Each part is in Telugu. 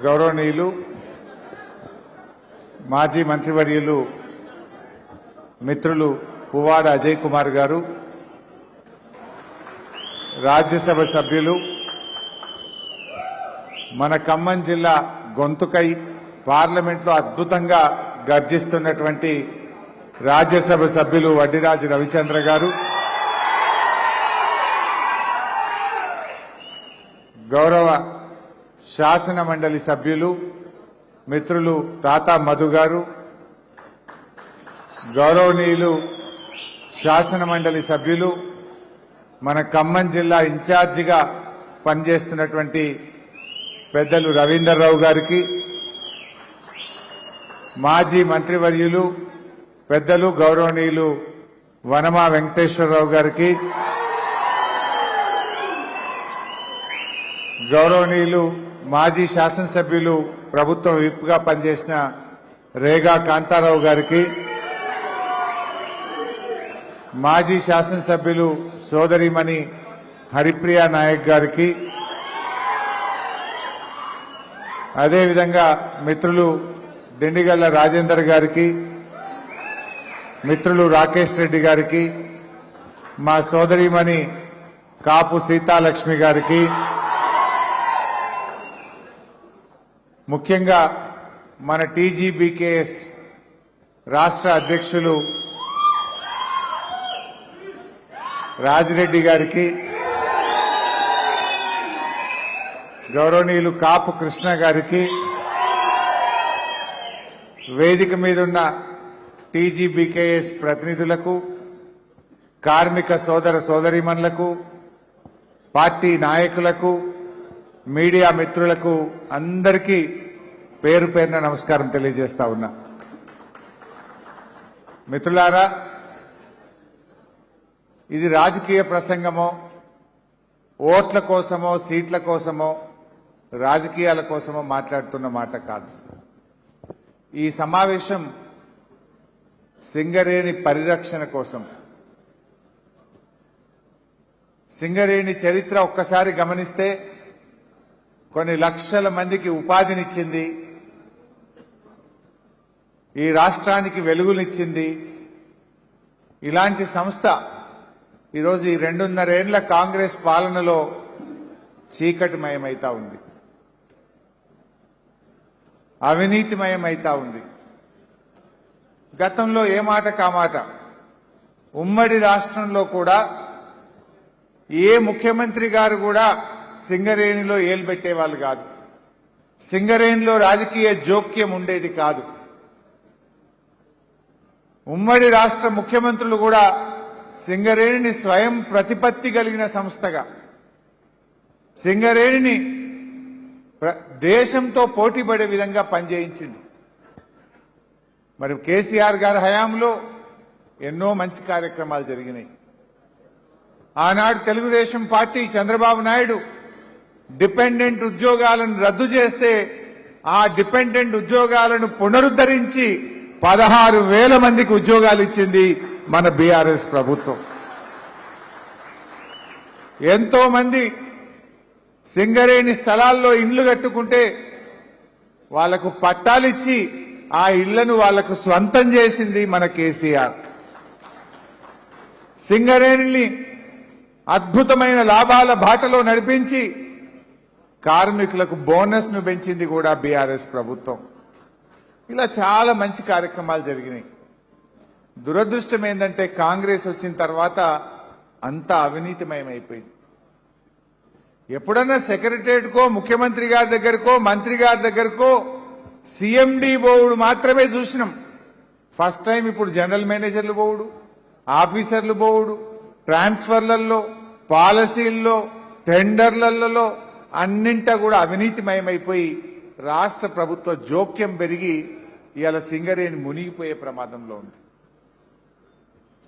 గౌరవనీయులు మాజీ మంత్రివర్యులు మిత్రులు పువ్వాడ అజయ్ కుమార్ గారు, రాజ్యసభ సభ్యులు, మన ఖమ్మం జిల్లా గొంతుకై పార్లమెంట్లో అద్భుతంగా గర్జిస్తున్నటువంటి రాజ్యసభ సభ్యులు వడ్డిరాజు రవిచంద్ర గారు, గౌరవ శాసన మండలి సభ్యులు మిత్రులు తాతా మధు గారు, గౌరవనీయులు శాసన మండలి సభ్యులు, మన ఖమ్మం జిల్లా ఇన్ఛార్జిగా పనిచేస్తున్నటువంటి పెద్దలు రవీందర్ రావు గారికి, మాజీ మంత్రివర్యులు పెద్దలు గౌరవనీయులు వనమా వెంకటేశ్వరరావు గారికి, గౌరవనీయులు మాజీ శాసనసభ్యులు ప్రభుత్వ విప్గా పనిచేసిన రేగా కాంతారావు గారికి, మాజీ శాసనసభ్యులు సోదరిమణి హరిప్రియా నాయక్ గారికి, అదేవిధంగా మిత్రులు దిండిగల్ల రాజేందర్ గారికి, మిత్రులు రాకేష్ రెడ్డి గారికి, మా సోదరిమణి కాపు సీతాలక్ష్మి గారికి, ముఖ్యంగా మన టీజీబీకేఎస్ రాష్ట్ర అధ్యక్షులు రాజిరెడ్డి గారికి, గౌరవనీయులు కాపు కృష్ణ గారికి, వేదిక మీదున్న టీజీబీకేఎస్ ప్రతినిధులకు, కార్మిక సోదర సోదరీమణులకు, పార్టీ నాయకులకు, మీడియా మిత్రులకు అందరికీ పేరు పేరున నమస్కారం తెలియజేస్తా ఉన్నా. మిత్రులారా, ఇది రాజకీయ ప్రసంగమో, ఓట్ల కోసమో, సీట్ల కోసమో, రాజకీయాల కోసమో మాట్లాడుతున్న మాట కాదు. ఈ సమావేశం సింగరేణి పరిరక్షణ కోసం. సింగరేణి చరిత్ర ఒక్కసారి గమనిస్తే కొన్ని లక్షల మందికి ఉపాధినిచ్చింది, ఈ రాష్ట్రానికి వెలుగునిచ్చింది. ఇలాంటి సంస్థ ఈరోజు ఈ 2.5 ఏళ్ల కాంగ్రెస్ పాలనలో చీకటిమయమైతా ఉంది, అవినీతిమయమైతా ఉంది. గతంలో ఏ మాట కామాట ఉమ్మడి రాష్ట్రంలో కూడా ఏ ముఖ్యమంత్రి గారు కూడా సింగరేణిలో ఏలుబెట్టేవాళ్ళు కాదు. సింగరేణిలో రాజకీయ జోక్యం ఉండేది కాదు. ఉమ్మడి రాష్ట్ర ముఖ్యమంత్రులు కూడా సింగరేణిని స్వయం ప్రతిపత్తి కలిగిన సంస్థగా, సింగరేణిని దేశంతో పోటీపడే విధంగా పనిచేయించింది. మరి కేసీఆర్ గారి హయాంలో ఎన్నో మంచి కార్యక్రమాలు జరిగినాయి. ఆనాడు తెలుగుదేశం పార్టీ చంద్రబాబు నాయుడు డిపెండెంట్ ఉద్యోగాలను రద్దు చేస్తే ఆ డిపెండెంట్ ఉద్యోగాలను పునరుద్ధరించి 16,000 మందికి ఉద్యోగాలు ఇచ్చింది మన బీఆర్ఎస్ ప్రభుత్వం. ఎంతో మంది సింగరేణి స్థలాల్లో ఇండ్లు కట్టుకుంటే వాళ్లకు పట్టాలిచ్చి ఆ ఇళ్లను వాళ్లకు స్వంతం చేసింది మన కేసీఆర్. సింగరేణిని అద్భుతమైన లాభాల బాటలో నడిపించి కార్మికులకు బోనస్ ను పెంచింది కూడా బీఆర్ఎస్ ప్రభుత్వం. ఇలా చాలా మంచి కార్యక్రమాలు జరిగినాయి. దురదృష్టం ఏంటంటే కాంగ్రెస్ వచ్చిన తర్వాత అంతా అవినీతిమయమైపోయింది. ఎప్పుడన్నా సెక్రటరియట్కో, ముఖ్యమంత్రి గారి దగ్గరకో, మంత్రి గారి దగ్గరకో సీఎండీ బోర్డు మాత్రమే చూసినాం. ఫస్ట్ టైం ఇప్పుడు జనరల్ మేనేజర్లు బోర్డు, ఆఫీసర్లు బోర్డు, ట్రాన్స్ఫర్లలో, పాలసీల్లో, టెండర్లలో అన్నింటా కూడా అవినీతిమయమైపోయి రాష్ట్ర ప్రభుత్వ జోక్యం పెరిగి ఇవాళ సింగరేణి మునిగిపోయే ప్రమాదంలో ఉంది.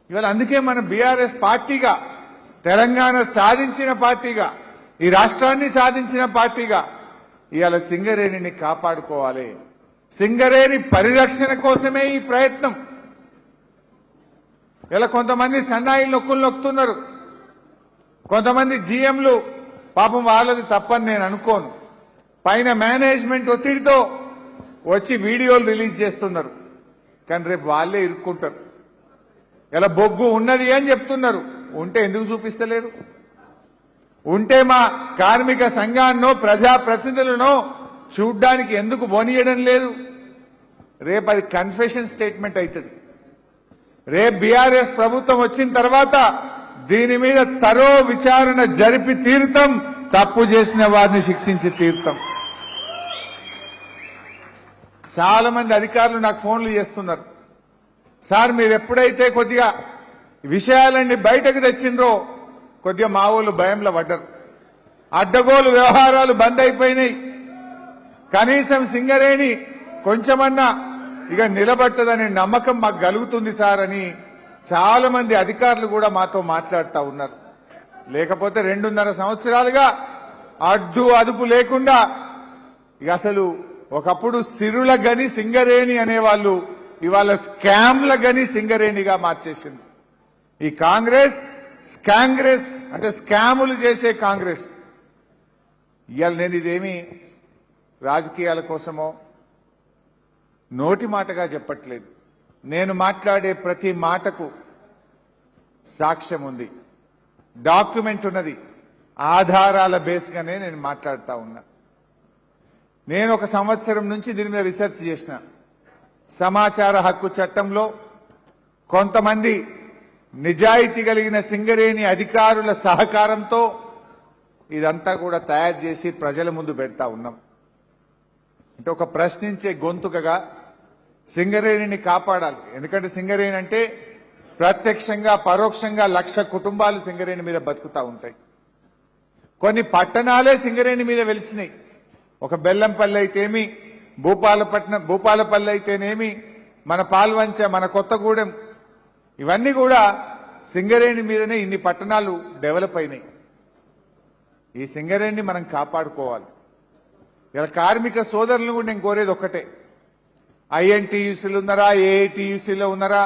ఇవాళ అందుకే మన బీఆర్ఎస్ పార్టీగా, తెలంగాణ సాధించిన పార్టీగా, ఈ రాష్ట్రాన్ని సాధించిన పార్టీగా ఇవాళ సింగరేణిని కాపాడుకోవాలి. సింగరేణి పరిరక్షణ కోసమే ఈ ప్రయత్నం. ఇలా కొంతమంది సన్నాయి నొక్కులు నొక్కుతున్నారు, కొంతమంది జీఎంలు పాపం వాళ్ళది తప్పని నేను అనుకోను. పైన మేనేజ్మెంట్ ఒత్తిడితో వచ్చి వీడియోలు రిలీజ్ చేస్తున్నారు. కానీ రేపు వాళ్ళే ఇరుక్కుంటారు. ఇలా బొగ్గు ఉన్నది అని చెప్తున్నారు, ఉంటే ఎందుకు చూపిస్తలేరు? ఉంటే మా కార్మిక సంఘాన్నో ప్రజాప్రతినిధులనో చూడ్డానికి ఎందుకు పోనీయడం లేదు? రేపు అది కన్ఫెషన్ స్టేట్మెంట్ అవుతుంది. రేపు బీఆర్ఎస్ ప్రభుత్వం వచ్చిన తర్వాత దీని మీద తరో విచారణ జరిపి తీరుతాం, తప్పు చేసిన వారిని శిక్షించి తీరుతాం. చాలా మంది అధికారులు నాకు ఫోన్లు చేస్తున్నారు, సార్ మీరు ఎప్పుడైతే కొద్దిగా విషయాలన్నీ బయటకు తెచ్చిండ్రో కొద్దిగా మా వాళ్ళు భయంలో పడ్డారు, అడ్డగోలు వ్యవహారాలు బంద్ అయిపోయినాయి, కనీసం సింగరేణి కొంచెమన్నా ఇక నిలబట్టదనే నమ్మకం మాకు కలుగుతుంది సార్ అని చాలా మంది అధికారులు కూడా మాతో మాట్లాడుతూ ఉన్నారు. లేకపోతే 2.5 సంవత్సరాలుగా అడ్డు అదుపు లేకుండా ఇక అసలు ఒకప్పుడు సిరుల గని సింగరేణి అనేవాళ్ళు ఇవాళ స్కామ్ల గని సింగరేణిగా మార్చేసింది. ఈ కాంగ్రెస్ స్కాంగ్రెస్ అంటే స్కాములు చేసే కాంగ్రెస్. ఇవాళ నేను ఇదేమి రాజకీయాల కోసమో నోటి మాటగా చెప్పట్లేదు. నేను మాట్లాడే ప్రతి మాటకు సాక్ష్యం ఉంది, డాక్యుమెంట్ ఉన్నది, ఆధారాల బేస్గానే నేను మాట్లాడుతూ ఉన్నా. నేను 1 సంవత్సరం నుంచి దీని మీద రీసెర్చ్ చేసిన. సమాచార హక్కు చట్టంలో కొంతమంది నిజాయితీ కలిగిన సింగరేణి అధికారుల సహకారంతో ఇదంతా కూడా తయారు చేసి ప్రజల ముందు పెడతా ఉన్నాం. అంటే ఒక ప్రశ్నించే గొంతుకగా సింగరేణిని కాపాడాలి. ఎందుకంటే సింగరేణి అంటే ప్రత్యక్షంగా పరోక్షంగా 1,00,000 కుటుంబాలు సింగరేణి మీద బతుకుతా ఉంటాయి. కొన్ని పట్టణాలే సింగరేణి మీద వెలిసినాయి. ఒక బెల్లంపల్లి అయితేమి, భూపాలపల్లి అయితేనేమి, మన పాల్వంచ, మన కొత్తగూడెం, ఇవన్నీ కూడా సింగరేణి మీదనే ఇన్ని పట్టణాలు డెవలప్ అయినాయి. ఈ సింగరేణిని మనం కాపాడుకోవాలి. ఇలా కార్మిక సోదరులను కూడా నేను కోరేది ఒక్కటే, ఐఎన్టీయూసీలు ఉన్నారా, ఏఐటీయూసీలో ఉన్నారా,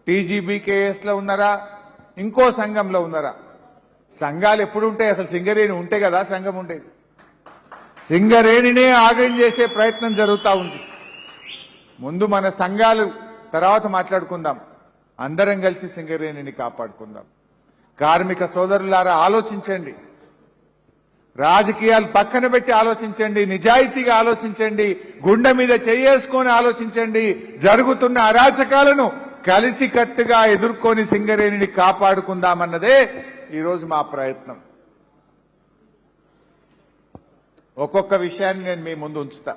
టీజీబీకేఎస్లో ఉన్నారా, ఇంకో సంఘంలో ఉన్నారా? సంఘాలు ఎప్పుడు ఉంటాయి? అసలు సింగరేణి ఉంటే కదా సంఘం ఉండేది. సింగరేణినే ఆగం చేసే ప్రయత్నం జరుగుతూ ఉంది. ముందు మన సంఘాలు తర్వాత మాట్లాడుకుందాం, అందరం కలిసి సింగరేణిని కాపాడుకుందాం. కార్మిక సోదరులారా ఆలోచించండి, రాజకీయాలు పక్కన పెట్టి ఆలోచించండి, నిజాయితీగా ఆలోచించండి, గుండె మీద చేసుకొని ఆలోచించండి. జరుగుతున్న అరాచకాలను కలిసికట్టుగా ఎదుర్కొని సింగరేణిని కాపాడుకుందామన్నదే ఈరోజు మా ప్రయత్నం. ఒక్కొక్క విషయాన్ని నేను మీ ముందు ఉంచుతా,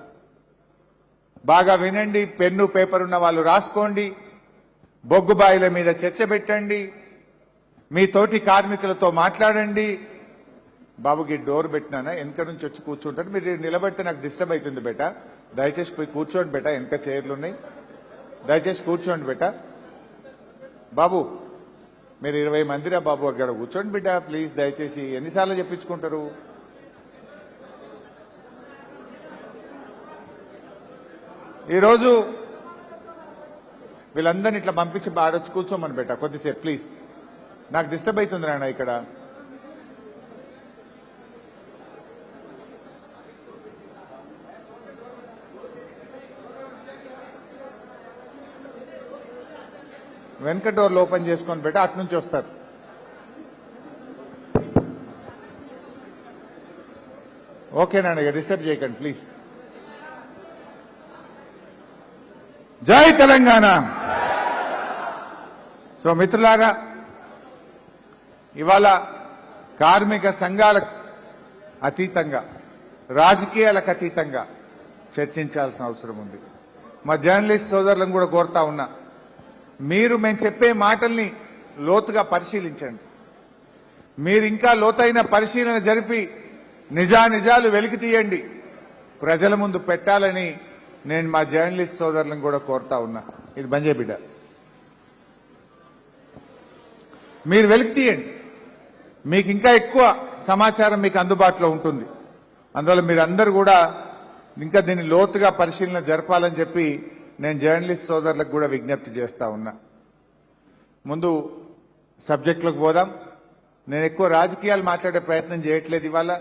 బాగా వినండి. పెన్ను పేపర్ ఉన్న వాళ్ళు రాసుకోండి, బొగ్గుబాయిల మీద చర్చ పెట్టండి, మీ తోటి కార్మికులతో మాట్లాడండి. బాబుకి డోర్ పెట్టినానా, వెనక నుంచి వచ్చి కూర్చుంటారు. మీరు నిలబడితే నాకు డిస్టర్బ్ అవుతుంది బేట, దయచేసి పోయి కూర్చోండి బేట, వెనక చైర్లు ఉన్నాయి, దయచేసి కూర్చోండి బేట. బాబు మీరు 20 మందిరా బాబు, అక్కడ కూర్చోండి బిడ్డ ప్లీజ్, దయచేసి. ఎన్నిసార్లు చెప్పించుకుంటారు? ఈరోజు వీళ్ళందరినీ ఇట్లా పంపించి ఆడొచ్చి కూర్చోమని బేట కొద్దిసేపు ప్లీజ్, నాకు డిస్టర్బ్ అవుతుంది నాన్న ఇక్కడ. వెనక డోర్లు ఓపెన్ చేసుకొని బేట, అటు నుంచి వస్తారు. ఓకేనా, ఇక డిస్టర్బ్ చేయకండి ప్లీజ్. జై తెలంగాణ. సో మిత్రులారా, ఇవాళ కార్మిక సంఘాలకు అతీతంగా, రాజకీయాలకు అతీతంగా చర్చించాల్సిన అవసరం ఉంది. మా జర్నలిస్ట్ సోదరులను కూడా కోరుతా ఉన్నా, మీరు మేము చెప్పే మాటల్ని లోతుగా పరిశీలించండి. మీరు ఇంకా లోతైన పరిశీలన జరిపి నిజానిజాలు వెలికి తీయండి, ప్రజల ముందు పెట్టాలని నేను మా జర్నలిస్ట్ సోదరులను కూడా కోరుతా ఉన్నా. ఇది బంద్ చేయ బిడ్డ, మీరు వెలికి తీయండి, మీకు ఇంకా ఎక్కువ సమాచారం మీకు అందుబాటులో ఉంటుంది. అందువల్ల మీరందరూ కూడా ఇంకా దీన్ని లోతుగా పరిశీలన జరపాలని చెప్పి నేను జర్నలిస్ట్ సోదరులకు కూడా విజ్ఞప్తి చేస్తా ఉన్నా. ముందు సబ్జెక్టులకు పోదాం. నేను ఎక్కువ రాజకీయాలు మాట్లాడే ప్రయత్నం చేయట్లేదు. ఇవాళ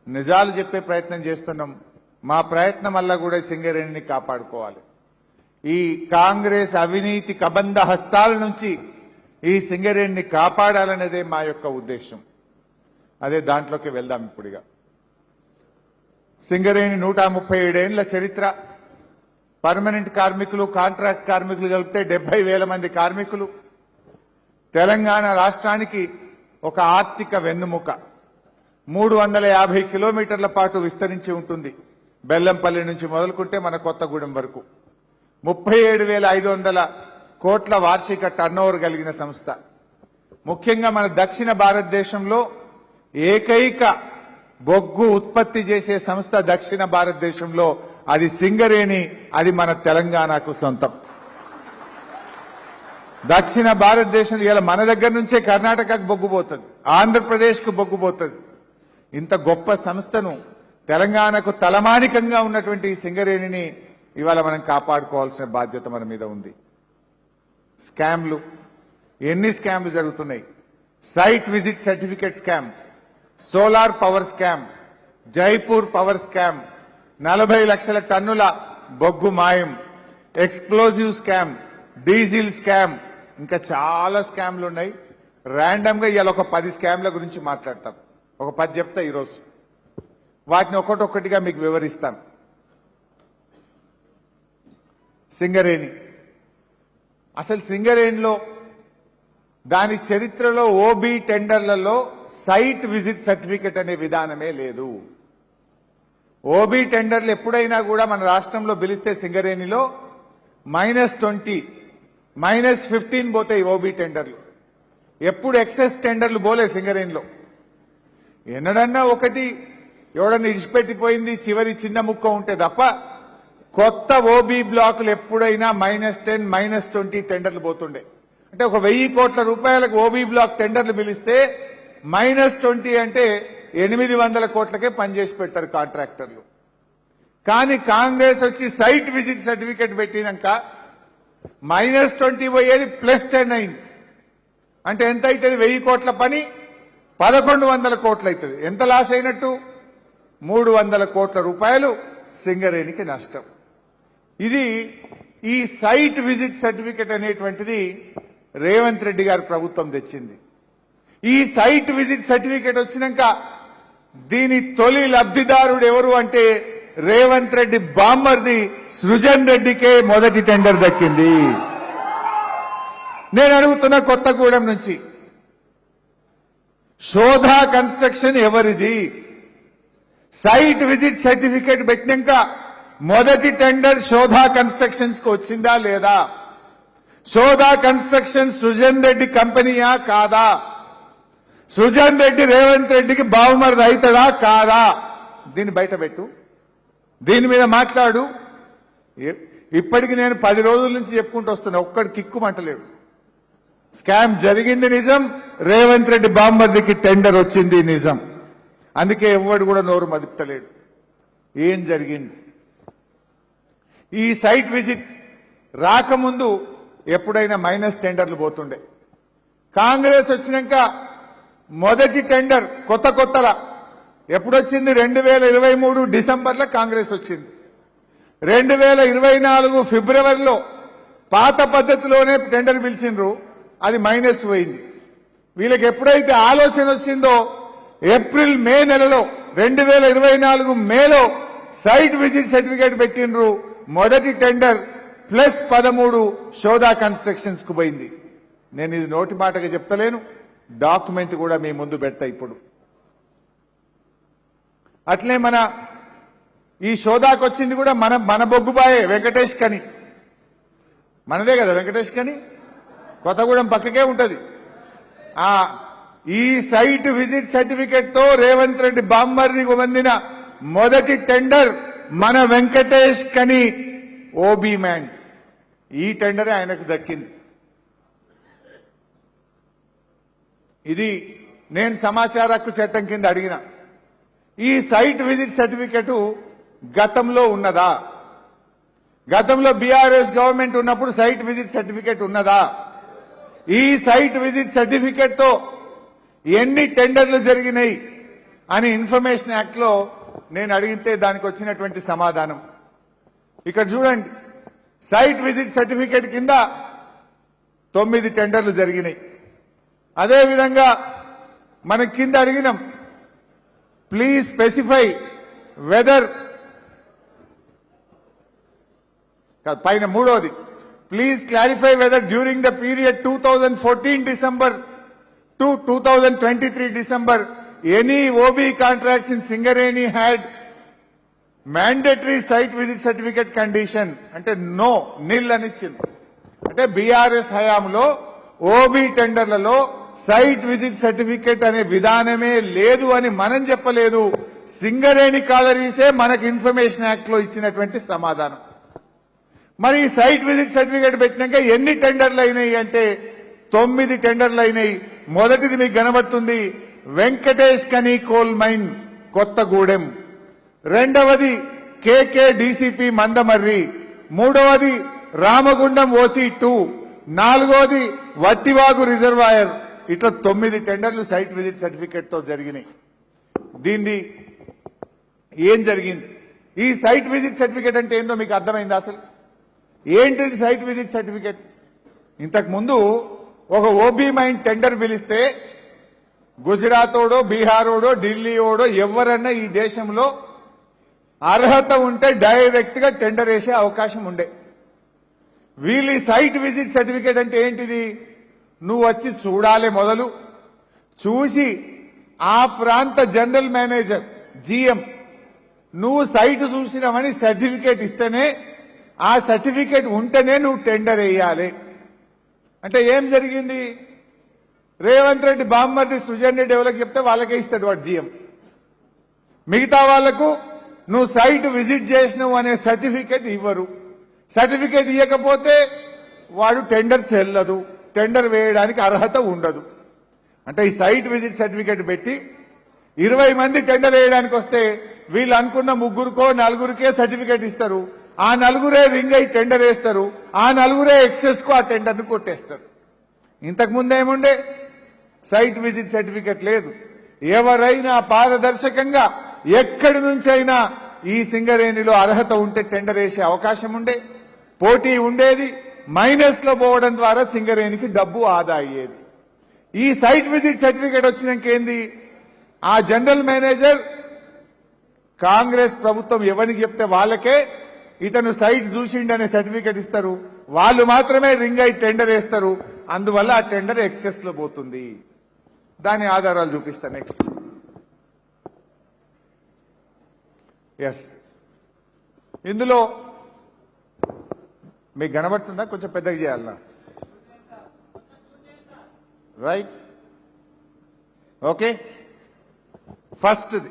నిజాలు చెప్పే ప్రయత్నం చేస్తున్నాం. మా ప్రయత్నం వల్ల కూడా సింగరేణిని కాపాడుకోవాలి. ఈ కాంగ్రెస్ అవినీతి కబంధ హస్తాల నుంచి ఈ సింగరేణిని కాపాడాలనేదే మా యొక్క ఉద్దేశం. అదే దాంట్లోకి వెళ్దాం ఇప్పుడుగా. సింగరేణి 137 ఏళ్ల చరిత్ర. పర్మనెంట్ కార్మికులు, కాంట్రాక్ట్ కార్మికులు కలిపితే 70,000 మంది కార్మికులు. తెలంగాణ రాష్ట్రానికి ఒక ఆర్థిక వెన్నుముక. 350 కిలోమీటర్ల పాటు విస్తరించి ఉంటుంది. బెల్లంపల్లి నుంచి మొదలుకుంటే మన కొత్తగూడెం వరకు 37,500 కోట్ల వార్షిక టర్నోవర్ కలిగిన సంస్థ. ముఖ్యంగా మన దక్షిణ భారతదేశంలో ఏకైక బొగ్గు ఉత్పత్తి చేసే సంస్థ దక్షిణ భారతదేశంలో అది సింగరేణి. అది మన తెలంగాణకు సొంతం. దక్షిణ భారతదేశంలో ఇలా మన దగ్గర నుంచే కర్ణాటకకు బొగ్గు పోతుంది, ఆంధ్రప్రదేశ్కు బొగ్గు పోతుంది. ఇంత గొప్ప సంస్థను, తెలంగాణకు తలమానికంగా ఉన్నటువంటి ఈ సింగరేణిని ఇవాళ మనం కాపాడుకోవాల్సిన బాధ్యత మన మీద ఉంది. స్కామ్లు, ఎన్ని స్కామ్లు జరుగుతున్నాయి? Site visit certificate scam, solar power scam, Jaipur power scam, 40 లక్షల టన్నుల బొగ్గు మాయం, ఎక్స్ప్లోజివ్ స్కామ్, డీజిల్ స్కామ్, ఇంకా చాలా స్కామ్లు ఉన్నాయి. ర్యాండమ్ గా ఇవాళ ఒక 10 స్కామ్ల గురించి మాట్లాడతాం. ఒక 10 చెప్తా ఈరోజు. వాటిని ఒక్కొక్కటిగా మీకు వివరిస్తాం. సింగరేణి, అసలు సింగరేణిలో దాని చరిత్రలో ఓబీ టెండర్లలో సైట్ విజిట్ సర్టిఫికెట్ అనే విధానమే లేదు. ఓబీ టెండర్లు ఎప్పుడైనా కూడా మన రాష్ట్రంలో పిలిస్తే సింగరేణిలో -20, -15 పోతాయి ఓబీ టెండర్లు. ఎప్పుడు ఎక్సెస్ టెండర్లు పోలే సింగరేణిలో. ఎన్నడన్నా ఒకటి ఎవడన్నా ఇడిచిపెట్టిపోయింది చివరి చిన్న ముక్క ఉంటే తప్ప కొత్త ఓబీ బ్లాకులు ఎప్పుడైనా -10, -20 టెండర్లు పోతుండే. అంటే ఒక 1000 కోట్ల రూపాయలకు ఓబీ బ్లాక్ టెండర్లు పిలిస్తే -20 అంటే 800 కోట్లకే పనిచేసి పెడతారు కాంట్రాక్టర్లు. కానీ కాంగ్రెస్ వచ్చి సైట్ విజిట్ సర్టిఫికెట్ పెట్టినాక -20 పోయేది +10 అయింది. అంటే ఎంత అవుతుంది? 1000 కోట్ల పని 1100 కోట్లు అవుతుంది. ఎంత లాస్ అయినట్టు? 300 కోట్ల రూపాయలు సింగరేణికి నష్టం. ఇది ఈ సైట్ విజిట్ సర్టిఫికెట్ అనేటువంటిది రేవంత్ రెడ్డి గారి ప్రభుత్వం తెచ్చింది. ఈ సైట్ విజిట్ సర్టిఫికెట్ వచ్చినాక దీని తొలి లబ్ధిదారుడు ఎవరు అంటే రేవంత్ రెడ్డి బామ్మర్ది సృజన్ రెడ్డికే మొదటి టెండర్ దక్కింది. నేను అడుగుతున్న కొత్తగూడెం నుంచి శోధా కన్స్ట్రక్షన్ ఎవరిది? సైట్ విజిట్ సర్టిఫికేట్ పెట్టినాక మొదటి టెండర్ శోధా కన్స్ట్రక్షన్స్ కు వచ్చిందా లేదా? శోధా కన్స్ట్రక్షన్ సృజన్ రెడ్డి కంపెనీయా కాదా? సృజన్ రెడ్డి రేవంత్ రెడ్డికి బావమరిది అవుతాడా కాదా? దీన్ని బయట పెట్టు, దీని మీద మాట్లాడు. ఇప్పటికి నేను 10 రోజుల నుంచి చెప్పుకుంటూ వస్తున్నా, ఒక్కడి కిక్కుమంటలేడు. స్కామ్ జరిగింది నిజం, రేవంత్ రెడ్డి బామ్మర్దికి టెండర్ వచ్చింది నిజం. అందుకే ఎవడు కూడా నోరు మదుపుతలేడు. ఏం జరిగింది? ఈ సైట్ విజిట్ రాకముందు ఎప్పుడైనా మైనస్ టెండర్లు పోతుండే. కాంగ్రెస్ వచ్చినాక మొదటి టెండర్ కొత్తలా ఎప్పుడొచ్చింది? 2023 డిసెంబర్లో కాంగ్రెస్ వచ్చింది. 2024 ఫిబ్రవరిలో పాత పద్ధతిలోనే టెండర్ పిలిచిండ్రు, అది మైనస్ పోయింది. వీళ్ళకి ఎప్పుడైతే ఆలోచన వచ్చిందో ఏప్రిల్ మే నెలలో 2024 మేలో సైట్ విజిట్ సర్టిఫికేట్ పెట్టిండ్రు. మొదటి టెండర్ +13 శోధా కన్స్ట్రక్షన్స్ కు పోయింది. నేను ఇది నోటి మాటగా చెప్తలేను, డాక్యుమెంట్ కూడా మీ ముందు పెడతా ఇప్పుడు. అట్లే మన ఈ శోధాకు వచ్చింది కూడా మన బొగ్గుబాయే వెంకటేష్ కని. మనదే కదా వెంకటేష్ కని, కొత్తగూడెం పక్కకే ఉంటది. ఈ సైట్ విజిట్ సర్టిఫికెట్ తో రేవంత్ రెడ్డి బామ్మర్ది పొందిన మొదటి టెండర్ మన వెంకటేష్ కని ఓబీ మ్యాన్. ఈ టెండరే ఆయనకు దక్కింది. ఇది నేను సమాచార హక్కు చట్టం కింద అడిగిన. ఈ సైట్ విజిట్ సర్టిఫికెట్ గతంలో ఉన్నదా? గతంలో బీఆర్ఎస్ గవర్నమెంట్ ఉన్నప్పుడు సైట్ విజిట్ సర్టిఫికెట్ ఉన్నదా? ఈ సైట్ విజిట్ సర్టిఫికెట్ తో ఎన్ని టెండర్లు జరిగినాయి? అని ఇన్ఫర్మేషన్ యాక్ట్ లో నేను అడిగితే దానికి వచ్చినటువంటి సమాధానం ఇక్కడ చూడండి. సైట్ విజిట్ సర్టిఫికేట్ కింద 9 టెండర్లు జరిగినాయి. అదేవిధంగా మనం కింద అడిగినాం, ప్లీజ్ స్పెసిఫై వెదర్, పైన మూడోది, please clarify whether during the period 2014 December to 2023 December any OB contracts in Singareni had mandatory site visit certificate condition. అంటే నో, నిల్ అని ఇచ్చింది. అంటే బీఆర్ఎస్ హయాంలో ఓబీ టెండర్లలో సైట్ విజిట్ సర్టిఫికేట్ అనే విధానమే లేదు అని మనం చెప్పలేదు. సింగరేణి కాలరీసే మనకు ఇన్ఫర్మేషన్ యాక్ట్ లో ఇచ్చినటువంటి సమాధానం. మరి ఈ సైట్ విజిట్ సర్టిఫికేట్ పెట్టినాక ఎన్ని టెండర్లు అయినాయి అంటే 9 టెండర్లు అయినాయి. మొదటిది మీకు కనబడుతుంది, వెంకటేష్ కని కోల్ మైన్ కొత్తగూడెం. రెండవది కేకే డీసీపీ మందమర్రి. మూడవది రామగుండం ఓసీ2. నాలుగవది వట్టివాగు రిజర్వాయర్. ఇట్లా 9 టెండర్లు సైట్ విజిట్ సర్టిఫికేట్ తో జరిగినాయి. దీన్ని ఏం జరిగింది? ఈ సైట్ విజిట్ సర్టిఫికేట్ అంటే ఏందో మీకు అర్థమైంది? అసలు ఏంటిది సైట్ విజిట్ సర్టిఫికేట్? ఇంతకు ముందు ఒక ఓబీ మైన్ టెండర్ పిలిస్తే గుజరాత్ ఓడో, బీహార్ ఓడో, ఢిల్లీ ఓడో ఎవరన్నా ఈ దేశంలో అర్హత ఉంటే డైరెక్ట్ గా టెండర్ వేసే అవకాశం ఉండే. వీళ్ళు సైట్ విజిట్ సర్టిఫికేట్ అంటే ఏంటిది? నువ్వు వచ్చి చూడాలి, మొదలు చూసి ఆ ప్రాంత జనరల్ మేనేజర్ జీఎం నువ్వు సైట్ చూసినావని సర్టిఫికేట్ ఇస్తేనే, ఆ సర్టిఫికేట్ ఉంటేనే నువ్వు టెండర్ వేయాలి. అంటే ఏం జరిగింది? రేవంత్ రెడ్డి బామ్మర్ది సృజన్ రెడ్డి ఎవరికి చెప్తే వాళ్ళకే ఇస్తాడు వాడు జీఎం. మిగతా వాళ్లకు నువ్వు సైట్ విజిట్ చేసినావు అనే సర్టిఫికేట్ ఇవ్వరు. సర్టిఫికేట్ ఇవ్వకపోతే వాడు టెండర్ చెల్లదు, టెండర్ వేయడానికి అర్హత ఉండదు. అంటే ఈ సైట్ విజిట్ సర్టిఫికేట్ పెట్టి 20 మంది టెండర్ వేయడానికి వస్తే వీళ్ళు అనుకున్న 3కో 4కే సర్టిఫికేట్ ఇస్తారు. ఆ 4 రింగ్ అయి టెండర్ వేస్తారు. ఆ 4 ఎక్సెస్ కు ఆ టెండర్ ను కొట్టేస్తారు. ఇంతకు ముందు ఏముండే? సైట్ విజిట్ సర్టిఫికేట్ లేదు. ఎవరైనా పారదర్శకంగా ఎక్కడి నుంచైనా ఈ సింగరేణిలో అర్హత ఉంటే టెండర్ వేసే అవకాశం ఉండే, పోటీ ఉండేది. మైనస్ లో పోవడం ద్వారా సింగరేణికి డబ్బు ఆదా అయ్యేది. ఈ సైట్ విజిట్ సర్టిఫికేట్ వచ్చినాక ఏంది? ఆ జనరల్ మేనేజర్ కాంగ్రెస్ ప్రభుత్వం ఎవరికి చెప్తే వాళ్ళకే ఇతను సైట్ చూసిండనే సర్టిఫికేట్ ఇస్తారు. వాళ్ళు మాత్రమే రింగ్ అయి టెండర్ వేస్తారు. అందువల్ల ఆ టెండర్ ఎక్సెస్ లో పోతుంది. దాని ఆధారాలు చూపిస్తా నెక్స్ట్. ఎస్, ఇందులో మీకు కనబడుతుందా? కొంచెం పెద్దగా చేయాలన్నా? Right, okay. ఫస్ట్ది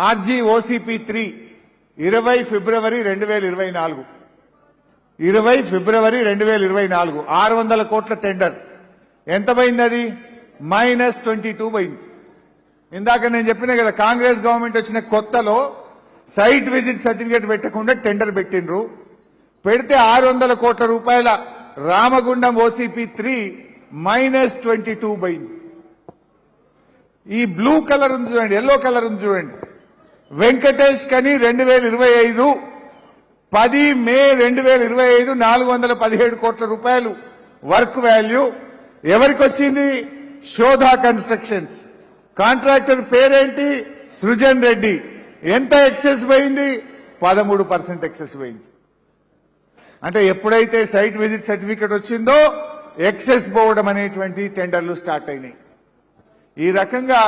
RGOCP3 20 ఫిబ్రవరి 2024. 20 ఫిబ్రవరి 2024 600 కోట్ల టెండర్. ఎంత పోయింది? అది -22 పోయింది. ఇందాక నేను చెప్పిన కదా, కాంగ్రెస్ గవర్నమెంట్ వచ్చిన కొత్తలో సైట్ విజిట్ సర్టిఫికేట్ పెట్టకుండా టెండర్ పెట్టిండ్రు. పెడితే 600 కోట్ల రూపాయల రామగుండం OCP3 -22 పోయింది. ఈ బ్లూ కలర్ ఉంది చూడండి, ఎల్లో కలర్ ఉంది చూడండి, వెంకటేష్ కని 2025 10 మే 2025 417 కోట్ల రూపాయలు వర్క్ వాల్యూ. ఎవరికి వచ్చింది? శోధా కన్స్ట్రక్షన్స్. కాంట్రాక్టర్ పేరేంటి? సృజన్ రెడ్డి. ఎంత ఎక్సెస్ పోయింది? 13% ఎక్సెస్ పోయింది. అంటే ఎప్పుడైతే సైట్ విజిట్ సర్టిఫికేట్ వచ్చిందో ఎక్సెస్ పోవడం అనేటువంటి టెండర్లు స్టార్ట్ అయినాయి. ఈ రకంగా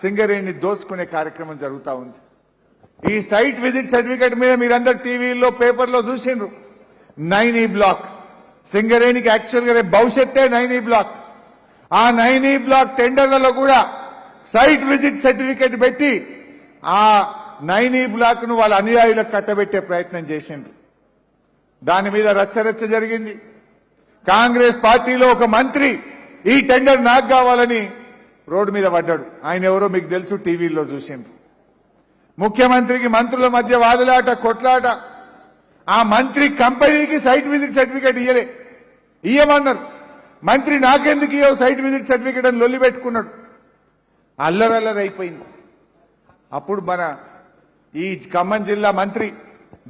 సింగరేణిని దోచుకునే కార్యక్రమం జరుగుతూ ఉంది. ఈ సైట్ విజిట్ సర్టిఫికేట్ మీద మీరందరూ టీవీల్లో, పేపర్లో చూసిండ్రు. 9E బ్లాక్ సింగరేణికి యాక్చువల్ గా భవిష్యత్తే 9E బ్లాక్. ఆ 9E బ్లాక్ టెండర్లలో కూడా సైట్ విజిట్ సర్టిఫికేట్ పెట్టి ఆ 9E బ్లాక్ ను వాళ్ళ అనుయాయులకు కట్టబెట్టే ప్రయత్నం చేసిండ్రు. దాని మీద రచ్చరచ్చ జరిగింది. కాంగ్రెస్ పార్టీలో ఒక మంత్రి ఈ టెండర్ నాకు కావాలని రోడ్డు మీద పడ్డాడు. ఆయన ఎవరో మీకు తెలుసు, టీవీల్లో చూసిండ్రు. ముఖ్యమంత్రికి మంత్రుల మధ్య వాదులాట, కొట్లాట. ఆ మంత్రి కంపెనీకి సైట్ విజిట్ సర్టిఫికేట్ ఇయ్యమన్నారు. మంత్రి నాకెందుకు ఇవ్వవు సైట్ విజిట్ సర్టిఫికేట్ అని లొల్లి పెట్టుకున్నాడు. అల్లరల్లరి అయిపోయింది. అప్పుడు మన ఈ ఖమ్మం జిల్లా మంత్రి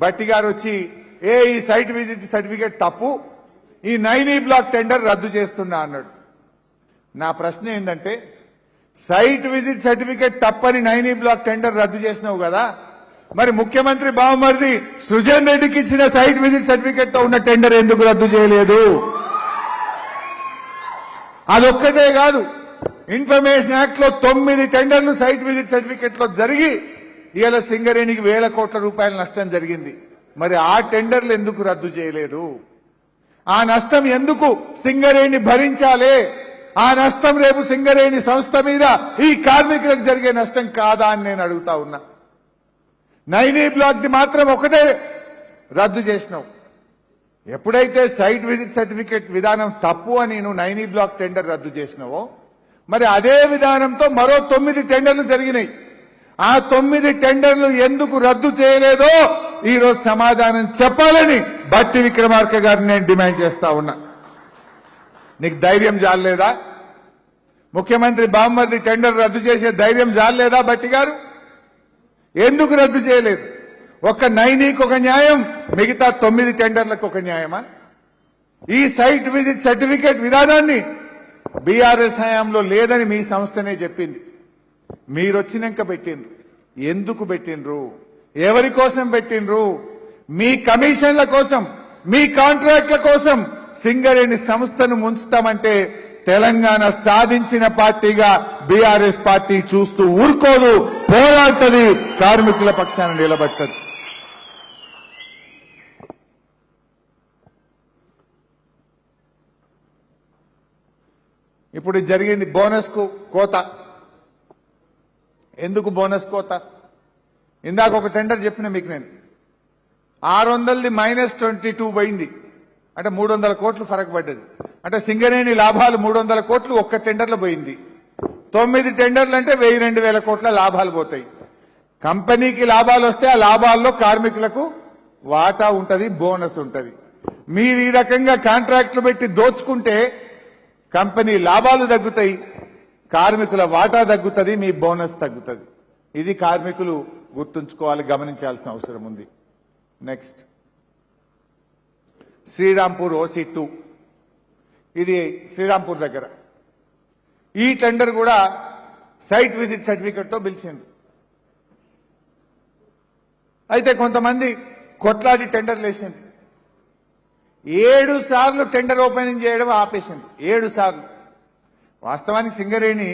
బట్టి గారు వచ్చి ఈ సైట్ విజిట్ సర్టిఫికేట్ తప్పు, ఈ 9E బ్లాక్ టెండర్ రద్దు చేస్తున్నా అన్నాడు. నా ప్రశ్న ఏంటంటే, సైట్ విజిట్ సర్టిఫికేట్ తప్పని 9E బ్లాక్ టెండర్ రద్దు చేసినావు కదా, మరి ముఖ్యమంత్రి బావమరిది సృజన్ రెడ్డికి ఇచ్చిన సైట్ విజిట్ సర్టిఫికేట్ తో ఉన్న టెండర్ ఎందుకు రద్దు చేయలేదు? అదొక్కటే కాదు, ఇన్ఫర్మేషన్ యాక్ట్ లో 9 టెండర్లు సైట్ విజిట్ సర్టిఫికేట్ లో జరిగి ఇవాళ సింగరేణికి వేల కోట్ల రూపాయల నష్టం జరిగింది. మరి ఆ టెండర్లు ఎందుకు రద్దు చేయలేదు? ఆ నష్టం ఎందుకు సింగరేణి భరించాలి? ఆ నష్టం రేపు సింగరేణి సంస్థ మీద, ఈ కార్మికులకు జరిగే నష్టం కాదా అని నేను అడుగుతా ఉన్నా. 9E బ్లాక్ ది మాత్రం ఒకటే రద్దు చేసినావు. ఎప్పుడైతే సైట్ విజిట్ సర్టిఫికేట్ విధానం తప్పు అని నువ్వు 9E బ్లాక్ టెండర్ రద్దు చేసినావో, మరి అదే విధానంతో మరో 9 టెండర్లు జరిగినాయి. ఆ 9 టెండర్లు ఎందుకు రద్దు చేయలేదో ఈ రోజు సమాధానం చెప్పాలని బట్టి విక్రమార్క గారిని నేను డిమాండ్ చేస్తా ఉన్నా. నీకు ధైర్యం జాలేదా? ముఖ్యమంత్రి బామ్మర్ది టెండర్ రద్దు చేసే ధైర్యం జాలేదా? బట్టి గారు ఎందుకు రద్దు చేయలేదు? ఒక్క 9Eకి ఒక న్యాయం, మిగతా 9 టెండర్లకు ఒక న్యాయమా? ఈ సైట్ విజిట్ సర్టిఫికేట్ విధానాన్ని బీఆర్ఎస్ హయాంలో లేదని మీ సంస్థనే చెప్పింది. మీరొచ్చినాక పెట్టిండ్రు. ఎందుకు పెట్టిండ్రు? ఎవరి కోసం పెట్టిండ్రు? మీ కమిషన్ల కోసం, మీ కాంట్రాక్ట్ల కోసం సింగరేణి సంస్థను ముంచుతామంటే తెలంగాణ సాధించిన పార్టీగా బీఆర్ఎస్ పార్టీ చూస్తూ ఊరుకోదు, పోరాడుతుంది, కార్మికుల పక్షాన నిలబడుతుంది. ఇప్పుడు జరిగింది బోనస్ కు కోత. ఎందుకు బోనస్ కోత? ఇందాక ఒక టెండర్ చెప్పిన మీకు నేను, 600ది -22 పోయింది, అంటే 300 కోట్లు ఫరక్ పడ్డది. అంటే సింగరేణి లాభాలు 300 కోట్లు ఒక్క టెండర్లో పోయింది. 9 టెండర్లు అంటే 1000-2000 కోట్ల లాభాలు పోతాయి. కంపెనీకి లాభాలు వస్తే ఆ లాభాల్లో కార్మికులకు వాటా ఉంటది, బోనస్ ఉంటది. మీరు ఈ రకంగా కాంట్రాక్టులు పెట్టి దోచుకుంటే కంపెనీ లాభాలు తగ్గుతాయి, కార్మికుల వాటా తగ్గుతుంది, మీ బోనస్ తగ్గుతుంది. ఇది కార్మికులు గుర్తుంచుకోవాలి, గమనించాల్సిన అవసరం ఉంది. నెక్స్ట్, శ్రీరాంపూర్ OC2, ఇది శ్రీరాంపూర్ దగ్గర. ఈ టెండర్ కూడా సైట్ విజిట్ సర్టిఫికెట్ తో పిలిచింది. అయితే కొంతమంది కొట్లాడి టెండర్లు వేసింది. 7 సార్లు టెండర్ ఓపెనింగ్ చేయడం ఆపేసింది. 7 సార్లు. వాస్తవానికి సింగరేణి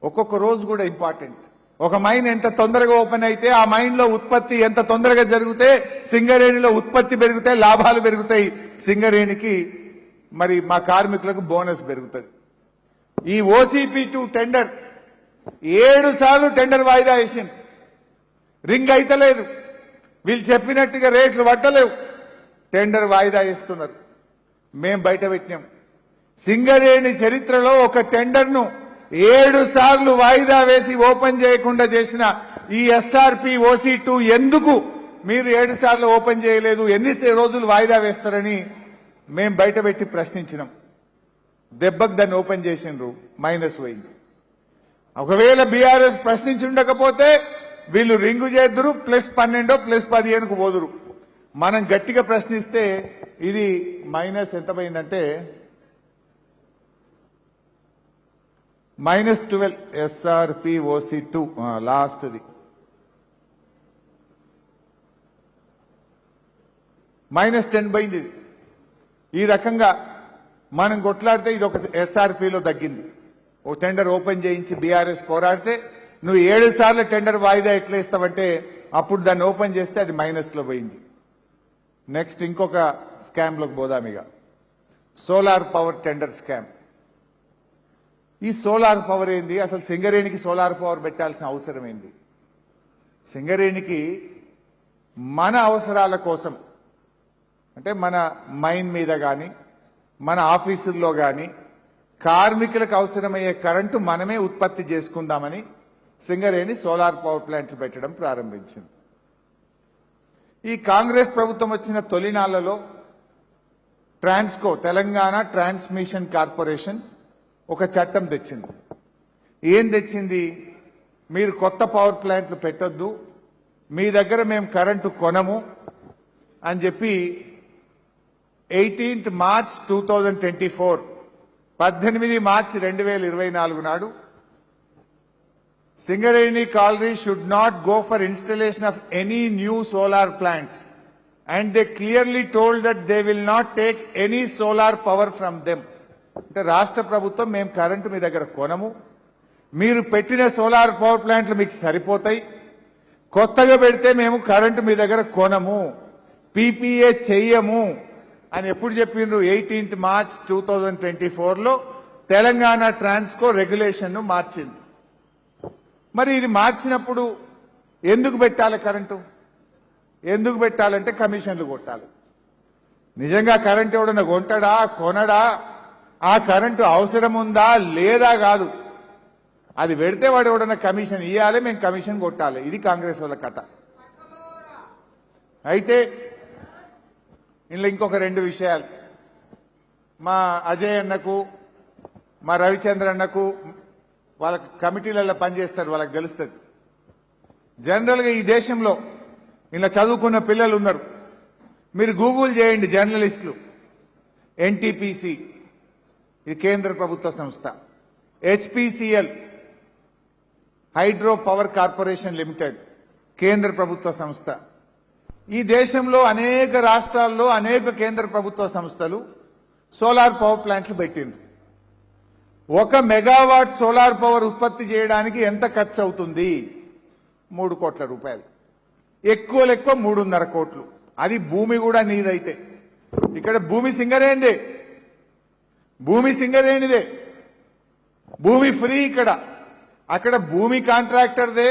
ఒక్కొక్క రోజు కూడా ఇంపార్టెంట్. ఒక మైన్ ఎంత తొందరగా ఓపెన్ అయితే, ఆ మైన్ లో ఉత్పత్తి ఎంత తొందరగా జరిగితే సింగరేణిలో ఉత్పత్తి పెరుగుతాయి, లాభాలు పెరుగుతాయి, సింగరేణికి మరి మా కార్మికులకు బోనస్ పెరుగుతుంది. ఈ OCP2 టెండర్ 7 సార్లు టెండర్ వాయిదా వేసింది. రింగ్ అయితలేదు, వీళ్ళు చెప్పినట్టుగా రేట్లు పట్టలేవు, టెండర్ వాయిదా వేస్తున్నారు. మేం బయట పెట్టినాం. సింగరేణి చరిత్రలో ఒక టెండర్ను 7 సార్లు వాయిదా వేసి ఓపెన్ చేయకుండా చేసిన ఈ SRP OC2 ఎందుకు మీరు 7 సార్లు ఓపెన్ చేయలేదు, ఎన్ని రోజులు వాయిదా వేస్తారని మేం బయట పెట్టి ప్రశ్నించినాం. దెబ్బకు దాన్ని ఓపెన్ చేసిండ్రు, మైనస్ పోయింది. ఒకవేళ బీఆర్ఎస్ ప్రశ్నించుండకపోతే వీళ్ళు రింగు చేద్దరు, +12 +15కు పోదురు. మనం గట్టిగా ప్రశ్నిస్తే ఇది మైనస్ ఎంత పోయిందంటే -12 SRP OC2 లాస్ట్ది -10 పోయింది. ఈ రకంగా మనం కొట్లాడితే ఇది ఒక SRPలో తగ్గింది. ఓ టెండర్ ఓపెన్ చేయించి బీఆర్ఎస్ పోరాడితే నువ్వు 7 సార్లు టెండర్ వాయిదా ఎట్లా ఇస్తావంటే అప్పుడు దాన్ని ఓపెన్ చేస్తే అది మైనస్లో పోయింది. నెక్స్ట్ ఇంకొక స్కామ్లోకి పోదామిగా, సోలార్ పవర్ టెండర్ స్కామ్. ఈ సోలార్ పవర్ ఏంది? అసలు సింగరేణికి సోలార్ పవర్ పెట్టాల్సిన అవసరం ఏంది? సింగరేణికి మన అవసరాల కోసం, అంటే మన మైన్ మీద కానీ మన ఆఫీసుల్లో కానీ కార్మికులకు అవసరమయ్యే కరెంటు మనమే ఉత్పత్తి చేసుకుందామని సింగరేణి సోలార్ పవర్ ప్లాంట్లు పెట్టడం ప్రారంభించింది. ఈ కాంగ్రెస్ ప్రభుత్వం వచ్చిన తొలినాళ్లలో ట్రాన్స్కో, తెలంగాణ ట్రాన్స్మిషన్ కార్పొరేషన్ ఒక చట్టం తెచ్చింది. ఏం తెచ్చింది? మీరు కొత్త పవర్ ప్లాంట్లు పెట్టొద్దు, మీ దగ్గర మేము కరెంటు కొనము అని చెప్పి 18th March 2024 18 మార్చి 2024 నాడు Singareni Colliery should not go for installation of any new solar plants, and they clearly told that they will not take any solar power from them. అంటే రాష్ట్ర ప్రభుత్వం మేము కరెంటు మీ దగ్గర కొనము, మీరు పెట్టిన సోలార్ పవర్ ప్లాంట్లు మీకు సరిపోతాయి, కొత్తగా పెడితే మేము కరెంటు మీ దగ్గర కొనము, పీపీఏ చెయ్యము అని ఎప్పుడు చెప్పిండ్రు? 18th March 2024 లో తెలంగాణ ట్రాన్స్కో రెగ్యులేషన్ ను మార్చింది. మరి ఇది మార్చినప్పుడు ఎందుకు పెట్టాలి కరెంటు? ఎందుకు పెట్టాలంటే కమిషన్లు కొట్టాలి. నిజంగా కరెంటు ఎవడన్నా కొంటాడా కొనడా, ఆ కరెంటు అవసరం ఉందా లేదా కాదు, అది పెడితే వాడు ఎవడన్నా కమిషన్ ఇవ్వాలి, మేము కమిషన్ కొట్టాలి. ఇది కాంగ్రెస్ వాళ్ళ కథ. అయితే ఇందులో ఇంకొక 2 విషయాలు. మా అజయ్ అన్నకు, మా రవిచంద్ర అన్నకు, వాళ్ళ కమిటీలలో పనిచేస్తారు, వాళ్ళకి తెలుస్తుంది. జనరల్గా ఈ దేశంలో ఇలా చదువుకున్న పిల్లలు ఉన్నారు. మీరు గూగుల్ చేయండి, జర్నలిస్టులు. ఎన్టీపీసీ ఇది కేంద్ర ప్రభుత్వ సంస్థ, HPCL hydro power corporation limited కేంద్ర ప్రభుత్వ సంస్థ. ఈ దేశంలో అనేక రాష్ట్రాల్లో అనేక కేంద్ర ప్రభుత్వ సంస్థలు సోలార్ పవర్ ప్లాంట్లు పెట్టింది. 1 మెగావాట్ సోలార్ పవర్ ఉత్పత్తి చేయడానికి ఎంత ఖర్చు అవుతుంది? 3 కోట్ల రూపాయలు. ఎక్కువ 3.5 కోట్లు. అది భూమి కూడా నీదైతే. ఇక్కడ భూమి సింగరేణిదే, భూమి సింగరేణిదే, భూమి ఫ్రీ ఇక్కడ. అక్కడ భూమి కాంట్రాక్టర్దే.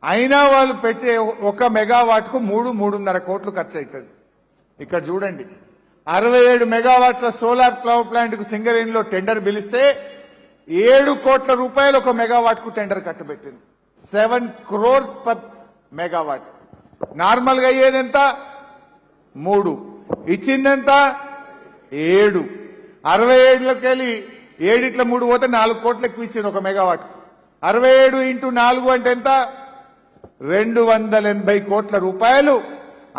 అయినా వాళ్ళు పెట్టే 1 మెగావాట్కు 3.5 కోట్లు ఖర్చు అవుతుంది. ఇక్కడ చూడండి, 67 మెగావాట్ల సోలార్ పవర్ ప్లాంట్ కు సింగరేణిలో టెండర్ పిలిస్తే 7 కోట్ల రూపాయలు 1 మెగావాట్ కు టెండర్ కట్టబెట్టింది. 7 crores పర్ మెగావాట్. నార్మల్ గా అయ్యేదెంత? 3. ఇచ్చిందెంత? 7. 67లోకి వెళ్ళి 7 3 పోతే 4 కోట్లు ఎక్కువ ఇచ్చింది 1 మెగావాట్. 67 ఇంటూ 4 అంటే ఎంత? 280 కోట్ల రూపాయలు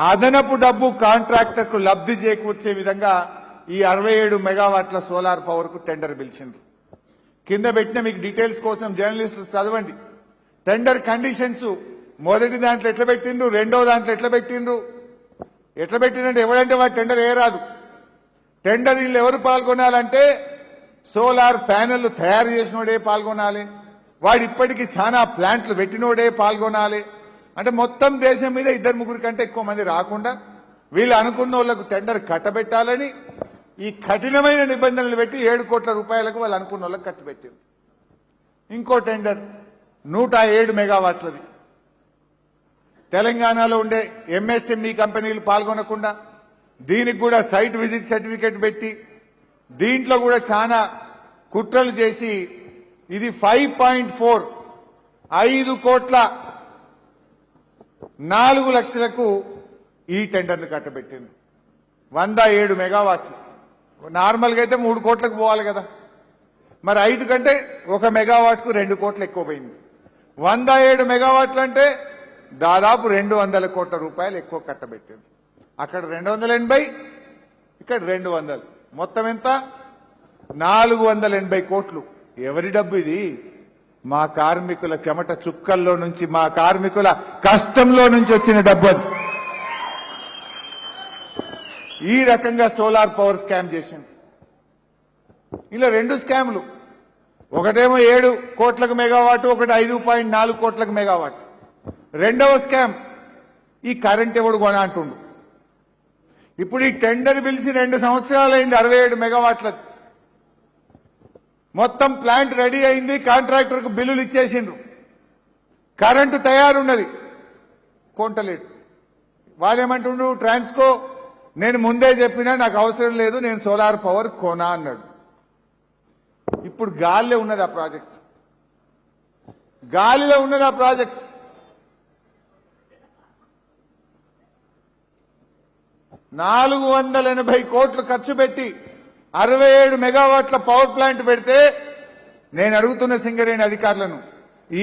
అదనపు డబ్బు కాంట్రాక్టర్ కు లబ్ధి చేకూర్చే విధంగా ఈ 67 మెగావాట్ల సోలార్ పవర్ కు టెండర్ పిలిచింది. కింద పెట్టిన మీకు డీటెయిల్స్ కోసం జర్నలిస్టులు చదవండి. టెండర్ కండిషన్స్ మొదటి దాంట్లో ఎట్లా పెట్టిండ్రు, రెండో దాంట్లో ఎట్లా పెట్టిండ్రు. ఎట్లా పెట్టిందంటే ఎవరంటే వాడు టెండర్ వేయరాదు. టెండర్ వీళ్ళు ఎవరు పాల్గొనాలంటే సోలార్ ప్యానెల్ తయారు చేసినోడే పాల్గొనాలి, వాడు ఇప్పటికీ చాలా ప్లాంట్లు పెట్టినోడే పాల్గొనాలి. అంటే మొత్తం దేశం మీద 2-3 కంటే ఎక్కువ మంది రాకుండా వీళ్ళు అనుకున్న వాళ్లకు టెండర్ కట్టబెట్టాలని ఈ కఠినమైన నిబంధనలు పెట్టి 7 కోట్ల రూపాయలకు వాళ్ళు అనుకున్న వాళ్ళకి కట్టబెట్టింది. ఇంకో టెండర్ 107 మెగావాట్లది. తెలంగాణలో ఉండే ఎంఎస్ఎంఈ కంపెనీలు పాల్గొనకుండా దీనికి కూడా సైట్ విజిట్ సర్టిఫికేట్ పెట్టి దీంట్లో కూడా చాలా కుట్రలు చేసి ఇది 5.4 5 కోట్ల 4 లక్షలకు ఈ టెండర్ను కట్టబెట్టింది. 107 మెగావాట్లు. నార్మల్గా అయితే 3 కోట్లకు పోవాలి కదా, మరి 5 కంటే 1 మెగావాట్కు 2 కోట్లు ఎక్కువ పోయింది. 107 మెగావాట్లు అంటే దాదాపు 200 కోట్ల రూపాయలు ఎక్కువ కట్టబెట్టింది. అక్కడ 280, ఇక్కడ 200, మొత్తం ఎంత? 480 కోట్లు. ఎవరి డబ్బు ఇది? మా కార్మికుల చెమట చుక్కల్లో నుంచి, మా కార్మికుల కష్టంలో నుంచి వచ్చిన డబ్బు అది. ఈ రకంగా సోలార్ పవర్ స్కామ్ చేసింది. ఇలా 2 స్కామ్లు. ఒకటేమో 7 కోట్లకు మెగావాట్, ఒకటి 5.4 కోట్లకు మెగావాట్. రెండవ స్కామ్ ఈ కరెంట్ ఎవడు కొన అంటుండు. ఇప్పుడు ఈ టెండర్ పిలిచి 2 సంవత్సరాలైంది. 67 మెగావాట్లది మొత్తం ప్లాంట్ రెడీ అయింది. కాంట్రాక్టర్కు బిల్లులు ఇచ్చేసిండ్రు, కరెంటు తయారున్నది, కొంటలేడు. వాళ్ళేమంటుండ్రు, ట్రాన్స్కో నేను ముందే చెప్పినా నాకు అవసరం లేదు, నేను సోలార్ పవర్ కొనా అన్నాడు. ఇప్పుడు గాలిలో ఉన్నది ఆ ప్రాజెక్ట్, గాలిలో ఉన్నది ఆ ప్రాజెక్ట్. $480 కోట్లు ఖర్చు పెట్టి 67 మెగావాట్ల పవర్ ప్లాంట్ పెడితే నేను అడుగుతున్న సింగరేణి అధికారులను,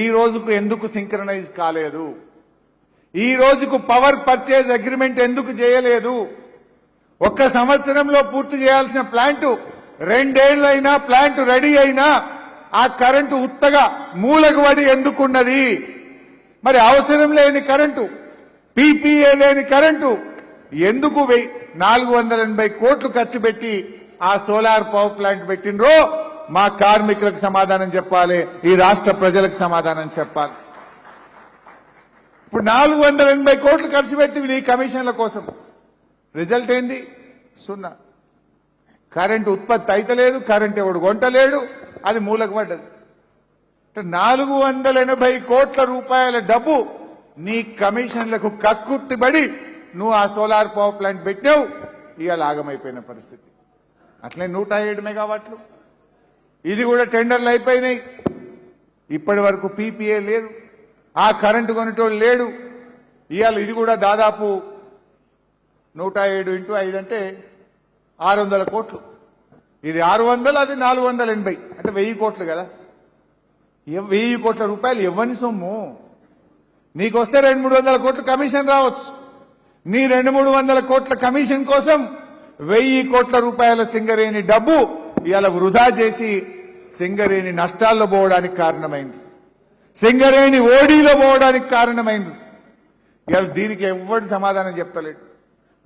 ఈ రోజుకు ఎందుకు సింక్రనైజ్ కాలేదు? ఈ రోజుకు పవర్ పర్చేజ్ అగ్రిమెంట్ ఎందుకు చేయలేదు? ఒక్క సంవత్సరంలో పూర్తి చేయాల్సిన ప్లాంటు 2 ఏళ్లైనా ప్లాంట్ రెడీ అయినా ఆ కరెంటు ఉత్తగా మూలకు పడి ఎందుకున్నది? మరి అవసరం లేని కరెంటు, పీపీఏ లేని కరెంటు ఎందుకు 480 కోట్లు ఖర్చు పెట్టి ఆ సోలార్ పవర్ ప్లాంట్ పెట్టినరో మా కార్మికులకు సమాధానం చెప్పాలి, ఈ రాష్ట్ర ప్రజలకు సమాధానం చెప్పాలి. ఇప్పుడు 480 కోట్లు ఖర్చు పెట్టి ఈ కమిషన్ల కోసం రిజల్ట్ ఏంది? 0. కరెంటు ఉత్పత్తి అయితలేదు, కరెంటు ఎవడు కొంటలేడు, అది మూలకు పడ్డది. 480 కోట్ల రూపాయల డబ్బు నీ కమిషన్లకు కక్కుర్తిబడి నువ్వు ఆ సోలార్ పవర్ ప్లాంట్ పెట్టావు, ఇవాళ ఆగమైపోయిన పరిస్థితి. అట్లే 107 మెగావాట్లు, ఇది కూడా టెండర్లు అయిపోయినాయి. ఇప్పటి వరకు పీపీఏ లేదు, ఆ కరెంటు కొనేటోళ్ళు లేడు. ఇవాళ ఇది కూడా దాదాపు 107 × 5 అంటే 600 కోట్లు. ఇది 600, అది 480 అంటే 1000 కోట్లు కదా. 1000 కోట్ల రూపాయలు ఎవరి సొమ్ము? నీకొస్తే 200-300 కోట్ల కమిషన్ రావచ్చు. నీ 200-300 కోట్ల కమిషన్ కోసం 1000 కోట్ల రూపాయల సింగరేణి డబ్బు ఇవాళ వృధా చేసి సింగరేణి నష్టాల్లో పోవడానికి కారణమైంది, సింగరేణి ఓడీలో పోవడానికి కారణమైంది. ఇవాళ దీనికి ఎవరు సమాధానం చెప్తలేడు.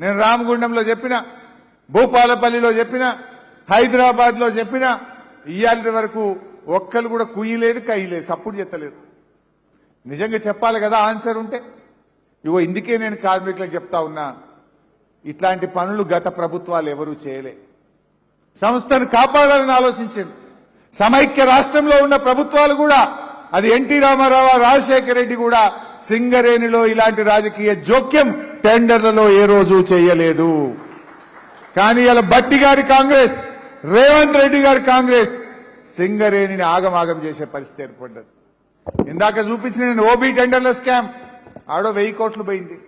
నేను రామగుండంలో చెప్పిన, భూపాలపల్లిలో చెప్పిన, హైదరాబాద్ లో చెప్పిన, ఇవాళ వరకు ఒక్కరు కూడా కుయ్యలేదు, కయ్యలేదు, సప్పుడు చెత్తలేదు. నిజంగా చెప్పాలి కదా ఆన్సర్ ఉంటే. ఇవో ఇందుకే నేను కార్మికులకు చెప్తా ఉన్నా, ఇట్లాంటి పనులు గత ప్రభుత్వాలు ఎవరూ చేయలే. సంస్థను కాపాడాలని ఆలోచించింది. సమైక్య రాష్ట్రంలో ఉన్న ప్రభుత్వాలు కూడా, అది ఎన్టీ రామారావు, రాజశేఖర రెడ్డి కూడా సింగరేణిలో ఇలాంటి రాజకీయ జోక్యం టెండర్లలో ఏ రోజు చేయలేదు. కానీ ఇలా బట్టి గారి కాంగ్రెస్, రేవంత్ రెడ్డి గారి కాంగ్రెస్ సింగరేణిని ఆగమాగం చేసే పరిస్థితి ఏర్పడ్డది. ఇందాక చూపించిన నేను ఓబీ టెండర్ల స్కామ్, ఆడో 1000 కోట్లు పోయింది.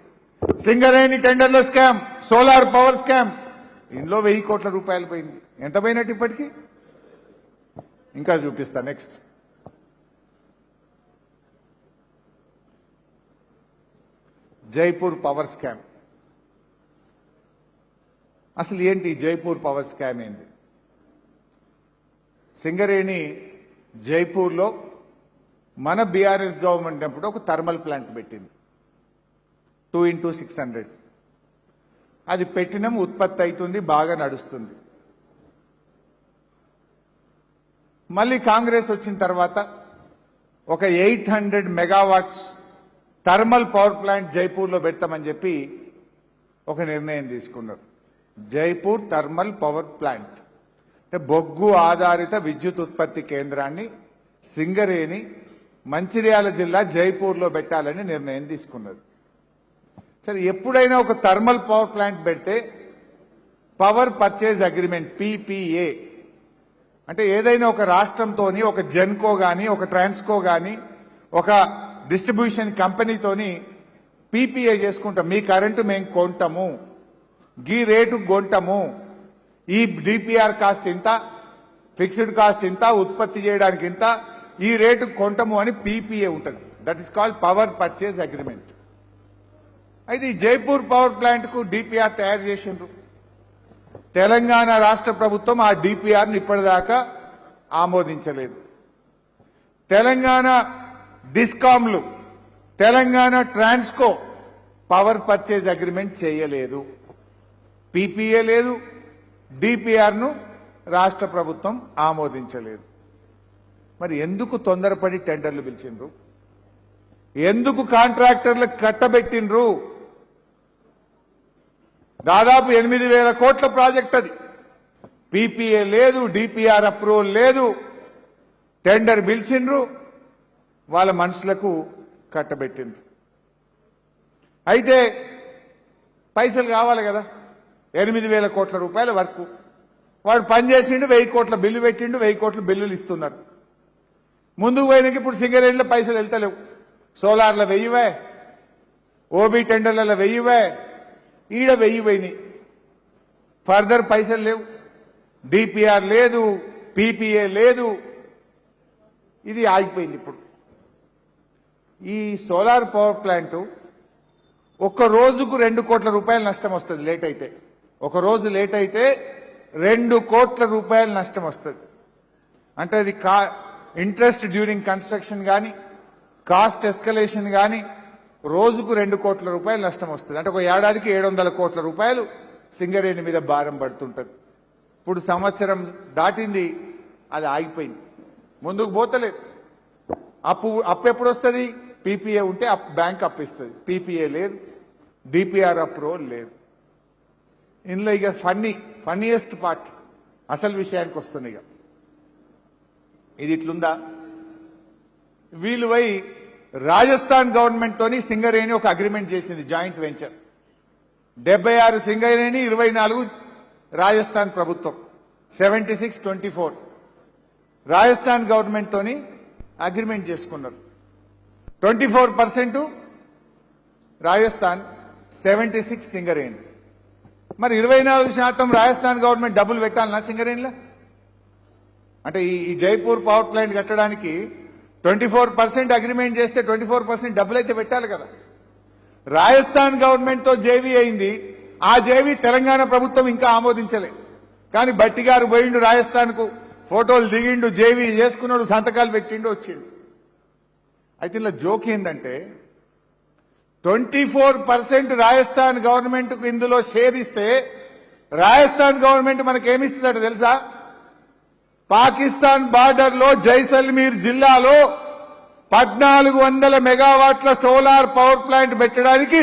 సింగరేణి టెండర్ల స్కామ్, సోలార్ పవర్ స్కామ్, ఇందులో 1000 కోట్ల రూపాయలు పోయింది. ఎంత పోయినట్టు ఇప్పటికీ? ఇంకా చూపిస్తా. Next Jaipur power scam. అసలు ఏంటి జైపూర్ పవర్ స్కామ్? ఏంది? సింగరేణి జైపూర్లో మన బీఆర్ఎస్ గవర్నమెంట్ అప్పుడు ఒక థర్మల్ ప్లాంట్ పెట్టింది, 2x600. అది పెట్టినాం, ఉత్పత్తి అవుతుంది, బాగా నడుస్తుంది. మళ్ళీ కాంగ్రెస్ వచ్చిన తర్వాత ఒక 800 మెగావాట్స్ థర్మల్ పవర్ ప్లాంట్ జైపూర్లో పెడతామని చెప్పి ఒక నిర్ణయం తీసుకున్నారు. జైపూర్ థర్మల్ పవర్ ప్లాంట్ అంటే బొగ్గు ఆధారిత విద్యుత్ ఉత్పత్తి కేంద్రాన్ని సింగరేణి మంచిర్యాల జిల్లా జైపూర్లో పెట్టాలని నిర్ణయం తీసుకున్నది. సరే, ఎప్పుడైనా ఒక థర్మల్ పవర్ ప్లాంట్ పెడితే పవర్ పర్చేజ్ అగ్రిమెంట్, పీపీఏ అంటే ఏదైనా ఒక రాష్ట్రంతోని, ఒక జెన్కో గాని, ఒక ట్రాన్స్కో గాని, ఒక డిస్ట్రిబ్యూషన్ కంపెనీతోని పీపీఏ చేసుకుంటాం. మీ కరెంటు మేము కొంటాము, గీ రేటు కొంటాము, ఈ డిపిఆర్ కాస్ట్ ఇంత, ఫిక్స్డ్ కాస్ట్ ఇంత, ఉత్పత్తి చేయడానికి ఇంత, ఈ రేటు కొంటాము అని పీపీఏ ఉంటుంది. That is called power purchase agreement. అయితే ఈ జైపూర్ పవర్ ప్లాంట్ కు డిపిఆర్ తయారు చేసిండ్రు. తెలంగాణ రాష్ట్ర ప్రభుత్వం ఆ డిపిఆర్ను ఇప్పటిదాకా ఆమోదించలేదు. తెలంగాణ డిస్కామ్లు, Telangana transco power purchase agreement చేయలేదు, పీపీఏ లేదు, డిపిఆర్ను రాష్ట్ర ప్రభుత్వం ఆమోదించలేదు. మరి ఎందుకు తొందరపడి టెండర్లు పిలిచిండ్రు? ఎందుకు కాంట్రాక్టర్లకు కట్టబెట్టిండ్రు? దాదాపు 8,000 కోట్ల ప్రాజెక్ట్ అది. పీపీఏ లేదు, డిపిఆర్ అప్రూవల్ లేదు, టెండర్ పిలిచిండ్రు, వాళ్ళ మనుషులకు కట్టబెట్టిండ్రు. అయితే పైసలు కావాలి కదా, 8,000 కోట్ల రూపాయల వర్క్. వాడు పనిచేసిండు, 1000 కోట్ల బిల్లు పెట్టిండు, 1000 కోట్ల బిల్లులు ఇస్తున్నారు. ముందుకు పోయినాక ఇప్పుడు సింగరేణిలో పైసలు వెళ్తలేవు. సోలార్ల 1000, ఓబీ టెండర్ల 1000, ఈడ 1000 పోయినాయి. ఫర్దర్ పైసలు లేవు, డిపిఆర్ లేదు, పీపీఏ లేదు, ఇది ఆగిపోయింది. ఇప్పుడు ఈ సోలార్ పవర్ ప్లాంట్ ఒక్క రోజుకు 2 కోట్ల రూపాయల నష్టం వస్తుంది లేట్ అయితే. ఒక రోజు లేట్ అయితే 2 కోట్ల రూపాయల నష్టం వస్తుంది. అంటే అది ఇంట్రెస్ట్ డ్యూరింగ్ కన్స్ట్రక్షన్ కానీ కాస్ట్ ఎస్కలేషన్ కానీ రోజుకు 2 కోట్ల రూపాయలు నష్టం వస్తుంది. అంటే ఒక ఏడాదికి 700 కోట్ల రూపాయలు సింగరేణి మీద భారం పడుతుంటది. ఇప్పుడు సంవత్సరం దాటింది, అది ఆగిపోయింది, ముందుకు పోతలేదు. అప్పు ఎప్పుడు వస్తుంది? పీపీఏ ఉంటే బ్యాంక్ అప్పు ఇస్తుంది. పీపీఏ లేదు, డిపిఆర్ అప్రూవల్ లేదు. ఇందులో ఇక ఫన్నీయెస్ట్ పార్ట్ అసలు విషయానికి వస్తుంది. ఇక ఇది ఇట్లుందా? వీళ్ళు పోయి రాజస్థాన్ గవర్నమెంట్ తోని సింగరేణి ఒక అగ్రిమెంట్ చేసింది, జాయింట్ వెంచర్. 76 సింగరేణి, 24 రాజస్థాన్ ప్రభుత్వం, 76-24 రాజస్థాన్ గవర్నమెంట్ తోని అగ్రిమెంట్ చేసుకున్నారు. 24% రాజస్థాన్, 76 సింగరేణి. మరి 24% రాజస్థాన్ గవర్నమెంట్ డబ్బులు పెట్టాలన్నా సింగరేణిలో? అంటే ఈ జైపూర్ పవర్ ప్లాంట్ కట్టడానికి 24% అగ్రిమెంట్ చేస్తే 24% డబ్బులు అయితే పెట్టాలి కదా. రాజస్థాన్ గవర్నమెంట్ తో జేవీ అయింది. ఆ జేవీ తెలంగాణ ప్రభుత్వం ఇంకా ఆమోదించలే. కానీ బట్టి గారు పోయిండు రాజస్థాన్ కు, ఫోటోలు దిగిండు, జేవీ చేసుకున్నాడు, సంతకాలు పెట్టిండు, వచ్చిండు. అయితే ఇలా జోక్ ఏంటంటే 24% రాజస్థాన్ గవర్నమెంట్ కు ఇందులో షేర్ ఇస్తే రాజస్థాన్ గవర్నమెంట్ మనకేమిస్తుందట తెలుసా? పాకిస్తాన్ బార్డర్ లో జైసల్మీర్ జిల్లాలో 1400 మెగావాట్ల సోలార్ పవర్ ప్లాంట్ పెట్టడానికి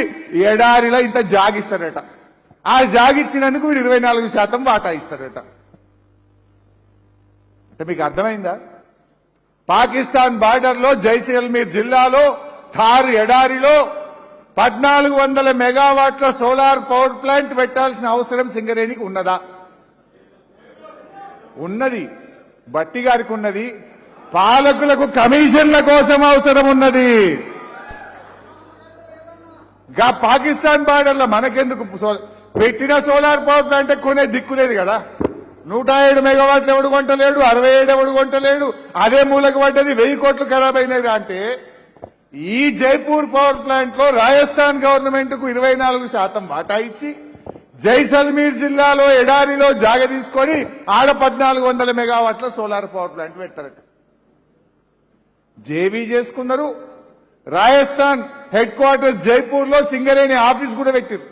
ఎడారిలో ఇంత జాగిస్తారట. ఆ జాగిచ్చినందుకు వీడు 24% వాటా ఇస్తారట. అంటే మీకు అర్థమైందా? పాకిస్తాన్ బార్డర్ లో జైసల్మీర్ జిల్లాలో థార్ ఎడారిలో 1400 మెగావాట్ల సోలార్ పవర్ ప్లాంట్ పెట్టాల్సిన అవసరం సింగరేణికి ఉన్నదా? ఉన్నది. బట్టి గారికి ఉన్నది. పాలకులకు కమిషన్ల కోసం అవసరం ఉన్నది. పాకిస్తాన్ బార్డర్ లో మనకెందుకు? పెట్టిన సోలార్ పవర్ ప్లాంట్ కొనే దిక్కులేదు కదా. 107 మెగావాట్లు ఎవడు కొంటలేడు, 67 ఎవడు కొంటలేడు. అదే మూలకు పడ్డది, 1000 కోట్లు ఖరాబ్ అయినది. అంటే ఈ జైపూర్ పవర్ ప్లాంట్ లో రాజస్థాన్ గవర్నమెంట్ కు 24% వాటా ఇచ్చి జైసల్మీర్ జిల్లాలో ఎడారిలో జాగ తీసుకొని ఆడ 1400 మెగావాట్ల సోలార్ పవర్ ప్లాంట్ పెడతారట. జేవీ చేసుకున్నారు. రాజస్థాన్ హెడ్ క్వార్టర్స్ జైపూర్ లో సింగరేణి ఆఫీస్ కూడా పెట్టారు.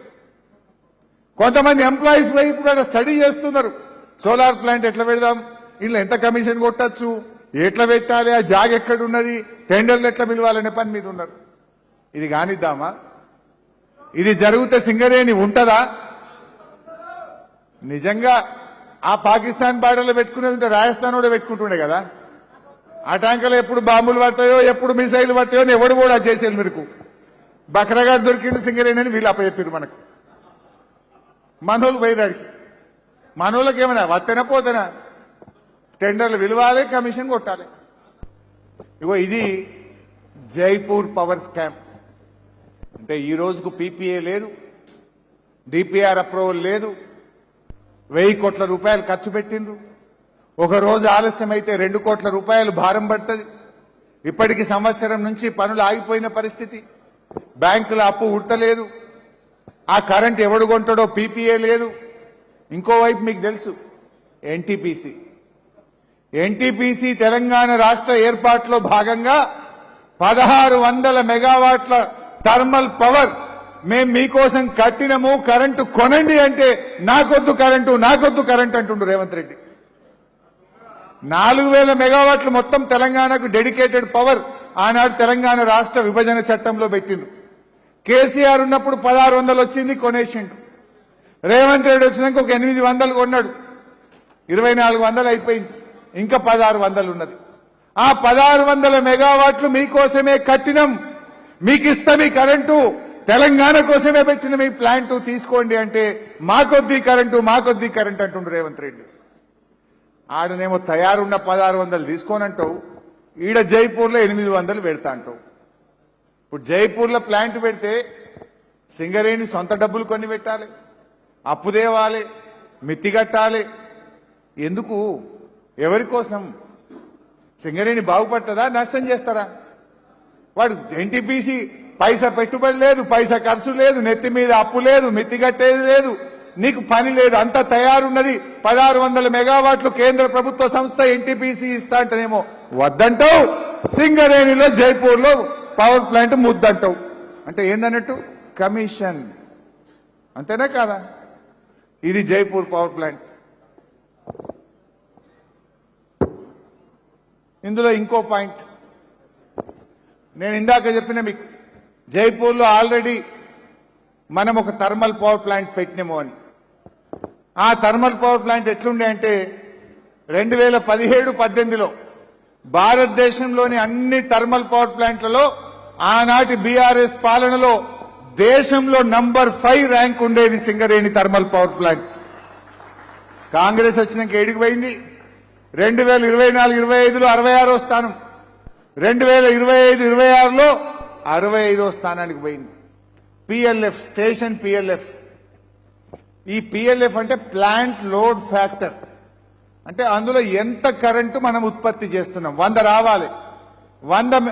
కొంతమంది ఎంప్లాయీస్ పోయి ఇప్పుడు స్టడీ చేస్తున్నారు. సోలార్ ప్లాంట్ ఎట్లా పెడదాం, ఇంట్లో ఎంత కమిషన్ కొట్టచ్చు, ఎట్లా పెట్టాలి, ఆ జాగ ఎక్కడున్నది, టెండర్లు ఎట్లా పిలవాలనే పని మీద ఉన్నారు. ఇది కానిద్దామా? ఇది జరిగితే సింగరేణి ఉంటదా? నిజంగా ఆ పాకిస్తాన్ బార్డర్లో పెట్టుకునేది ఉంటే రాజస్థాన్ కూడా పెట్టుకుంటుండే కదా. ఆ ట్యాంకర్లో ఎప్పుడు బాంబులు పడతాయో, ఎప్పుడు మిసైలు పడతాయో ఎవడు కూడా చేసేది. మీకు బక్రగాడు దొరికిండు సింగరేణి అని వీళ్ళు అప్పచెప్పారు మనకు. మనోళ్ళు పోయినాడికి, మనోళ్ళకి ఏమైనా వత్తేనా పోతేనా టెండర్లు విలువాలి, కమిషన్ కొట్టాలి. ఇగో ఇది జైపూర్ పవర్ స్కామ్. అంటే ఈ రోజుకు పీపీఏ లేదు, డిపిఆర్ అప్రూవల్ లేదు, 1000 కోట్ల రూపాయలు ఖర్చు పెట్టిండ్రు. ఒక రోజు ఆలస్యం అయితే 2 కోట్ల రూపాయలు భారం పడుతుంది. ఇప్పటికి సంవత్సరం నుంచి పనులు ఆగిపోయిన పరిస్థితి. బ్యాంకుల అప్పు ఉడతలేదు. ఆ కరెంట్ ఎవడు కొంటాడో పీపీఏ లేదు. ఇంకోవైపు మీకు తెలుసు ఎన్టీపీసీ తెలంగాణ రాష్ట్ర ఏర్పాటులో భాగంగా 1600 మెగావాట్ల థర్మల్ పవర్ మేం మీకోసం కట్టినము, కరెంటు కొనండి అంటే నాకొద్దు కరెంటు అంటుండు రేవంత్ రెడ్డి. 4000 మెగావాట్లు మొత్తం తెలంగాణకు డెడికేటెడ్ పవర్ ఆనాడు తెలంగాణ రాష్ట్ర విభజన చట్టంలో పెట్టిండ్రు. కేసీఆర్ ఉన్నప్పుడు 1600 వచ్చింది, కొనేసిండు. రేవంత్ రెడ్డి వచ్చినాక ఒక 800 కొన్నాడు, 2400 అయిపోయింది, ఇంకా 1600 ఉన్నది. ఆ 1600 మెగావాట్లు మీకోసమే కట్టినం, మీకు ఇస్తాం ఈ కరెంటు, తెలంగాణ కోసమే పెట్టిన మీ ప్లాంట్ తీసుకోండి అంటే మాకొద్ది కరెంటు అంటుండ్రు రేవంత్ రెడ్డి. ఆడనేమో తయారున్న 1600 తీసుకోనంటావు, ఈడ జైపూర్లో 800 పెడతా అంటావు. ఇప్పుడు జైపూర్లో ప్లాంట్ పెడితే సింగరేణి సొంత డబ్బులు కొన్ని పెట్టాలి, అప్పు తేవాలి, మిత్తి కట్టాలి. ఎందుకు? ఎవరి కోసం? సింగరేణి బాగుపడుతుందా, నష్టం చేస్తారా? వాడు ఎన్టీపీసీ పైసా పెట్టుబడి లేదు, పైసా ఖర్చు లేదు, నెత్తి మీద అప్పు లేదు, మిత్తి కట్టేది లేదు, నీకు పని లేదు, అంతా తయారున్నది. 1600 మెగావాట్లు కేంద్ర ప్రభుత్వ సంస్థ ఎన్టీపీసీ ఇస్తా అంటేనేమో వద్దంటావు, సింగరేణిలో జైపూర్లో పవర్ ప్లాంట్ ముద్దంటావు. అంటే ఏందన్నట్టు? కమిషన్. అంతేనా కాదా? ఇది జైపూర్ పవర్ ప్లాంట్. ఇందులో ఇంకో పాయింట్ నేను ఇందాక చెప్పిన మీకు, జైపూర్లో ఆల్రెడీ మనం ఒక థర్మల్ పవర్ ప్లాంట్ పెట్టినాము అని. ఆ థర్మల్ పవర్ ప్లాంట్ ఎట్లుండే అంటే 2017-18లో భారతదేశంలోని అన్ని థర్మల్ పవర్ ప్లాంట్లలో ఆనాటి బీఆర్ఎస్ పాలనలో దేశంలో నంబర్ 5 ర్యాంక్ ఉండేది Singareni thermal power plant. Congress వచ్చినాక ఏడికి పోయింది? 2024-25లో 66వ స్థానం, 2025-26లో 65వ స్థానానికి పోయింది. PLF station PLF. ఈ పిఎల్ఎఫ్ అంటే ప్లాంట్ లోడ్ ఫ్యాక్టర్, అంటే అందులో ఎంత కరెంటు మనం ఉత్పత్తి చేస్తున్నాం. 100 రావాలి, 100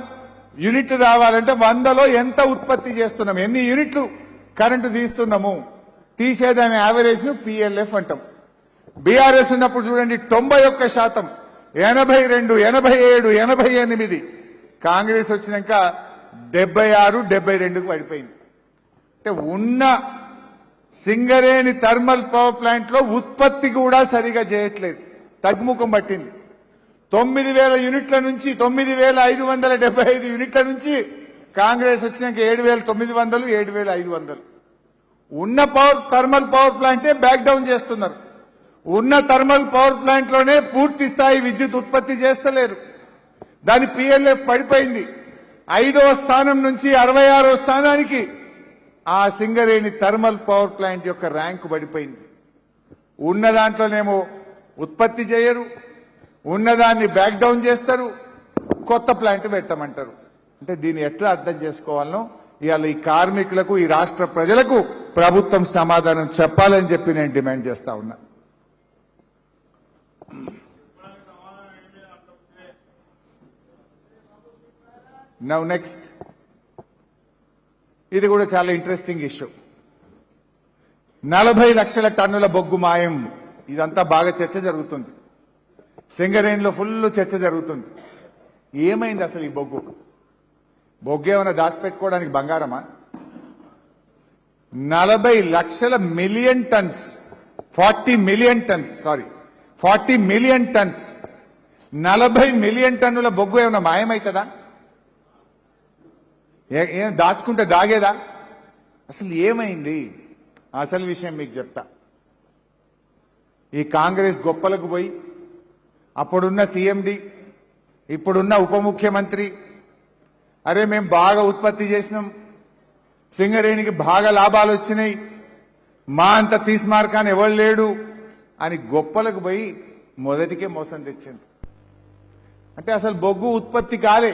యూనిట్లు రావాలంటే 100లో ఎంత ఉత్పత్తి చేస్తున్నాం, ఎన్ని యూనిట్లు కరెంటు తీస్తున్నాము, తీసేదాని యావరేజ్ ను పిఎల్ఎఫ్ అంటాం. బీఆర్ఎస్ ఉన్నప్పుడు చూడండి 91%, 82, 87, 88. కాంగ్రెస్ వచ్చినాక 76, 72కు పడిపోయింది. అంటే ఉన్న సింగరేణి థర్మల్ పవర్ ప్లాంట్ లో ఉత్పత్తి కూడా సరిగా చేయట్లేదు, తగ్గుముఖం పట్టింది. 9000 యూనిట్ల నుంచి 9575 యూనిట్ల నుంచి కాంగ్రెస్ వచ్చినాక 7900, 7500. ఉన్న థర్మల్ పవర్ ప్లాంటే బ్యాక్ డౌన్ చేస్తున్నారు. ఉన్న థర్మల్ పవర్ ప్లాంట్ లోనే పూర్తి స్థాయి విద్యుత్ ఉత్పత్తి చేస్తలేరు. దాని పిఎల్ఎఫ్ పడిపోయింది. 5వ స్థానం నుంచి 66వ స్థానానికి ఆ సింగరేణి థర్మల్ పవర్ ప్లాంట్ యొక్క ర్యాంకు పడిపోయింది. ఉన్న దాంట్లోనేమో ఉత్పత్తి చేయరు, ఉన్నదాన్ని బ్యాక్ డౌన్ చేస్తారు, కొత్త ప్లాంట్ పెట్టమంటారు. అంటే దీన్ని ఎట్లా అర్థం చేసుకోవాలనో ఇవాళ ఈ కార్మికులకు, ఈ రాష్ట్ర ప్రజలకు ప్రభుత్వం సమాధానం చెప్పాలని చెప్పి నేను డిమాండ్ చేస్తా ఉన్నా. నౌ నెక్స్ట్, ఇది కూడా చాలా ఇంట్రెస్టింగ్ ఇష్యూ. 40 లక్షల టన్నుల బొగ్గు మాయం. ఇదంతా బాగా చర్చ జరుగుతుంది, సింగరేణిలో ఫుల్ చర్చ జరుగుతుంది. ఏమైంది అసలు ఈ బొగ్గు? బొగ్గు ఏమైనా దాచిపెట్టుకోవడానికి బంగారమా? 40 లక్షల million tons, 40 million tons, 40 million tons, 40 million టన్నుల బొగ్గు ఏమైనా మాయమవుతుందా? ఏం దాచుకుంటే దాగేదా? అసలు ఏమైంది? అసలు విషయం మీకు చెప్తా. ఈ కాంగ్రెస్ గొప్పలకు పోయి అప్పుడున్న సీఎండి, ఇప్పుడున్న ఉప ముఖ్యమంత్రి, అరే మేము బాగా ఉత్పత్తి చేసినాం, సింగరేణికి బాగా లాభాలు వచ్చినాయి, మా అంత తీస్మార్కాన్ని ఎవరు లేడు అని గొప్పలకు పోయి మొదటికే మోసం తెచ్చింది. అంటే అసలు బొగ్గు ఉత్పత్తి కాలే,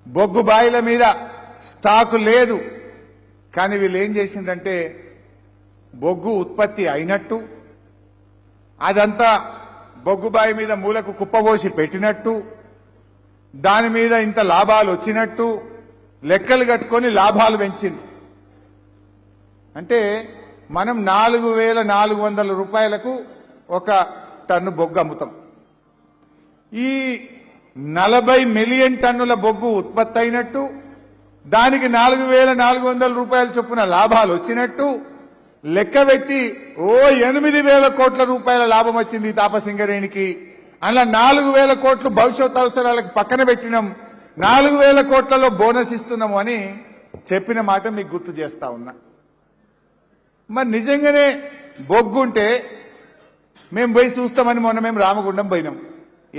బొగ్గు బాయిల మీద స్టాకు లేదు. కానీ వీళ్ళు ఏం చేసిందంటే బొగ్గు ఉత్పత్తి అయినట్టు, అదంతా బొగ్గు బాయి మీద మూలకు కుప్పబోసి పెట్టినట్టు, దాని మీద ఇంత లాభాలు వచ్చినట్టు లెక్కలు కట్టుకొని లాభాలు పెంచింది. అంటే మనం 4400 రూపాయలకు ఒక టన్ను బొగ్గు అమ్ముతాం. ఈ 40 మిలియన్ టన్నుల బొగ్గు ఉత్పత్తి అయినట్టు, దానికి 4400 రూపాయల చొప్పున లాభాలు వచ్చినట్టు లెక్క పెట్టి 8,000 కోట్ల రూపాయల లాభం వచ్చింది తాపసింగరేణికి. అలా 4,000 కోట్లు భవిష్యత్ అవసరాలకు పక్కన పెట్టినాం, 4,000 కోట్లలో బోనస్ ఇస్తున్నాము అని చెప్పిన మాట మీకు గుర్తు చేస్తా ఉన్నా. మరి నిజంగానే బొగ్గుంటే మేము పోయి చూస్తామని మొన్న మేము రామగుండం పోయినాం.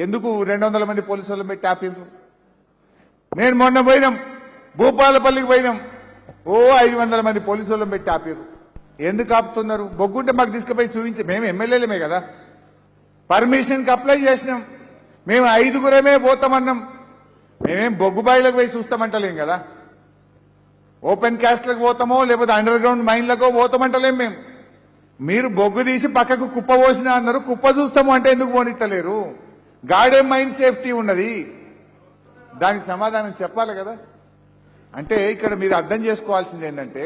ఎందుకు 200 మంది పోలీసు వాళ్ళని పెట్టి ఆపిండ్రు? నేను మొన్న పోయినాం, భూపాలపల్లికి పోయినాం, 500 మంది పోలీసు వాళ్ళని పెట్టి ఆపారు. ఎందుకు ఆపుతున్నారు? బొగ్గుంటే మాకు తీసుకుపోయి చూపించి, మేము ఎమ్మెల్యేలమే కదా, పర్మిషన్కి అప్లై చేసినాం, మేము 5గురమే పోతామన్నాం. మేమేం బొగ్గుబాయిలకు పోయి చూస్తామంటలేం కదా, ఓపెన్ క్యాస్ట్లకు పోతామో లేకపోతే అండర్ గ్రౌండ్ మైన్లకో పోతామంటలేం మేము. మీరు బొగ్గు తీసి పక్కకు కుప్ప పోసినా అన్నారు, కుప్ప చూస్తాము అంటే ఎందుకు పోనిత్తలేరు? గాడే మైన్ సేఫ్టీ ఉన్నది. దానికి సమాధానం చెప్పాలి కదా. అంటే ఇక్కడ మీరు అర్థం చేసుకోవాల్సింది ఏంటంటే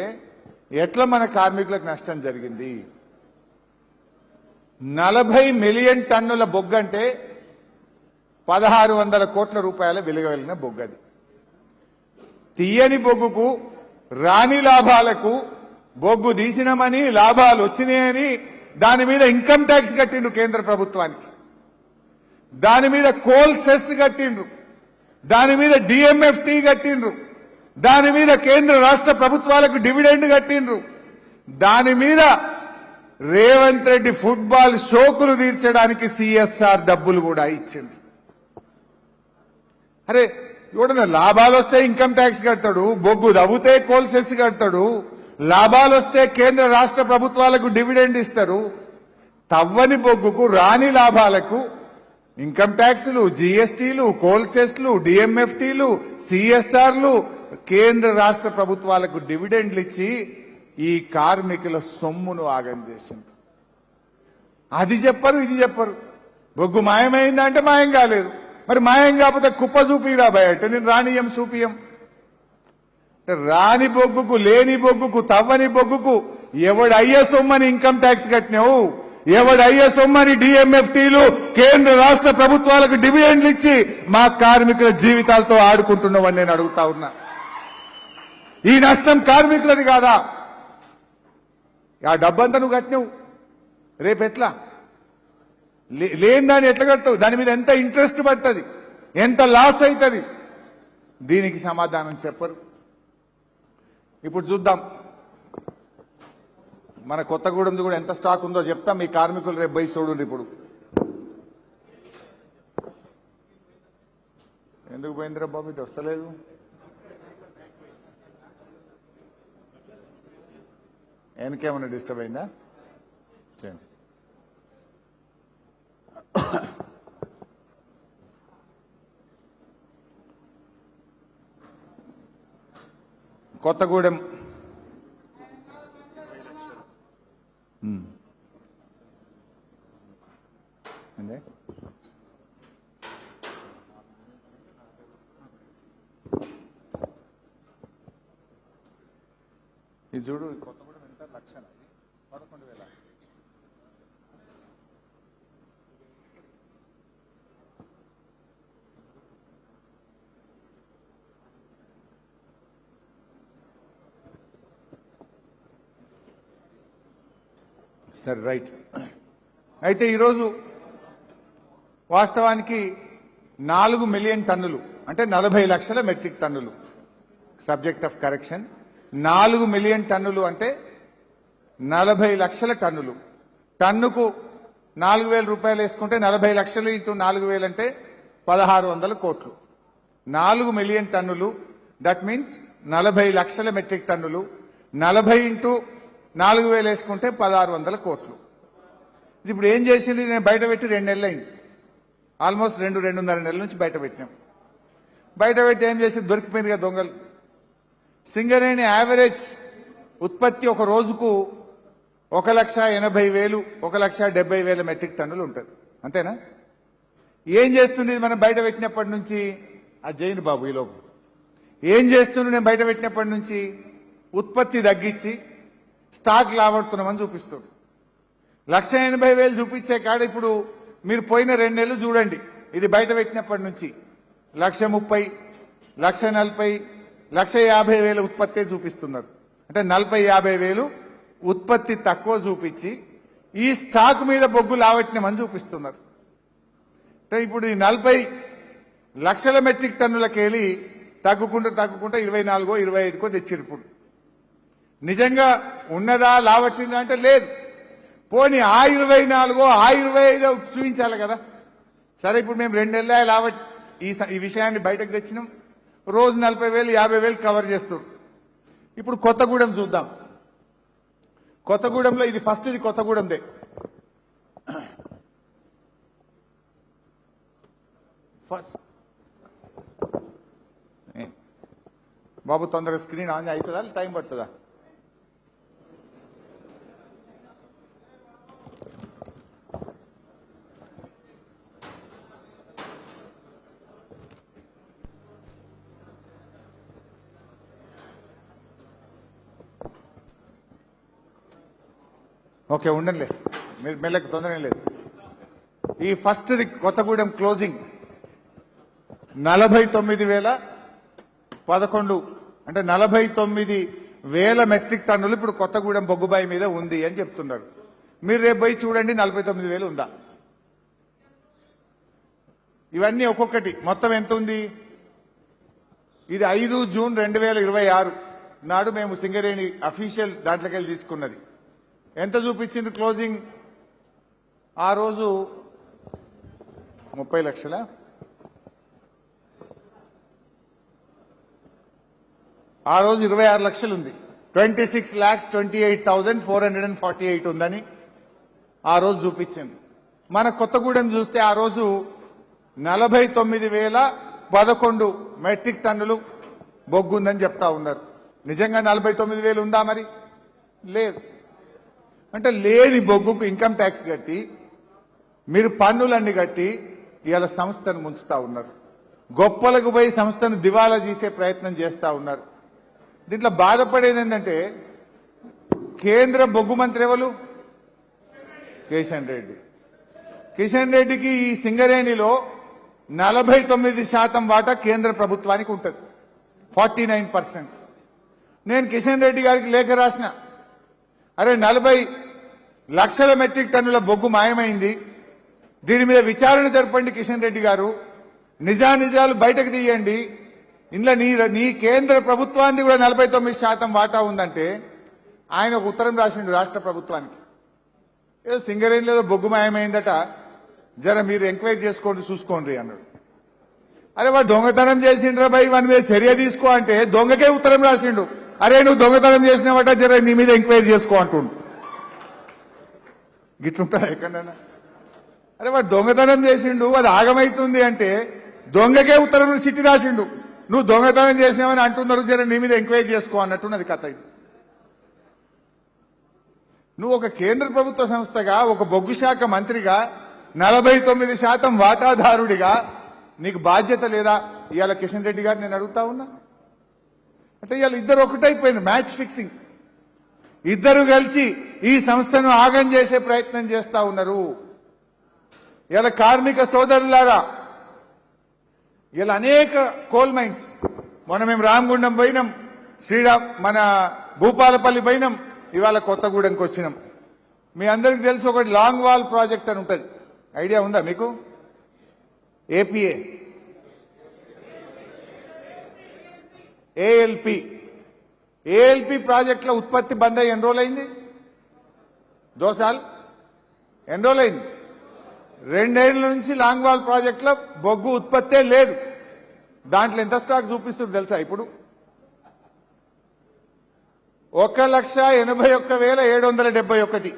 ఎట్లా మన కార్మికులకు నష్టం జరిగింది. 40 మిలియన్ టన్నుల బొగ్గంటే 1600 కోట్ల రూపాయల విలువ కలిగిన బొగ్గది. తీయని బొగ్గుకు రాని లాభాలకు బొగ్గు తీసినామని లాభాలు వచ్చినాయని దాని మీద ఇన్కమ్ ట్యాక్స్ కట్టిండ్రు కేంద్ర ప్రభుత్వానికి, దాని మీద కోల్ సెస్ కట్టిండ్రు, దాని మీద డిఎంఎఫ్టీ కట్టిండ్రు, దాని మీద కేంద్ర రాష్ట్ర ప్రభుత్వాలకు డివిడెండ్ కట్టిండ్రు, దాని మీద రేవంత్ రెడ్డి ఫుట్బాల్ షోకులు తీర్చడానికి సిఎస్ఆర్ డబ్బులు కూడా ఇచ్చిండ్రు. అరే చూడండి, లాభాలు వస్తే ఇన్కమ్ ట్యాక్స్ కడతాడు, బొగ్గు తవ్వుతే కోల్ సెస్ కడతాడు, లాభాలు వస్తే కేంద్ర రాష్ట్ర ప్రభుత్వాలకు డివిడెండ్ ఇస్తారు. తవ్వని బొగ్గుకు రాని లాభాలకు ఇన్కమ్ ట్యాక్స్లు, జీఎస్టీలు, కోల్ సెస్లు, డిఎంఎఫ్టీలు, సిఎస్ఆర్లు, కేంద్ర రాష్ట్ర ప్రభుత్వాలకు డివిడెండ్లు ఇచ్చి ఈ కార్మికుల సొమ్మును ఆగం చేసింది. అది చెప్పరు, ఇది చెప్పరు. బొగ్గు మాయమైందంటే మాయం కాలేదు. మరి మాయం కాకపోతే కుప్ప చూపిరా బయట, నేను రానియం చూపియం. రాని బొగ్గుకు, లేని బొగ్గుకు, తవ్వని బొగ్గుకు ఎవడయ్యే సొమ్మని ఇన్కమ్ ట్యాక్స్ కట్టినావు, ఎవడయ్యే సొమ్మని డిఎంఎఫ్టీలు, కేంద్ర రాష్ట్ర ప్రభుత్వాలకు డివిడెండ్లు ఇచ్చి మా కార్మికుల జీవితాలతో ఆడుకుంటున్నావని నేను అడుగుతా ఉన్నా. ఈ నష్టం కార్మికులది కాదా? ఆ డబ్బంతా నువ్వు కట్టినావు, రేపెట్లా లేని దాన్ని ఎట్లా కడతావు? దాని మీద ఎంత ఇంట్రెస్ట్ పడుతుంది, ఎంత లాస్ అవుతుంది? దీనికి సమాధానం చెప్పరు. ఇప్పుడు చూద్దాం, మన కొత్తగూడెం కూడా ఎంత స్టాక్ ఉందో చెప్తాం. మీ కార్మికులు రేపు పోయి చూడండి. ఇప్పుడు ఎందుకు పోయిందిరా బాబు, ఇది వస్తలేదు. వెనకేమన్నా డిస్టర్బ్ అయిందా? చేయండి. కొత్తగూడెం అందే ఇది చూడు, కొత్తగూడెం ఎంత లక్షణ, 11,000. సరే రైట్. అయితే ఈరోజు వాస్తవానికి 4 మిలియన్ టన్నులు అంటే 40 లక్షల మెట్రిక్ టన్నులు, సబ్జెక్ట్ ఆఫ్ కరెక్షన్. 4 మిలియన్ టన్నులు అంటే 40 లక్షల టన్నులు. టన్నుకు 4,000 రూపాయలు వేసుకుంటే 40 లక్షలు ఇంటూ 4,000 అంటే 1,600 కోట్లు. 4 మిలియన్ టన్నులు, దట్ మీన్స్ 40 లక్షల మెట్రిక్ టన్నులు. 40 ఇంటూ 4,000 వేసుకుంటే 1,600 కోట్లు. ఇప్పుడు ఏం చేసింది? నేను బయట పెట్టి 2 నెలలు అయింది, ఆల్మోస్ట్ 2-2.5 నెలల నుంచి బయట పెట్టినాం. బయట పెట్టి ఏం చేసి దొరికిపోయిందిగా దొంగలు. సింగరేణి యావరేజ్ ఉత్పత్తి ఒక రోజుకు 1,80,000, 1,70,000 మెట్రిక్ టన్నులు ఉంటుంది, అంతేనా? ఏం చేస్తుంది మనం బయట పెట్టినప్పటి నుంచి? ఆ జైన్ బాబు ఈలోపు ఏం చేస్తుంది? నేను బయట పెట్టినప్పటి నుంచి ఉత్పత్తి తగ్గించి స్టాక్ లాభడుతున్నామని చూపిస్తుంది. 1,80,000 చూపించే కాడ ఇప్పుడు మీరు పోయిన 2 నెలలు చూడండి, ఇది బయట పెట్టినప్పటి నుంచి 1,30,000, 1,40,000, 1,50,000 ఉత్పత్తి చూపిస్తున్నారు. అంటే 40,000-50,000 ఉత్పత్తి తక్కువ చూపించి ఈ స్టాక్ మీద బొగ్గు లావట్టినామని చూపిస్తున్నారు. అంటే ఇప్పుడు ఈ 40 లక్షల మెట్రిక్ టన్నులకెళ్ళి తగ్గుకుంటూ 24-25 తెచ్చిరు. ఇప్పుడు నిజంగా ఉన్నదా లావట్టిందా అంటే లేదు. పోనీ ఆ 24 ఆ 25 చూపించాలి కదా. సరే, ఇప్పుడు మేము 2 నెలల లావట్ ఈ విషయాన్ని బయటకు తెచ్చినాం. రోజు 40,000-50,000 కవర్ చేస్తారు. ఇప్పుడు కొత్తగూడెం చూద్దాం. కొత్తగూడెంలో ఇది ఫస్ట్, ఇది కొత్తగూడెందే. ఫస్ట్ బాబు తొందరగా స్క్రీన్ ఆన్ అవుతుందా, టైం పడుతుందా? ఓకే ఉండండి, మీరు మెల్లకి తొందర ఏం లేదు. ఈ ఫస్ట్ కొత్తగూడెం క్లోజింగ్ 49,011 అంటే 49,000 మెట్రిక్ టన్నులు ఇప్పుడు కొత్తగూడెం బొగ్గుబాయి మీద ఉంది అని చెప్తున్నారు. మీరు రేపు పోయి చూడండి 49,000 ఉందా. ఇవన్నీ ఒక్కొక్కటి మొత్తం ఎంత ఉంది. ఇది 5 జూన్ 2026 నాడు మేము సింగరేణి అఫీషియల్ దాంట్లోకి వెళ్ళి తీసుకున్నది. ఎంత చూపించింది క్లోజింగ్ ఆ రోజు? 30 లక్షల, ఆ రోజు 26 లక్షలు ఉంది. 26,28,448 ఉందని ఆ రోజు చూపించింది. మన కొత్తగూడెం చూస్తే ఆ రోజు 49,011 మెట్రిక్ టన్నులు బొగ్గు ఉందని చెప్తా ఉన్నారు. నిజంగా 49,000 ఉందా? మరి లేదు. అంటే లేని బొగ్గుకు ఇన్కమ్ ట్యాక్స్ కట్టి మీరు పన్నులన్నీ కట్టి ఇవాళ సంస్థను ముంచుతా ఉన్నారు. గొప్పలకు పోయి సంస్థను దివాలా చేసే ప్రయత్నం చేస్తా ఉన్నారు. దీంట్లో బాధపడేది ఏంటంటే కేంద్ర బొగ్గు మంత్రి ఎవరు? కిషన్ రెడ్డి. కిషన్ రెడ్డికి ఈ సింగరేణిలో 49% వాటా కేంద్ర ప్రభుత్వానికి ఉంటుంది, 49%. నేను కిషన్ రెడ్డి గారికి లేఖ రాసిన, అరే 40 లక్షల మెట్రిక్ టన్నుల బొగ్గు మాయమైంది, దీని మీద విచారణ జరపండి కిషన్ రెడ్డి గారు, నిజానిజాలు బయటకు తీయండి, ఇందులో నీ కేంద్ర ప్రభుత్వానికి కూడా 49% వాటా ఉందంటే ఆయన ఒక ఉత్తరం రాసిండు రాష్ట్ర ప్రభుత్వానికి. ఏదో సింగరేణిలో ఏదో బొగ్గు మాయమైందట, జర మీరు ఎంక్వైరీ చేసుకోండి చూసుకోండి అన్నాడు. అరే వాడు దొంగతనం చేసిండ్రా భయ్, వాని మీద చర్య తీసుకో అంటే దొంగకే ఉత్తరం రాసిండు, అరే నువ్వు దొంగతనం చేసినవట జర నీ మీద ఎంక్వైరీ చేసుకో అంటుండు. గిట్లుంటారా ఎక్కడైనా? అరే వాడు దొంగతనం చేసిండు, అది ఆగమైతుంది అంటే దొంగకే ఉత్తరం చిట్టి రాసిండు, నువ్వు దొంగతనం చేసినావని అంటున్నారు, జర నీ మీద ఎంక్వైరీ చేసుకో అన్నట్టున్నది కథ ఇది. నువ్వు ఒక కేంద్ర ప్రభుత్వ సంస్థగా, ఒక బొగ్గు శాఖ మంత్రిగా, 49% వాటాదారుడిగా నీకు బాధ్యత లేదా? ఇవాళ కిషన్ రెడ్డి గారు నేను అడుగుతా ఉన్నా. అంటే ఇవాళ ఇద్దరు ఒకటైపోయిన మ్యాచ్ ఫిక్సింగ్, ఇద్దరు కలిసి ఈ సంస్థను ఆగం చేసే ప్రయత్నం చేస్తా ఉన్నారు. ఇలా కార్మిక సోదరులారా, ఇలా అనేక కోల్ మైన్స్, మొన్న మేము రామగుండం పోయినాం, శ్రీరామ్ మన భూపాలపల్లి పోయినాం, ఇవాళ కొత్తగూడెంకి వచ్చినాం. మీ అందరికి తెలుసు ఒకటి లాంగ్ వాల్ ప్రాజెక్ట్ అని ఉంటుంది, ఐడియా ఉందా మీకు? ఏపీఏ ఏఎల్పి ప్రాజెక్టుల ఉత్పత్తి బంద్ అయ్యి ఎన్ని రోజులైంది? 2 సార్లు ఎన్ని రోజులైంది? 2 ఏళ్ల నుంచి లాంగ్ వాల్ ప్రాజెక్టులో బొగ్గు ఉత్పత్తే లేదు. దాంట్లో ఎంత స్టాక్ చూపిస్తుంది తెలుసా? ఇప్పుడు 1,81,771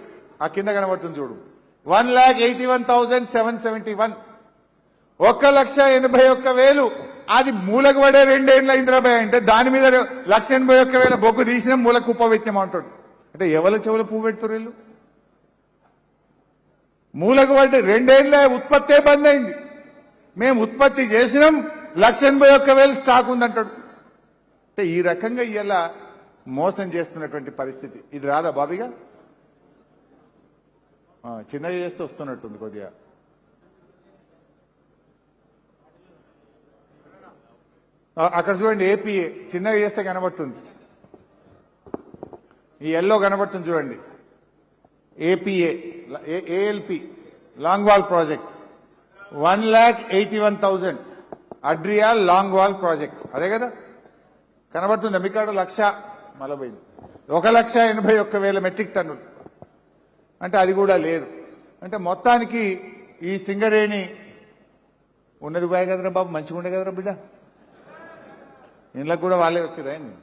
ఆ కింద కనబడుతుంది చూడు, 1,81,771. 1,81,000 అది మూలకు పడే 2 ఏళ్ళ ఇంద్రాబాయ్ అంటే దాని మీద 1,81,000 బొగ్గు తీసిన మూలకు కుప్ప పెట్టినాం అంటాడు. అంటే ఎవరి చెవుల పువ్వు పెడుతున్నారు వీళ్ళు? మూలకు పడి 2 ఏళ్ళ ఉత్పత్తే బంద్ అయింది, మేము ఉత్పత్తి చేసినాం, 1,81,000 స్టాక్ ఉందంటాడు. అంటే ఈ రకంగా ఇలా మోసం చేస్తున్నటువంటి పరిస్థితి ఇది రాదా బాబీగా? చిన్నగా చేస్తే వస్తున్నట్టుంది కొద్దిగా. అక్కడ చూడండి, ఏపీఏ చిన్నగా చేస్తే కనబడుతుంది, ఈ ఎల్లో కనబడుతుంది చూడండి, APA ALP long wall project 1,81,000 Adriyala long wall project, అదే కదా కనబడుతుంది. మీకాడ 1,40,000 1,81,000 మెట్రిక్ టన్నులు అంటే అది కూడా లేదు. అంటే మొత్తానికి ఈ సింగరేణి ఉన్నది పోయే కదరా బాబు, మంచిగా ఉండే కదరా బిడ్డ, ఇంట్లోకి కూడా వాళ్ళే వచ్చారు అయింది.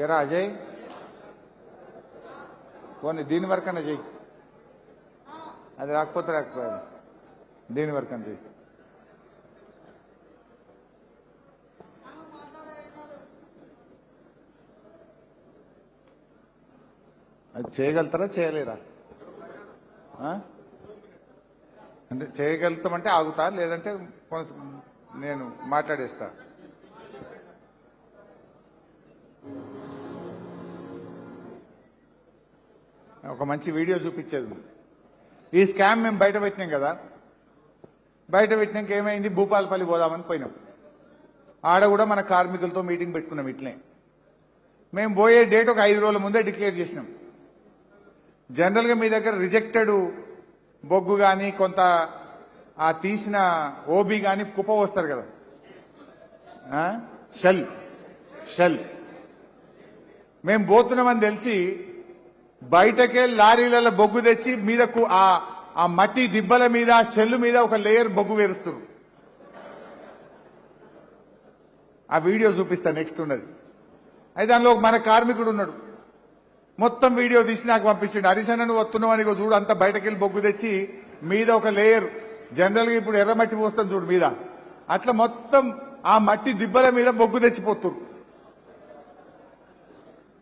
ఎరా అజయ్, పోనీ దీని వరకన్నా చెయ్యి, అది రాకపోతే రాకపోయాది, దీని వరకన్నా చెయ్యి. అది చేయగలుగుతారా చేయలేరా? అంటే చేయగలుగుతామంటే ఆగుతా, లేదంటే నేను మాట్లాడేస్తా. ఒక మంచి వీడియో చూపించేది ఉంది. ఈ స్కామ్ మేము బయట పెట్టినాం కదా, బయట పెట్టినాక ఏమైంది, భూపాలపల్లి పోదామని పోయినాం. ఆడ కూడా మన కార్మికులతో మీటింగ్ పెట్టుకున్నాం. ఇట్లే మేము పోయే డేట్ ఒక 5 రోజుల ముందే డిక్లేర్ చేసినాం. జనరల్గా మీ దగ్గర రిజెక్టెడ్ బొగ్గు కానీ కొంత ఆ తీసిన ఓబీ కానీ కుప్ప వస్తారు కదా, షెల్ మేము పోతున్నామని తెలిసి బయటకే లారీలలో బొగ్గు తెచ్చి మీదకు ఆ మట్టి దిబ్బల మీద షెల్ మీద ఒక లేయర్ బొగ్గు వేరుస్తారు. ఆ వీడియో చూపిస్తా, నెక్స్ట్ ఉన్నది. అయితే దానిలో మన కార్మికుడు ఉన్నాడు, మొత్తం వీడియో తీసి నాకు పంపించండి. హరిశన్న నువ్వు వస్తున్నావు అని చూడు, అంత బయటకెళ్ళి బొగ్గు తెచ్చి మీద ఒక లేయర్, జనరల్గా ఇప్పుడు ఎర్రమట్టి పోస్తాం చూడు మీద, అట్లా మొత్తం ఆ మట్టి దిబ్బల మీద బొగ్గు తెచ్చిపోతున్నారు.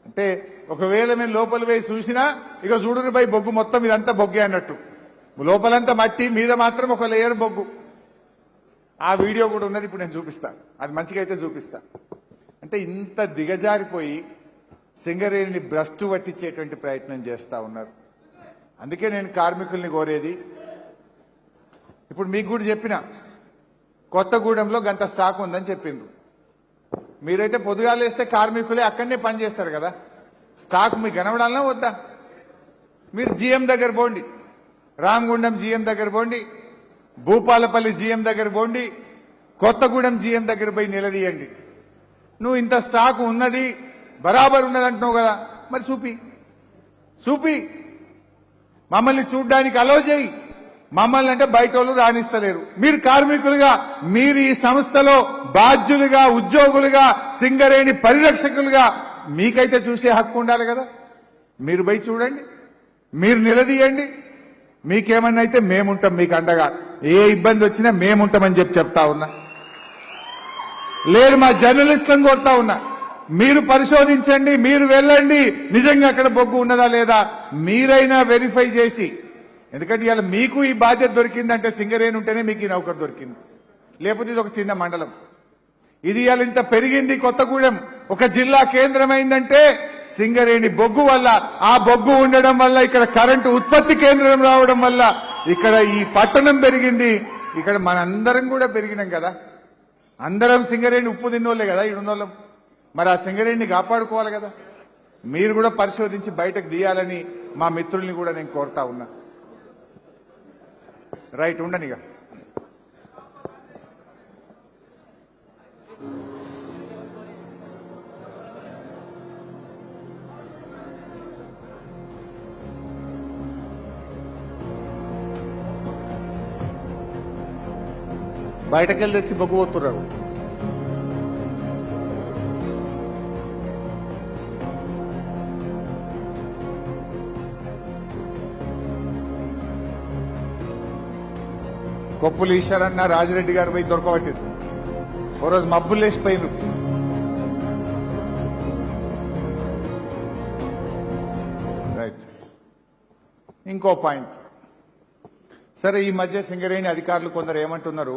అంటే ఒకవేళ మేము లోపల పోయి చూసినా ఇక చూడురు పోయి బొగ్గు మొత్తం ఇదంతా బొగ్గే అన్నట్టు, లోపలంతా మట్టి మీద మాత్రం ఒక లేయర్ బొగ్గు. ఆ వీడియో కూడా ఉన్నది, ఇప్పుడు నేను చూపిస్తాను. అది మంచిగా అయితే చూపిస్తా. అంటే ఇంత దిగజారిపోయి సింగరేణిని భ్రష్టు పట్టించేటువంటి ప్రయత్నం చేస్తా ఉన్నారు. అందుకే నేను కార్మికుల్ని కోరేది, ఇప్పుడు మీకు కూడా చెప్పిన కొత్తగూడెంలో గంట స్టాక్ ఉందని చెప్పిండ్రు. మీరైతే పొద్దుగాలేస్తే కార్మికులే అక్కడనే పనిచేస్తారు కదా, స్టాక్ మీకు కనబడాలన్నా వద్దా? మీరు జీఎం దగ్గర పోండి, రామగుండం జీఎం దగ్గర పోండి, భూపాలపల్లి జీఎం దగ్గర పోండి, కొత్తగూడెం జీఎం దగ్గర పోయి నిలదీయండి. నువ్వు ఇంత స్టాక్ ఉన్నది బరాబర్ ఉన్నది అంటున్నావు కదా, మరి చూపి మమ్మల్ని చూడ్డానికి అలో చేయి. మమ్మల్ని అంటే బయట వాళ్ళు రాణిస్తలేరు. మీరు కార్మికులుగా, మీరు ఈ సంస్థలో బాధ్యులుగా, ఉద్యోగులుగా, సింగరేణి పరిరక్షకులుగా మీకైతే చూసే హక్కు ఉండాలి కదా. మీరు పోయి చూడండి, మీరు నిలదీయండి. మీకేమన్నా అయితే మేముంటాం మీకు అండగా, ఏ ఇబ్బంది వచ్చినా మేముంటామని చెప్తా ఉన్నా. లేదు మా జర్నలిస్టులను కోరుతా ఉన్నా, మీరు పరిశోధించండి, మీరు వెళ్ళండి, నిజంగా అక్కడ బొగ్గు ఉన్నదా లేదా మీరైనా వెరిఫై చేసి. ఎందుకంటే ఇవాళ మీకు ఈ బాధ్యత దొరికిందంటే సింగరేణి ఉంటేనే మీకు ఈ నౌకరు దొరికింది, లేకపోతే ఇది ఒక చిన్న మండలం. ఇది ఇవాళ ఇంత పెరిగింది. కొత్తగూడెం ఒక జిల్లా కేంద్రమైందంటే సింగరేణి బొగ్గు వల్ల, ఆ బొగ్గు ఉండడం వల్ల, ఇక్కడ కరెంటు ఉత్పత్తి కేంద్రం రావడం వల్ల ఇక్కడ ఈ పట్టణం పెరిగింది. ఇక్కడ మనందరం కూడా పెరిగినాం కదా, అందరం సింగరేణి ఉప్పు తిన్నోళ్లే కదా ఇడున్నోళ్ళం. మరి ఆ సింగరేణిని కాపాడుకోవాలి కదా. మీరు కూడా పరిశోధించి బయటకు తీయాలని మా మిత్రుల్ని కూడా నేను కోరుతా ఉన్నా. రైట్, ఉండనిగా. బయటకెళ్ళి తెచ్చి బొగ్గు పోతున్నారు. కొప్పులు ఈశ్వరన్న రాజిరెడ్డి గారు పోయి దొరకబట్టింది. ఓ రోజు మబ్బులు లేచిపోయింది. రైట్, ఇంకో పాయింట్. సరే, ఈ మధ్య సింగరేణి అధికారులు కొందరు ఏమంటున్నారు,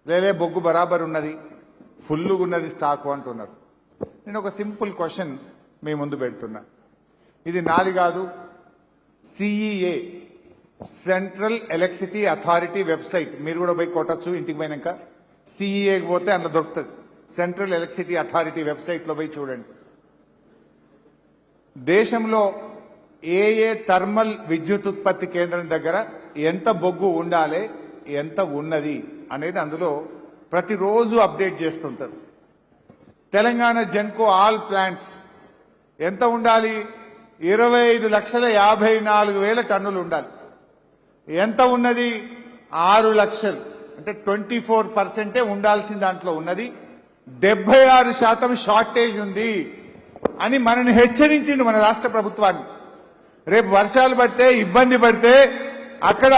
లేలే బొగ్గు బరాబర్ ఉన్నది, ఫుల్లుగా ఉన్నది స్టాకు అంటున్నారు. నేను ఒక సింపుల్ క్వశ్చన్ మీ ముందు పెడుతున్నా. ఇది నాది కాదు, CEA central electricity authority website, మీరు కూడా పోయి కొట్టచ్చు ఇంటికి పోయినాక. సిఈఏకి పోతే అందులో దొరుకుతుంది. సెంట్రల్ ఎలక్ట్రిసిటీ అథారిటీ వెబ్సైట్లో పోయి చూడండి. దేశంలో ఏ ఏ థర్మల్ విద్యుత్ ఉత్పత్తి కేంద్రం దగ్గర ఎంత బొగ్గు ఉండాలి, ఎంత ఉన్నది అనేది అందులో ప్రతిరోజు అప్డేట్ చేస్తుంటారు. తెలంగాణ జెన్కో ఆల్ ప్లాంట్స్ ఎంత ఉండాలి? 25,54,000 టన్నులు ఉండాలి. ఎంత ఉన్నది? 6 లక్షలు, అంటే 24% ఉండాల్సిన దాంట్లో ఉన్నది. 76% షార్టేజ్ ఉంది అని మనని హెచ్చరించిండు మన రాష్ట్ర ప్రభుత్వాన్ని. రేపు వర్షాలు పడితే, ఇబ్బంది పడితే అక్కడ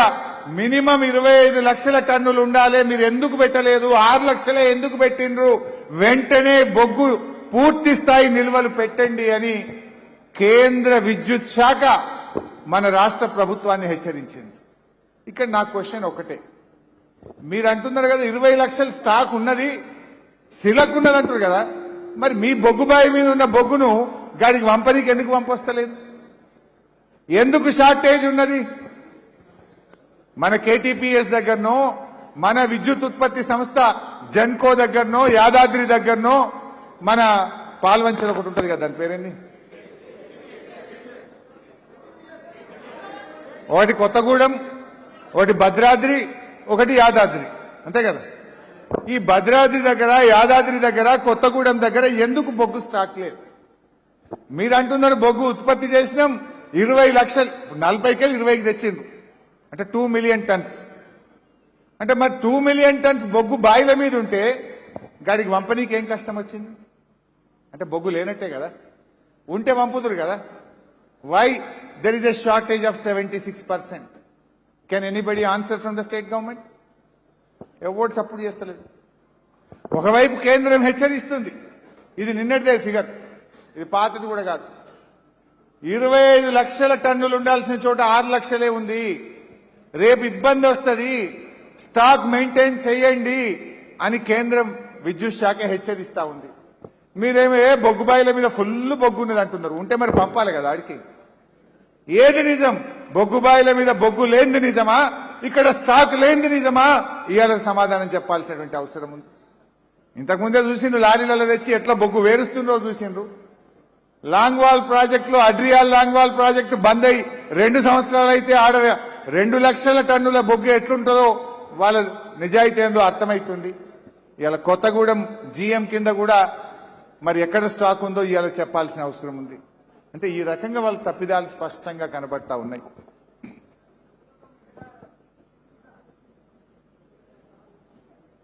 మినిమం 25 లక్షల టన్నులు ఉండాలి. మీరు ఎందుకు పెట్టలేదు? 6 లక్షలే ఎందుకు పెట్టిండ్రు? వెంటనే బొగ్గు పూర్తి స్థాయి నిల్వలు పెట్టండి అని కేంద్ర విద్యుత్ శాఖ మన రాష్ట్ర ప్రభుత్వాన్ని హెచ్చరించింది. ఇక్కడ నా క్వశ్చన్ ఒకటే, మీరు అంటున్నారు కదా 20 లక్షల స్టాక్ ఉన్నది, సిలకు ఉన్నది అంటారు కదా, మరి మీ బొగ్గుబాయి మీద ఉన్న బొగ్గును గాడికి వంపనీకి ఎందుకు పంపొస్తలేదు? ఎందుకు షార్టేజ్ ఉన్నది? మన కేటీపీఎస్ దగ్గరనో, మన విద్యుత్ ఉత్పత్తి సంస్థ జెన్కో దగ్గరనో, యాదాద్రి దగ్గరనో, మన పాల్వంచల ఒకటి ఉంటుంది కదా, దాని పేరేంది, ఒకటి కొత్తగూడెం, ఒకటి భద్రాద్రి, ఒకటి యాదాద్రి, అంతే కదా. ఈ భద్రాద్రి దగ్గర, యాదాద్రి దగ్గర, కొత్తగూడెం దగ్గర ఎందుకు బొగ్గు స్టాక్ లేదు? మీరు అంటున్నారు బొగ్గు ఉత్పత్తి చేసినాం 20 లక్షలు, 40కి 20కి తెచ్చిండ్రు, అంటే 2 మిలియన్ టన్స్. అంటే మరి 2 మిలియన్ టన్స్ బొగ్గు బాయిల మీద ఉంటే గాడికి వంపనీకి ఏం కష్టం వచ్చింది? అంటే బొగ్గు లేనట్టే కదా, ఉంటే వంపుతురు కదా. Why there is a shortage of 76%? Can anybody answer from the state government? ఎవరు సపోర్ట్ చేస్తలేదు. ఒకవైపు కేంద్రం హెచ్చరిస్తుంది, ఇది నిన్నటిదే ఫిగర్, ఇది పాతది కూడా కాదు, 25 లక్షల టన్నులు ఉండాల్సిన చోట 6 లక్షలే ఉంది, రేపు ఇబ్బంది వస్తుంది, స్టాక్ మెయింటైన్ చేయండి అని కేంద్రం విద్యుత్ శాఖ హెచ్చరిస్తా ఉంది. మీరేమో బొగ్గుబాయిల మీద ఫుల్ బొగ్గు ఉన్నది అంటున్నారు, ఉంటే మరి పంపాలి కదా ఆడికి. ఏది నిజం? బొగ్గుబాయిల మీద బొగ్గు లేనిది నిజమా, ఇక్కడ స్టాక్ లేనిది నిజమా? ఇవాళ సమాధానం చెప్పాల్సినటువంటి అవసరం ఉంది. ఇంతకుముందే చూసిండ్రు, లారీలలో తెచ్చి ఎట్లా బొగ్గు వేరుస్తుండ్రో చూసిండ్రు. లాంగ్వాల్ ప్రాజెక్టులో అడ్రియాల్ లాంగ్వాల్ ప్రాజెక్టు బంద్ అయి 2 సంవత్సరాలు అయితే ఆడ 2 లక్షల టన్నుల బొగ్గు ఎట్లుంటుందో వాళ్ళ నిజాయితీ ఏందో అర్థమవుతుంది. ఇవాళ కొత్తగూడెం జీఎం కింద కూడా మరి ఎక్కడ స్టాక్ ఉందో ఇవాళ చెప్పాల్సిన అవసరం ఉంది. అంటే ఈ రకంగా వాళ్ళ తప్పిదాలు స్పష్టంగా కనబడతా ఉన్నాయి.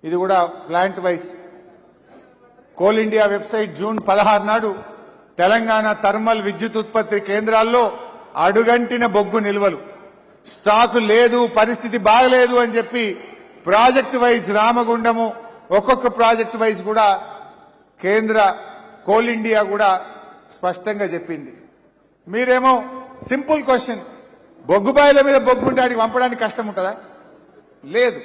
ఇది కూడా plant wise. Coal India website June 16 నాడు తెలంగాణ థర్మల్ విద్యుత్ ఉత్పత్తి కేంద్రాల్లో అడుగంటిన బొగ్గు నిల్వలు, స్టాకు లేదు, పరిస్థితి బాగలేదు అని చెప్పి ప్రాజెక్ట్ వైజ్ రామగుండము, ఒక్కొక్క ప్రాజెక్ట్ వైజ్ కూడా కేంద్ర కోల్ ఇండియా కూడా స్పష్టంగా చెప్పింది. మీరేమో సింపుల్ క్వశ్చన్, బొగ్గుబాయిల మీద బొగ్గు ఉంటే ఆడికి పంపడానికి కష్టం ఉంటుందా? లేదు,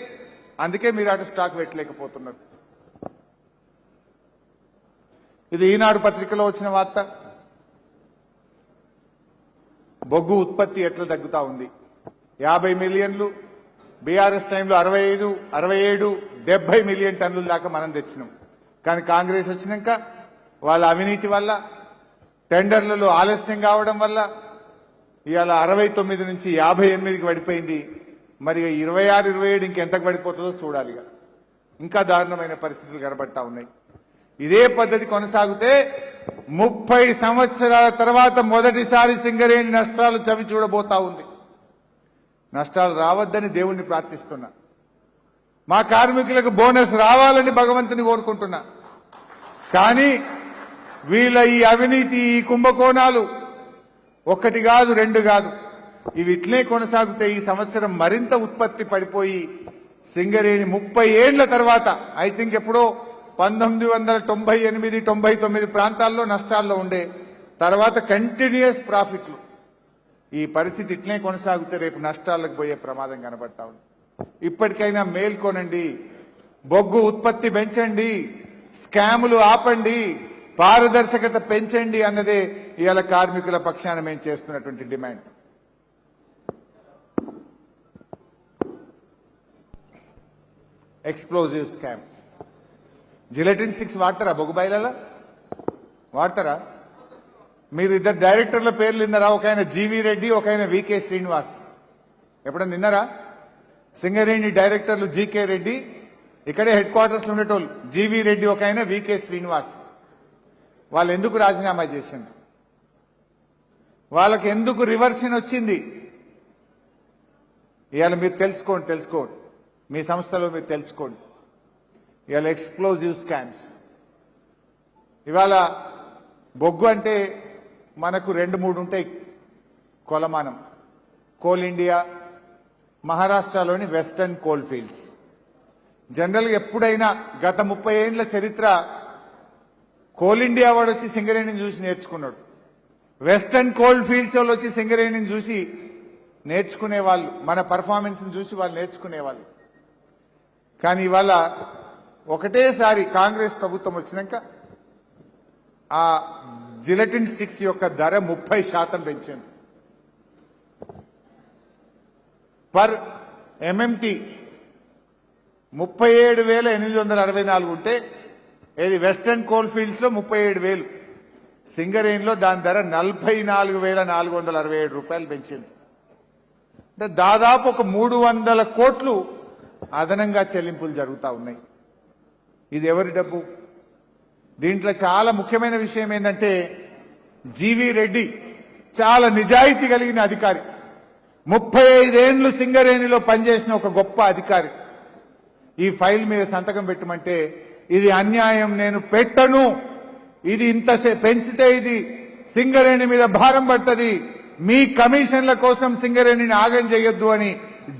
అందుకే మీరు అటు స్టాక్ పెట్టలేకపోతున్నారు. ఇది ఈనాడు పత్రికలో వచ్చిన వార్త. బొగ్గు ఉత్పత్తి ఎట్లా తగ్గుతా ఉంది. 50 మిలియన్లు, బీఆర్ఎస్ టైంలో 65, 67, 70 మిలియన్ టన్నుల దాకా మనం తెచ్చినాం. కానీ కాంగ్రెస్ వచ్చినాక వాళ్ళ అవినీతి వల్ల, టెండర్లలో ఆలస్యం కావడం వల్ల ఇవాళ 69 నుంచి 58కి పడిపోయింది. మరి 26, 27 ఇంకెంతకు పడిపోతుందో చూడాలి. ఇంకా దారుణమైన పరిస్థితులు కనబడతా ఉన్నాయి. ఇదే పద్ధతి కొనసాగితే 30 సంవత్సరాల తర్వాత మొదటిసారి సింగరేణి నష్టాలు చవి చూడబోతా ఉంది. నష్టాలు రావద్దని దేవుణ్ణి ప్రార్థిస్తున్నా. మా కార్మికులకు బోనస్ రావాలని భగవంతుని కోరుకుంటున్నా. కానీ వీళ్ళ ఈ అవినీతి, ఈ కుంభకోణాలు ఒకటి కాదు, 2 కాదు, ఇవి ఇట్లే కొనసాగితే ఈ సంవత్సరం మరింత ఉత్పత్తి పడిపోయి సింగరేణి 30 ఏండ్ల తర్వాత, ఐ థింక్ ఎప్పుడో 1998, 99 ప్రాంతాల్లో నష్టాల్లో ఉండే, తర్వాత కంటిన్యూస్ ప్రాఫిట్లు. ఈ పరిస్థితి ఇట్లే కొనసాగితే రేపు నష్టాలకు పోయే ప్రమాదం కనబడతా ఉంది. ఇప్పటికైనా మేల్కొనండి, బొగ్గు ఉత్పత్తి పెంచండి, స్కాములు ఆపండి, పారదర్శకత పెంచండి అన్నదే ఇవాళ కార్మికుల పక్షాన మేము చేస్తున్నటువంటి డిమాండ్. Explosive scam. జిలెటిన్ 6 వాడతారా బొగ్గుబాయిలలో? వాడతారా? మీరు 2 డైరెక్టర్ల పేర్లు విన్నారా? ఒక ఆయన జీవీ రెడ్డి, ఒక ఆయన వికే శ్రీనివాస్. ఎప్పుడైనా విన్నారా? సింగరేణి డైరెక్టర్లు జీకే రెడ్డి, ఇక్కడే హెడ్ క్వార్టర్స్ లో ఉండేటోళ్ళు జీవీ రెడ్డి, ఒక ఆయన వికే శ్రీనివాస్. వాళ్ళు ఎందుకు రాజీనామా చేసిండ్రు? వాళ్ళకి ఎందుకు రివర్షన్ వచ్చింది? ఇవాళ మీరు తెలుసుకోండి, మీ సంస్థలో మీరు తెలుసుకోండి. ఇవాళ ఎక్స్ప్లోజివ్ స్కామ్స్. ఇవాళ బొగ్గు అంటే మనకు 2-3 ఉంటాయి కొలమానం. కోల్ ఇండియా, మహారాష్ట్రలోని వెస్టర్న్ కోల్ ఫీల్డ్స్. జనరల్గా ఎప్పుడైనా గత 30 ఏండ్ల చరిత్ర కోల్ ఇండియా వాడు వచ్చి సింగరేణిని చూసి నేర్చుకున్నాడు. వెస్టర్న్ కోల్ ఫీల్డ్స్ వాళ్ళు వచ్చి సింగరేణిని చూసి నేర్చుకునేవాళ్ళు, మన పర్ఫార్మెన్స్ని చూసి వాళ్ళు నేర్చుకునేవాళ్ళు. కానీ ఇవాళ ఒకటేసారి కాంగ్రెస్ ప్రభుత్వం వచ్చినాక ఆ జిలటిన్ స్టిక్స్ యొక్క ధర 30% పెంచింది. పర్ ఎంఎంటీ 37,864 ఉంటే ఇది వెస్టర్న్ కోల్ ఫీల్డ్స్ లో 37,000, సింగరేణిలో దాని ధర 44,467 రూపాయలు పెంచింది. అంటే దాదాపు ఒక 300 కోట్లు అదనంగా చెల్లింపులు జరుగుతూ ఉన్నాయి. ఇది ఎవరి డబ్బు? దీంట్లో చాలా ముఖ్యమైన విషయం ఏంటంటే జీవీ రెడ్డి చాలా నిజాయితీ కలిగిన అధికారి, 35 ఏళ్లు సింగరేణిలో పనిచేసిన ఒక గొప్ప అధికారి. ఈ ఫైల్ మీద సంతకం పెట్టమంటే ఇది అన్యాయం, నేను పెట్టను, ఇది ఇంత పెంచితే ఇది సింగరేణి మీద భారం పడుతుంది, మీ కమిషన్ల కోసం సింగరేణిని ఆగం చేయొద్దు అని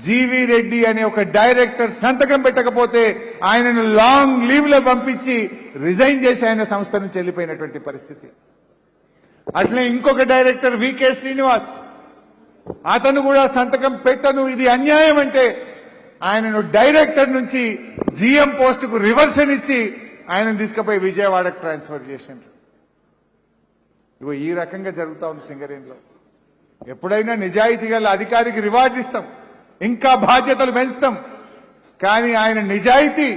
జీవీ రెడ్డి అనే ఒక డైరెక్టర్ సంతకం పెట్టకపోతే ఆయనను లాంగ్ లీవ్ లో పంపించి రిజైన్ చేసి ఆయన సంస్థ నుంచి వెళ్లిపోయినటువంటి పరిస్థితి. అట్లే ఇంకొక డైరెక్టర్ వికే శ్రీనివాస్, అతను కూడా సంతకం పెట్టను, ఇది అన్యాయం అంటే ఆయనను డైరెక్టర్ నుంచి జీఎం పోస్టుకు రివర్షన్ ఇచ్చి ఆయనను తీసుకుపోయి విజయవాడకు ట్రాన్స్ఫర్ చేసిండ్రు. ఇగో ఈ రకంగా జరుగుతా ఉంది సింగరేణిలో. ఎప్పుడైనా నిజాయితీ గల అధికారికి రివార్డు ఇస్తాం, ఇంకా బాధ్యతలు పెంచుతాం, కానీ ఆయన నిజాయితీ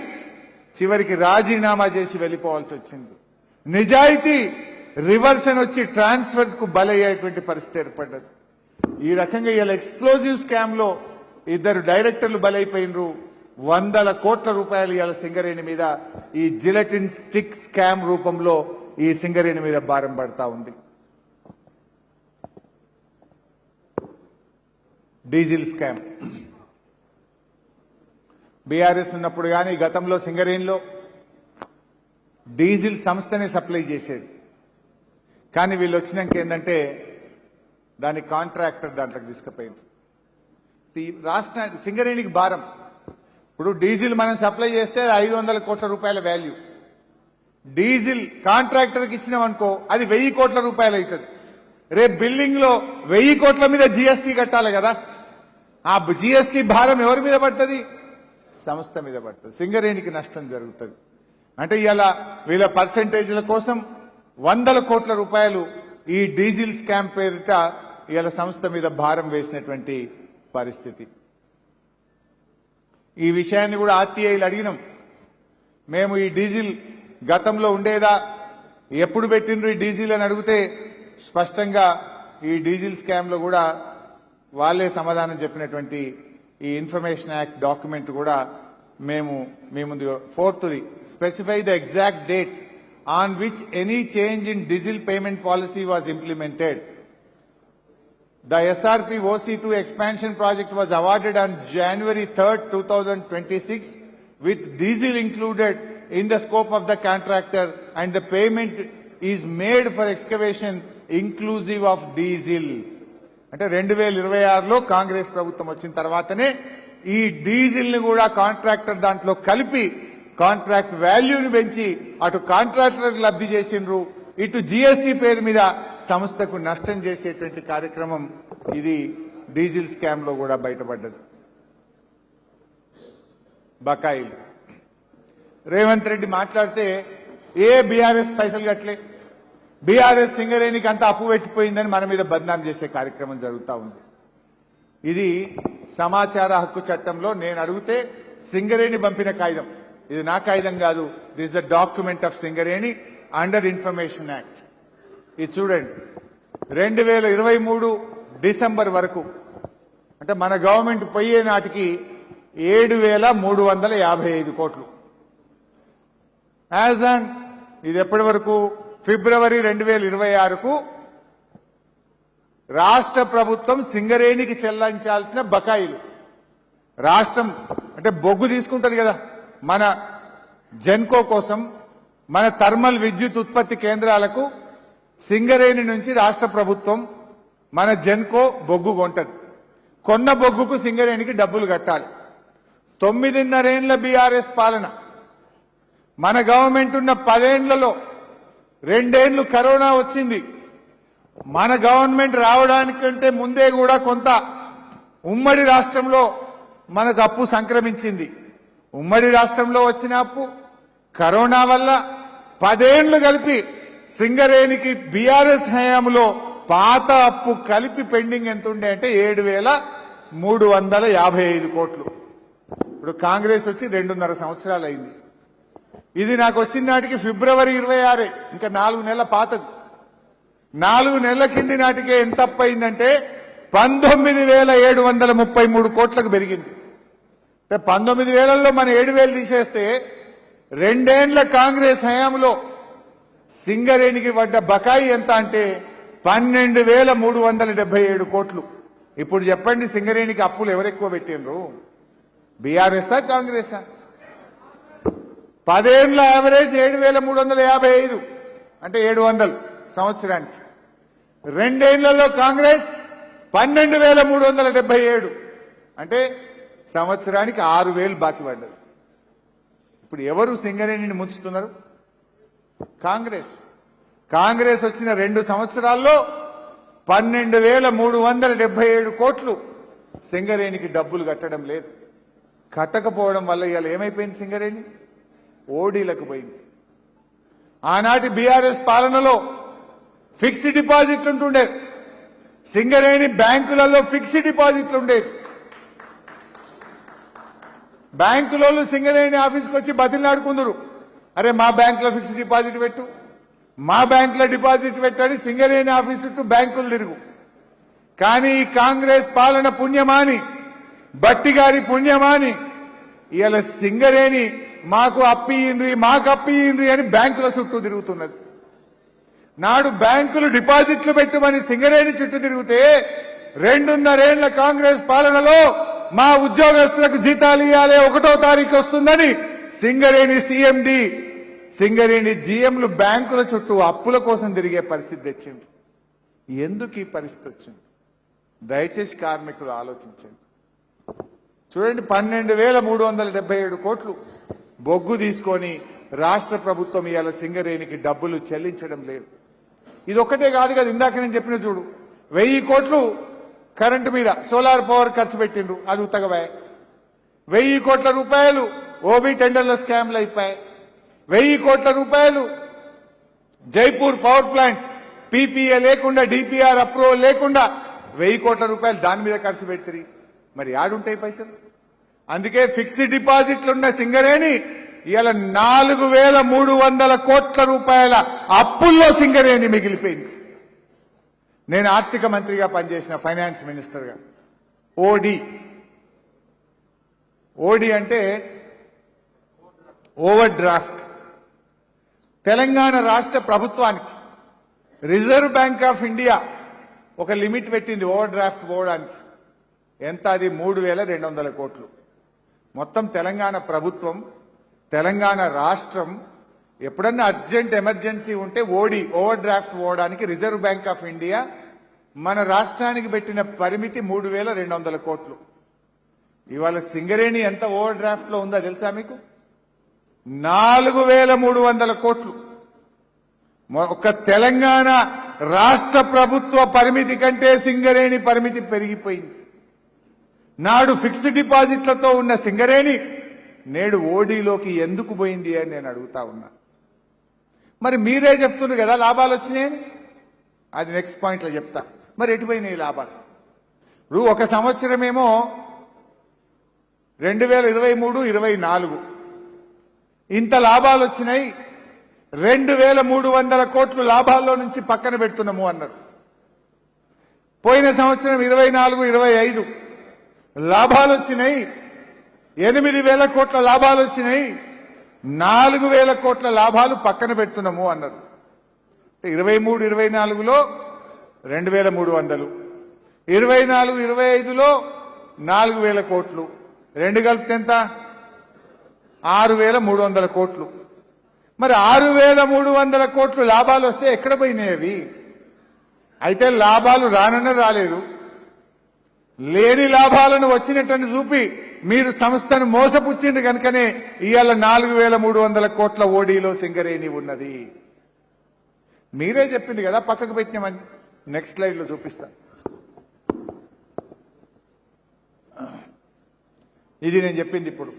చివరికి రాజీనామా చేసి వెళ్లిపోవాల్సి వచ్చింది. నిజాయితీ రివర్షన్ వచ్చి ట్రాన్స్ఫర్స్ కు బలయ్యేటువంటి పరిస్థితి ఏర్పడ్డది. ఈ రకంగా ఇలా ఎక్స్ప్లోజివ్ స్కామ్ లో 2 డైరెక్టర్లు బలైపోయినరు. 100 కోట్ల రూపాయలు ఇవాళ సింగరేణి మీద ఈ జిలటిన్ స్టిక్ స్కామ్ రూపంలో ఈ సింగరేణి మీద భారం పడతా ఉంది. డీజిల్ స్కామ్ బీఆర్ఎస్ ఉన్నప్పుడు కానీ గతంలో సింగరేణిలో డీజిల్ సంస్థనే సప్లై చేసేది. కానీ వీళ్ళు వచ్చినాక ఏంటంటే దాని కాంట్రాక్టర్ దాంట్లోకి తీసుకుపోయింది. రాష్ట్ర సింగరేణికి భారం. ఇప్పుడు డీజిల్ మనం సప్లై చేస్తే 500 కోట్ల రూపాయల వాల్యూ, డీజిల్ కాంట్రాక్టర్కి ఇచ్చినామనుకో అది 1000 కోట్ల రూపాయలు అవుతుంది. రేపు బిల్డింగ్ లో 1000 కోట్ల మీద జీఎస్టీ కట్టాలి కదా, ఆ జీఎస్టీ భారం ఎవరి మీద పడుతుంది? సంస్థ మీద పడుతుంది. సింగరేణికి నష్టం జరుగుతుంది. అంటే ఇలా వీళ్ళ పర్సెంటేజ్ల కోసం 100 కోట్ల రూపాయలు ఈ డీజిల్ స్కామ్ పేరిట ఇలా సంస్థ మీద భారం వేసినటువంటి పరిస్థితి. ఈ విషయాన్ని కూడా ఆర్టీఐలు అడిగినాం. మేము ఈ డీజిల్ గతంలో ఉండేదా, ఎప్పుడు పెట్టిండ్రు ఈ డీజిల్ అని అడిగితే స్పష్టంగా ఈ డీజిల్ స్కామ్ లో కూడా వాళ్ళే సమాధానం చెప్పినటువంటి ఈ ఇన్ఫర్మేషన్ యాక్ట్ డాక్యుమెంట్ కూడా మేము మీ ముందు 4th specify the exact date on which any change in diesel payment policy was implemented. The SRP OC2 expansion project was awarded on January 3rd, 2026 with diesel included in the scope of the contractor and the payment is made for excavation inclusive of diesel. అంటే 2026లో కాంగ్రెస్ ప్రభుత్వం వచ్చిన తర్వాతనే ఈ డీజిల్ ని కూడా కాంట్రాక్టర్ దాంట్లో కలిపి కాంట్రాక్ట్ వాల్యూని పెంచి అటు కాంట్రాక్టర్లకు లబ్ధి చేసిండ్రు, ఇటు జీఎస్టీ పేరు మీద సంస్థకు నష్టం చేసేటువంటి కార్యక్రమం ఇది డీజిల్ స్కామ్ లో కూడా బయటపడ్డది. బకాయిలు రేవంత్ రెడ్డి మాట్లాడితే ఏ బీఆర్ఎస్ పైసలు కట్టలే, బీఆర్ఎస్ సింగరేణికి అంతా అప్పు పెట్టిపోయిందని మన మీద బద్నాం చేసే కార్యక్రమం జరుగుతూ ఉంది. ఇది సమాచార హక్కు చట్టంలో నేను అడిగితే సింగరేణి పంపిన కాగితం, ఇది నా కాగితం కాదు. This the document of Singareni under information act. ఇది చూడండి, 2023 డిసెంబర్ వరకు అంటే మన గవర్నమెంట్ పోయే నాటికి 7,355 కోట్లు. యాజ్ అండ్ ఇది ఎప్పటి వరకు? ఫిబ్రవరి 2026కు రాష్ట్ర ప్రభుత్వం సింగరేణికి చెల్లించాల్సిన బకాయిలు, రాష్ట్రం అంటే బొగ్గు తీసుకుంటది కదా మన జెన్కో కోసం, మన థర్మల్ విద్యుత్ ఉత్పత్తి కేంద్రాలకు సింగరేణి నుంచి రాష్ట్ర ప్రభుత్వం మన జెన్కో బొగ్గు కొంటది. కొన్న బొగ్గుకు సింగరేణికి డబ్బులు కట్టాలి. 9.5 ఏళ్ల బీఆర్ఎస్ పాలన, మన గవర్నమెంట్ ఉన్న 10 ఏళ్లలో 2 ఏళ్లు కరోనా వచ్చింది. మన గవర్నమెంట్ రావడానికంటే ముందే కూడా కొంత ఉమ్మడి రాష్ట్రంలో మనకు అప్పు సంక్రమించింది. ఉమ్మడి రాష్ట్రంలో వచ్చిన అప్పు కరోనా వల్ల 10 ఏళ్లు కలిపి సింగరేణికి బీఆర్ఎస్ హయాంలో పాత అప్పు కలిపి పెండింగ్ ఎంత ఉండే అంటే 7,355 కోట్లు. ఇప్పుడు కాంగ్రెస్ వచ్చి 2.5 సంవత్సరాలు అయింది. ఇది నాకు వచ్చిన నాటికి ఫిబ్రవరి 26, ఇంకా 4 నెలల పాతది. 4 నెలల కింది నాటికే ఎంత అప్పు అయిందంటే 19,733 కోట్లకు పెరిగింది. 19,000లో మన 7,000 తీసేస్తే 2 ఏళ్ల కాంగ్రెస్ హయాంలో సింగరేణికి పడ్డ బకాయి ఎంత అంటే 12,377 కోట్లు. ఇప్పుడు చెప్పండి, సింగరేణికి అప్పులు ఎవరెక్కువ పెట్టినరు, బీఆర్ఎస్ఆ కాంగ్రెసా? 10 ఏళ్ల యావరేజ్ 7,355 అంటే 700 సంవత్సరానికి. 2 ఏళ్లలో కాంగ్రెస్ 12,377 అంటే సంవత్సరానికి 6,000 బాకీ పడ్డది. ఇప్పుడు ఎవరు సింగరేణిని ముంచుతున్నారు? కాంగ్రెస్ వచ్చిన 2 సంవత్సరాల్లో 12,377 కోట్లు సింగరేణికి డబ్బులు కట్టడం లేదు. కట్టకపోవడం వల్ల ఇవాళ ఏమైపోయింది? సింగరేణి ఓడీలకు పోయింది. ఆనాటి బీఆర్ఎస్ పాలనలో ఫిక్స్డ్ డిపాజిట్లు ఉంటుండే. సింగరేణి బ్యాంకులలో ఫిక్స్డ్ డిపాజిట్లు ఉండేది. బ్యాంకులలో సింగరేణి ఆఫీస్కి వచ్చి బతిలాడుకుందరు, అరే మా బ్యాంకులో ఫిక్స్డ్ డిపాజిట్ పెట్టు, మా బ్యాంకులో డిపాజిట్ పెట్టని సింగరేణి ఆఫీస్ చుట్టూ బ్యాంకులు తిరుగు. కానీ ఈ కాంగ్రెస్ పాలన పుణ్యమాని, బట్టి గారి పుణ్యమాని ఇవాళ సింగరేణి మాకు అప్పియ్యండ్రి అని బ్యాంకుల చుట్టూ తిరుగుతున్నది. నాడు బ్యాంకులు డిపాజిట్లు పెట్టమని సింగరేణి చుట్టూ తిరిగితే 2.5 ఏళ్ల కాంగ్రెస్ పాలనలో మా ఉద్యోగస్తులకు జీతాలు ఇవ్వాలి, 1వ తారీఖు వస్తుందని సింగరేణి సిఎండి, సింగరేణి జీఎంలు బ్యాంకుల చుట్టూ అప్పుల కోసం తిరిగే పరిస్థితి తెచ్చింది. ఎందుకు ఈ పరిస్థితి వచ్చింది? దయచేసి కార్మికులు ఆలోచించండి. చూడండి, 12,377 కోట్లు బొగ్గు తీసుకొని రాష్ట్ర ప్రభుత్వం ఇవాళ సింగరేణికి డబ్బులు చెల్లించడం లేదు. ఇది ఒక్కటే కాదు కదా, ఇందాక నేను చెప్పిన చూడు, 1000 కోట్లు కరెంటు మీద సోలార్ పవర్ ఖర్చు పెట్టిండ్రు, అది ఉత్తగబాయ్. 1000 కోట్ల రూపాయలు ఓబీ టెండర్ల స్కామ్లు అయిపోయాయి. 1000 కోట్ల రూపాయలు జైపూర్ పవర్ ప్లాంట్ పీపీఏ లేకుండా, డిపిఆర్ అప్రూవల్ లేకుండా 1000 కోట్ల రూపాయలు దాని మీద ఖర్చు పెట్టి మరి ఆడుంటాయి పైసలు. అందుకే ఫిక్స్డ్ డిపాజిట్లున్న సింగరేణి ఇవాళ 4,300 కోట్ల రూపాయల అప్పుల్లో సింగరేణి మిగిలిపోయింది. నేను ఆర్థిక మంత్రిగా పనిచేసిన, ఫైనాన్స్ మినిస్టర్గా. ఓడి అంటే ఓవర్ డ్రాఫ్ట్. తెలంగాణ రాష్ట్ర ప్రభుత్వానికి రిజర్వ్ బ్యాంక్ ఆఫ్ ఇండియా ఒక లిమిట్ పెట్టింది ఓవర్ డ్రాఫ్ట్ పోవడానికి. ఎంత? అది 3,200 కోట్లు. మొత్తం తెలంగాణ ప్రభుత్వం, తెలంగాణ రాష్ట్రం ఎప్పుడన్నా అర్జెంట్ ఎమర్జెన్సీ ఉంటే ఓవర్ డ్రాఫ్ట్ పోవడానికి రిజర్వ్ బ్యాంక్ ఆఫ్ ఇండియా మన రాష్ట్రానికి పెట్టిన పరిమితి 3,200 కోట్లు. ఇవాళ సింగరేణి ఎంత ఓవర్ డ్రాఫ్ట్ లో ఉందో తెలుసా మీకు? 4,300 కోట్లు. ఒక తెలంగాణ రాష్ట్ర ప్రభుత్వ పరిమితి కంటే సింగరేణి పరిమితి పెరిగిపోయింది. నాడు ఫిక్స్డ్ డిపాజిట్లతో ఉన్న సింగరేణి నేడు ఓడీలోకి ఎందుకు పోయింది అని నేను అడుగుతా ఉన్నా. మరి మీరే చెప్తున్నారు కదా లాభాలు వచ్చినాయని, అది నెక్స్ట్ పాయింట్లో చెప్తా. మరి ఎటుపోయినాయి లాభాలు? ఇప్పుడు ఒక సంవత్సరమేమో 2023-24 ఇంత లాభాలు వచ్చినాయి, 2,300 కోట్లు లాభాల్లో నుంచి పక్కన పెడుతున్నాము అన్నారు. పోయిన సంవత్సరం 24-25 లాభాలు వచ్చినాయి, 8,000 కోట్ల లాభాలు వచ్చినాయి, 4,000 కోట్ల లాభాలు పక్కన పెడుతున్నాము అన్నారు. 23-24లో 2,300, 24-25లో 4,000 కోట్లు, రెండు కలిపితే ఎంత? 6,300 కోట్లు. మరి 6,300 కోట్లు లాభాలు వస్తే ఎక్కడ పోయినాయి అవి? అయితే లాభాలు రాలేదు, లేని లాభాలను వచ్చినట్టని చూపి మీరు సంస్థను మోసపుచ్చింది కనుకనే ఇవాళ 4,300 కోట్ల ఓడీలో సింగరేణి ఉన్నది. మీరే చెప్పింది కదా పక్కకు పెట్టినామని. నెక్స్ట్ స్లైడ్ లో చూపిస్తా. ఇది నేను చెప్పింది. ఇప్పుడు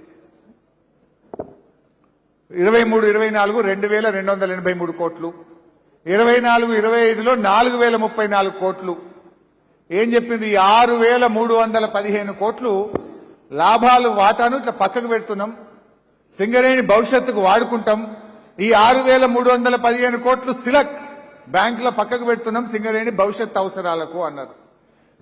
23-24 2283 కోట్లు, 24-25లో 4034 కోట్లు. ఏం చెప్పింది? 6315 కోట్లు లాభాలు వాటాను ఇట్లా పక్కకు పెడుతున్నాం, సింగరేణి భవిష్యత్తుకు వాడుకుంటాం. ఈ 6315 కోట్లు సిలక్ బ్యాంకుల పక్కకు పెడుతున్నాం సింగరేణి భవిష్యత్ అవసరాలకు అన్నారు.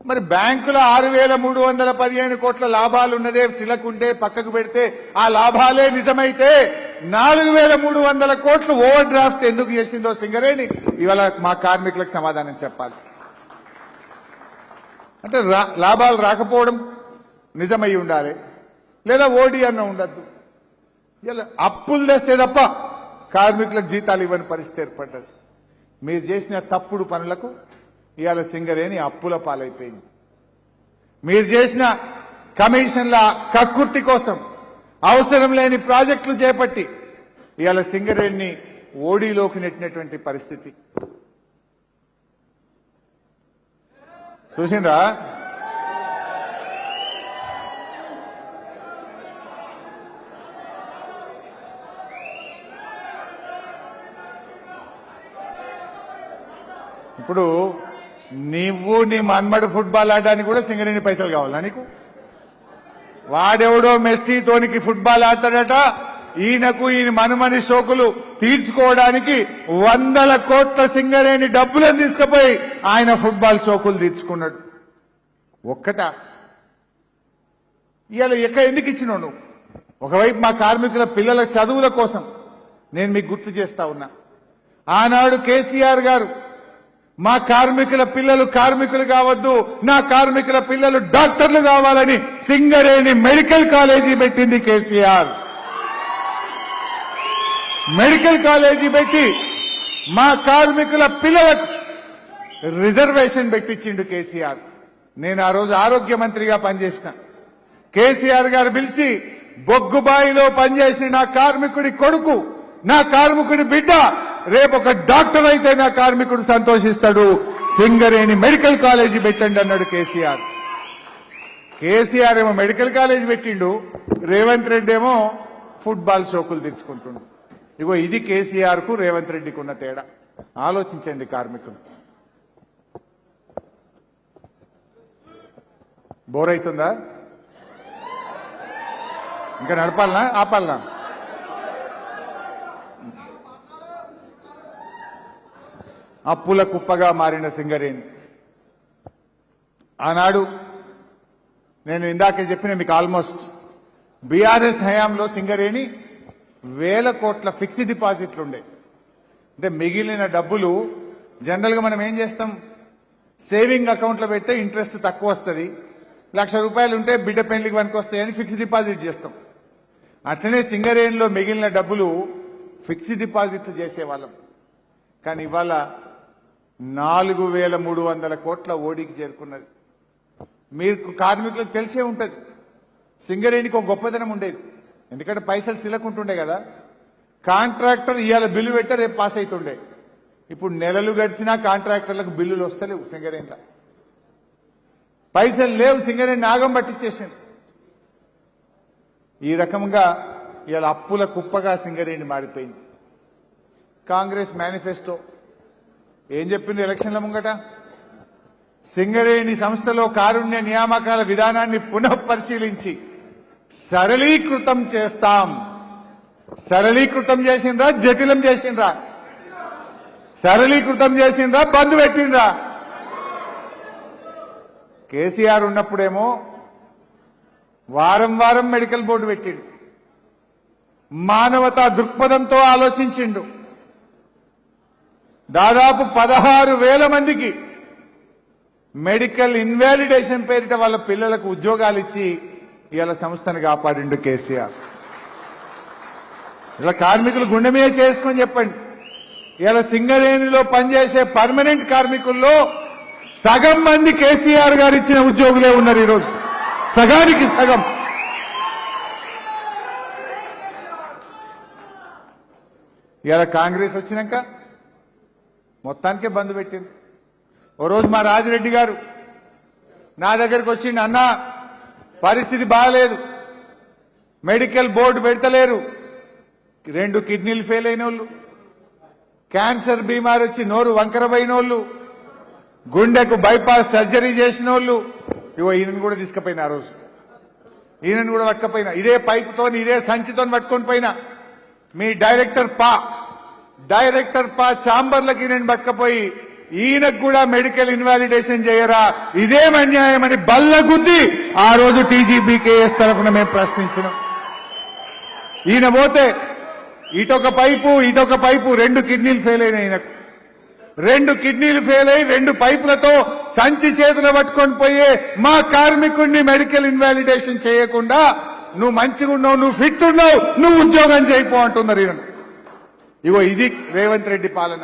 మరి బ్యాంకుల 6315 కోట్ల లాభాలు ఉన్నదే సిలక్ ఉంటే పక్కకు పెడితే ఆ లాభాలే నిజమైతే 4300 కోట్లు ఓవర్ డ్రాఫ్ట్ ఎందుకు చేసిందో సింగరేణి ఇవాళ మా కార్మికులకు సమాధానం చెప్పాలి. అంటే లాభాలు రాకపోవడం నిజమై ఉండాలి, లేదా ఓడి అన్న ఉండద్దు. ఇలా అప్పులు తెస్తే తప్ప కార్మికులకు జీతాలు ఇవ్వని పరిస్థితి ఏర్పడ్డది. మీరు చేసిన తప్పుడు పనులకు ఇవాళ సింగరేణి అప్పుల పాలైపోయింది. మీరు చేసిన కమిషన్ల కక్కుర్తి కోసం అవసరం లేని ప్రాజెక్టులు చేపట్టి ఇవాళ సింగరేణిని ఓడిలోకి నెట్టినటువంటి పరిస్థితి చూసిండ్రా? ఇప్పుడు నువ్వు నీ మన్మడు ఫుట్బాల్ ఆడడానికి కూడా సింగరేణి పైసలు కావాలా నీకు? వాడెవడో మెస్సీ తోనికి ఫుట్బాల్ ఆడతాడట, ఈయన మనుమని షోకులు తీర్చుకోవడానికి 100 కోట్ల సింగరేణి డబ్బులను తీసుకుపోయి ఆయన ఫుట్బాల్ షోకులు తీర్చుకున్నాడు. ఒక్కట ఇవాళ ఎందుకు ఇచ్చినావు నువ్వు? ఒకవైపు మా కార్మికుల పిల్లల చదువుల కోసం నేను మీకు గుర్తు చేస్తా ఉన్నా. ఆనాడు కేసీఆర్ గారు మా కార్మికుల పిల్లలు కార్మికులు కావద్దు, నా కార్మికుల పిల్లలు డాక్టర్లు కావాలని సింగరేణి మెడికల్ కాలేజీ పెట్టింది కేసీఆర్. మెడికల్ కాలేజీ పెట్టి మా కార్మికుల పిల్లలకు రిజర్వేషన్ పెట్టించిండు కేసీఆర్. నేను ఆ రోజు ఆరోగ్య మంత్రిగా పనిచేసిన. కేసీఆర్ గారు పిలిచి బొగ్గుబాయిలో పనిచేసిన నా కార్మికుడి కొడుకు, నా కార్మికుడి బిడ్డ రేపు ఒక డాక్టర్ అయితే నా కార్మికుడు సంతోషిస్తాడు, సింగరేణి మెడికల్ కాలేజీ పెట్టండి అన్నాడు కేసీఆర్. కేసీఆర్ ఏమో మెడికల్ కాలేజీ పెట్టిండు, రేవంత్ రెడ్డి ఏమో ఫుట్బాల్ షోకులు తెచ్చుకుంటుండు. ఇగో ఇది కేసీఆర్ కు రేవంత్ రెడ్డికి ఉన్న తేడా. ఆలోచించండి కార్మికులు. బోర్ అవుతుందా? ఇంకా నడపాలనా ఆపాలనా? అప్పుల కుప్పగా మారిన సింగరేణి ఆనాడు నేను ఇందాకే చెప్పిన మీకు ఆల్మోస్ట్ బీఆర్ఎస్ హయాంలో సింగరేణి 1000 కోట్ల ఫిక్స్డ్ డిపాజిట్లు ఉండే. అంటే మిగిలిన డబ్బులు జనరల్ గా మనం ఏం చేస్తాం, సేవింగ్ అకౌంట్లో పెడితే ఇంట్రెస్ట్ తక్కువ వస్తుంది, ₹1,00,000 ఉంటే బిడ్డ పెళ్లికి పనికి వస్తాయని ఫిక్స్డ్ డిపాజిట్ చేస్తాం. అట్లనే సింగరేణిలో మిగిలిన డబ్బులు ఫిక్స్డ్ డిపాజిట్లు చేసేవాళ్ళం. కానీ ఇవాళ 4300 కోట్ల ఓడికి చేరుకున్నది. మీకు కార్మికులకు తెలిసే ఉంటుంది, సింగరేణికి ఒక గొప్పదనం ఉండేది. ఎందుకంటే పైసలు సిలకుంటుండే కదా, కాంట్రాక్టర్ ఇవాళ బిల్లు పెట్టే రేపు పాస్ అవుతుండే. ఇప్పుడు నెలలు గడిచినా కాంట్రాక్టర్లకు బిల్లులు వస్తలేవు. సింగరేణిలో పైసలు లేవు, సింగరేణి నాగం పట్టించేసింది. ఈ రకంగా ఇవాళ అప్పుల కుప్పగా సింగరేణి మారిపోయింది. కాంగ్రెస్ మేనిఫెస్టో ఏం చెప్పింది ఎలక్షన్ల ముంగట? సింగరేణి సంస్థలో కారుణ్య నియామకాల విధానాన్ని పునఃపరిశీలించి సరళీకృతం చేస్తాం. సరళీకృతం చేసిండ్రా, జటిలం చేసిండ్రా? సరళీకృతం చేసిండ్రా, బంద్ పెట్టిండ్రా? కేసీఆర్ ఉన్నప్పుడేమో వారం వారం మెడికల్ బోర్డు పెట్టిండు, మానవతా దృక్పథంతో ఆలోచించిండు. దాదాపు 16,000 మందికి మెడికల్ ఇన్వాలిడేషన్ పేరిట వాళ్ళ పిల్లలకు ఉద్యోగాలు ఇచ్చి ఇవాళ సంస్థను కాపాడిండు కేసీఆర్. ఇలా కార్మికులు గుండె మీద చేసుకొని చెప్పండి, ఇలా సింగరేణిలో పనిచేసే పర్మనెంట్ కార్మికుల్లో సగం మంది కేసీఆర్ గారు ఇచ్చిన ఉద్యోగులే ఉన్నారు ఈరోజు. సగానికి సగం. ఇలా కాంగ్రెస్ వచ్చినాక మొత్తానికే బంద్ పెట్టింది. ఓ రోజు మా రాజిరెడ్డి గారు నా దగ్గరికి వచ్చిండు, అన్నా పరిస్థితి బాగలేదు, మెడికల్ బోర్డు పెడతలేరు, 2 కిడ్నీలు ఫెయిల్ అయిన వాళ్ళు, క్యాన్సర్ బీమారి వచ్చి నోరు వంకరపోయిన వాళ్ళు, గుండెకు బైపాస్ సర్జరీ చేసిన వాళ్ళు, ఇగో ఈయనను కూడా తీసుకుపోయినా, ఆ రోజు ఈయనను కూడా పట్టుకపోయినా, ఇదే పైపుతో ఇదే సంచితో పట్టుకొని పోయినా. మీ డైరెక్టర్ పా ఛాంబర్లకి ఈయనను పట్టుకపోయి ఈయనకు కూడా మెడికల్ ఇన్వాలిడేషన్ చేయరా, ఇదేం అన్యాయం అని బల్లగుద్ది ఆ రోజు టీజీబీకేఎస్ తరఫున మేము ప్రశ్నించినాం. ఈయన పోతే ఇటొక పైపు 2 కిడ్నీలు ఫెయిల్ అయినాయి. ఈయనకు 2 కిడ్నీలు ఫెయిల్ అయి 2 పైపులతో సంచి చేతులు పట్టుకొని పోయే మా కార్మికుడిని మెడికల్ ఇన్వాలిడేషన్ చేయకుండా నువ్వు మంచిగా ఉన్నావు, నువ్వు ఫిట్ ఉన్నావు, నువ్వు ఉద్యోగం చేయిపో అంటున్నారు ఈయన. ఇగో ఇది రేవంత్ రెడ్డి పాలన.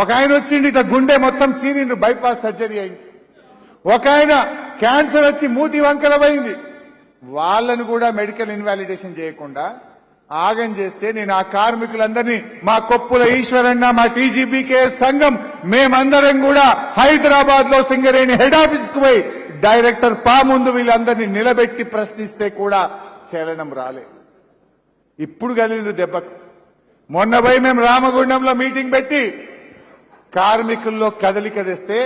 ఒక ఆయన వచ్చిండి, ఇట్లా గుండె మొత్తం చీరిండు, బైపాస్ సర్జరీ అయింది. ఒక ఆయన క్యాన్సర్ వచ్చి మూతి వంకరమైంది, వాళ్ళను కూడా మెడికల్ ఇన్వాలిడేషన్ చేయకుండా ఆగం చేస్తే నేను ఆ కార్మికులందరినీ, మా కొప్పుల ఈశ్వరన్న, మా టీజీబీకే సంఘం, మేమందరం కూడా హైదరాబాద్ లో సింగరేణి హెడ్ ఆఫీస్ కు పోయి డైరెక్టర్ ముందు వీళ్ళందరినీ నిలబెట్టి ప్రశ్నిస్తే కూడా చలనం రాలే. ఇప్పుడు కలిగింది దెబ్బకు. మొన్న పోయి మేము రామగుండంలో మీటింగ్ పెట్టి కార్మికుల్లో కదలిక తెస్తే,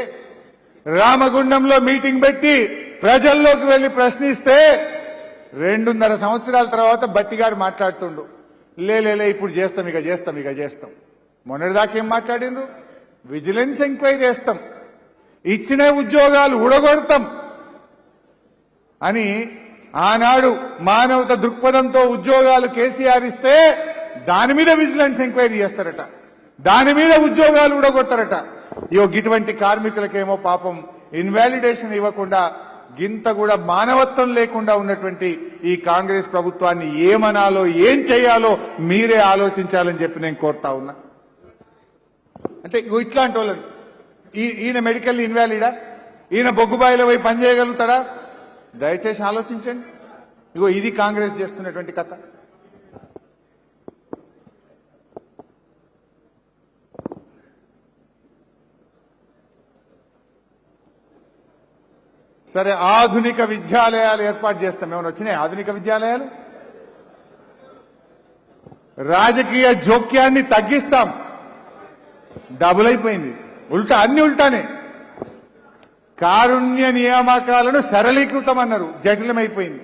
రామగుండంలో మీటింగ్ పెట్టి ప్రజల్లోకి వెళ్లి ప్రశ్నిస్తే 2.5 సంవత్సరాల తర్వాత బట్టిగారు మాట్లాడుతుండు, లేలే ఇప్పుడు చేస్తాం. మొన్నటిదాకా ఏం మాట్లాడిండ్రు? విజిలెన్స్ ఎంక్వైరీ చేస్తాం, ఇచ్చిన ఉద్యోగాలు ఊడగొడతాం అని ఆనాడు మానవత దృక్పథంతో ఉద్యోగాలు కేసీఆర్ ఇస్తే దాని మీద విజిలెన్స్ ఎంక్వైరీ చేస్తారట, దాని మీద ఉద్యోగాలు ఊడగొడతారట. ఇటువంటి కార్మికులకేమో పాపం ఇన్వాలిడేషన్ ఇవ్వకుండా గింత కూడా మానవత్వం లేకుండా ఉన్నటువంటి ఈ కాంగ్రెస్ ప్రభుత్వాన్ని ఏమనాలో ఏం చేయాలో మీరే ఆలోచించాలని చెప్పి నేను కోరుతా ఉన్నా. అంటే ఇట్లాంటి వాళ్ళని, ఈయన మెడికల్ ఇన్వాలిడా, ఈయన బొగ్గుబాయిలో పోయి పనిచేయగలుగుతాడా? దయచేసి ఆలోచించండి. ఇది కాంగ్రెస్ చేస్తున్నటువంటి కథ. సరే, ఆధునిక విద్యాలయాలు ఏర్పాటు చేస్తాం. ఏమైనా వచ్చినాయి ఆధునిక విద్యాలయాలు? రాజకీయ జోక్యాన్ని తగ్గిస్తాం. డబుల్ అయిపోయింది, అన్ని ఉల్టానే. కారుణ్య నియామకాలను సరళీకృతమన్నారు, జటిలమైపోయింది.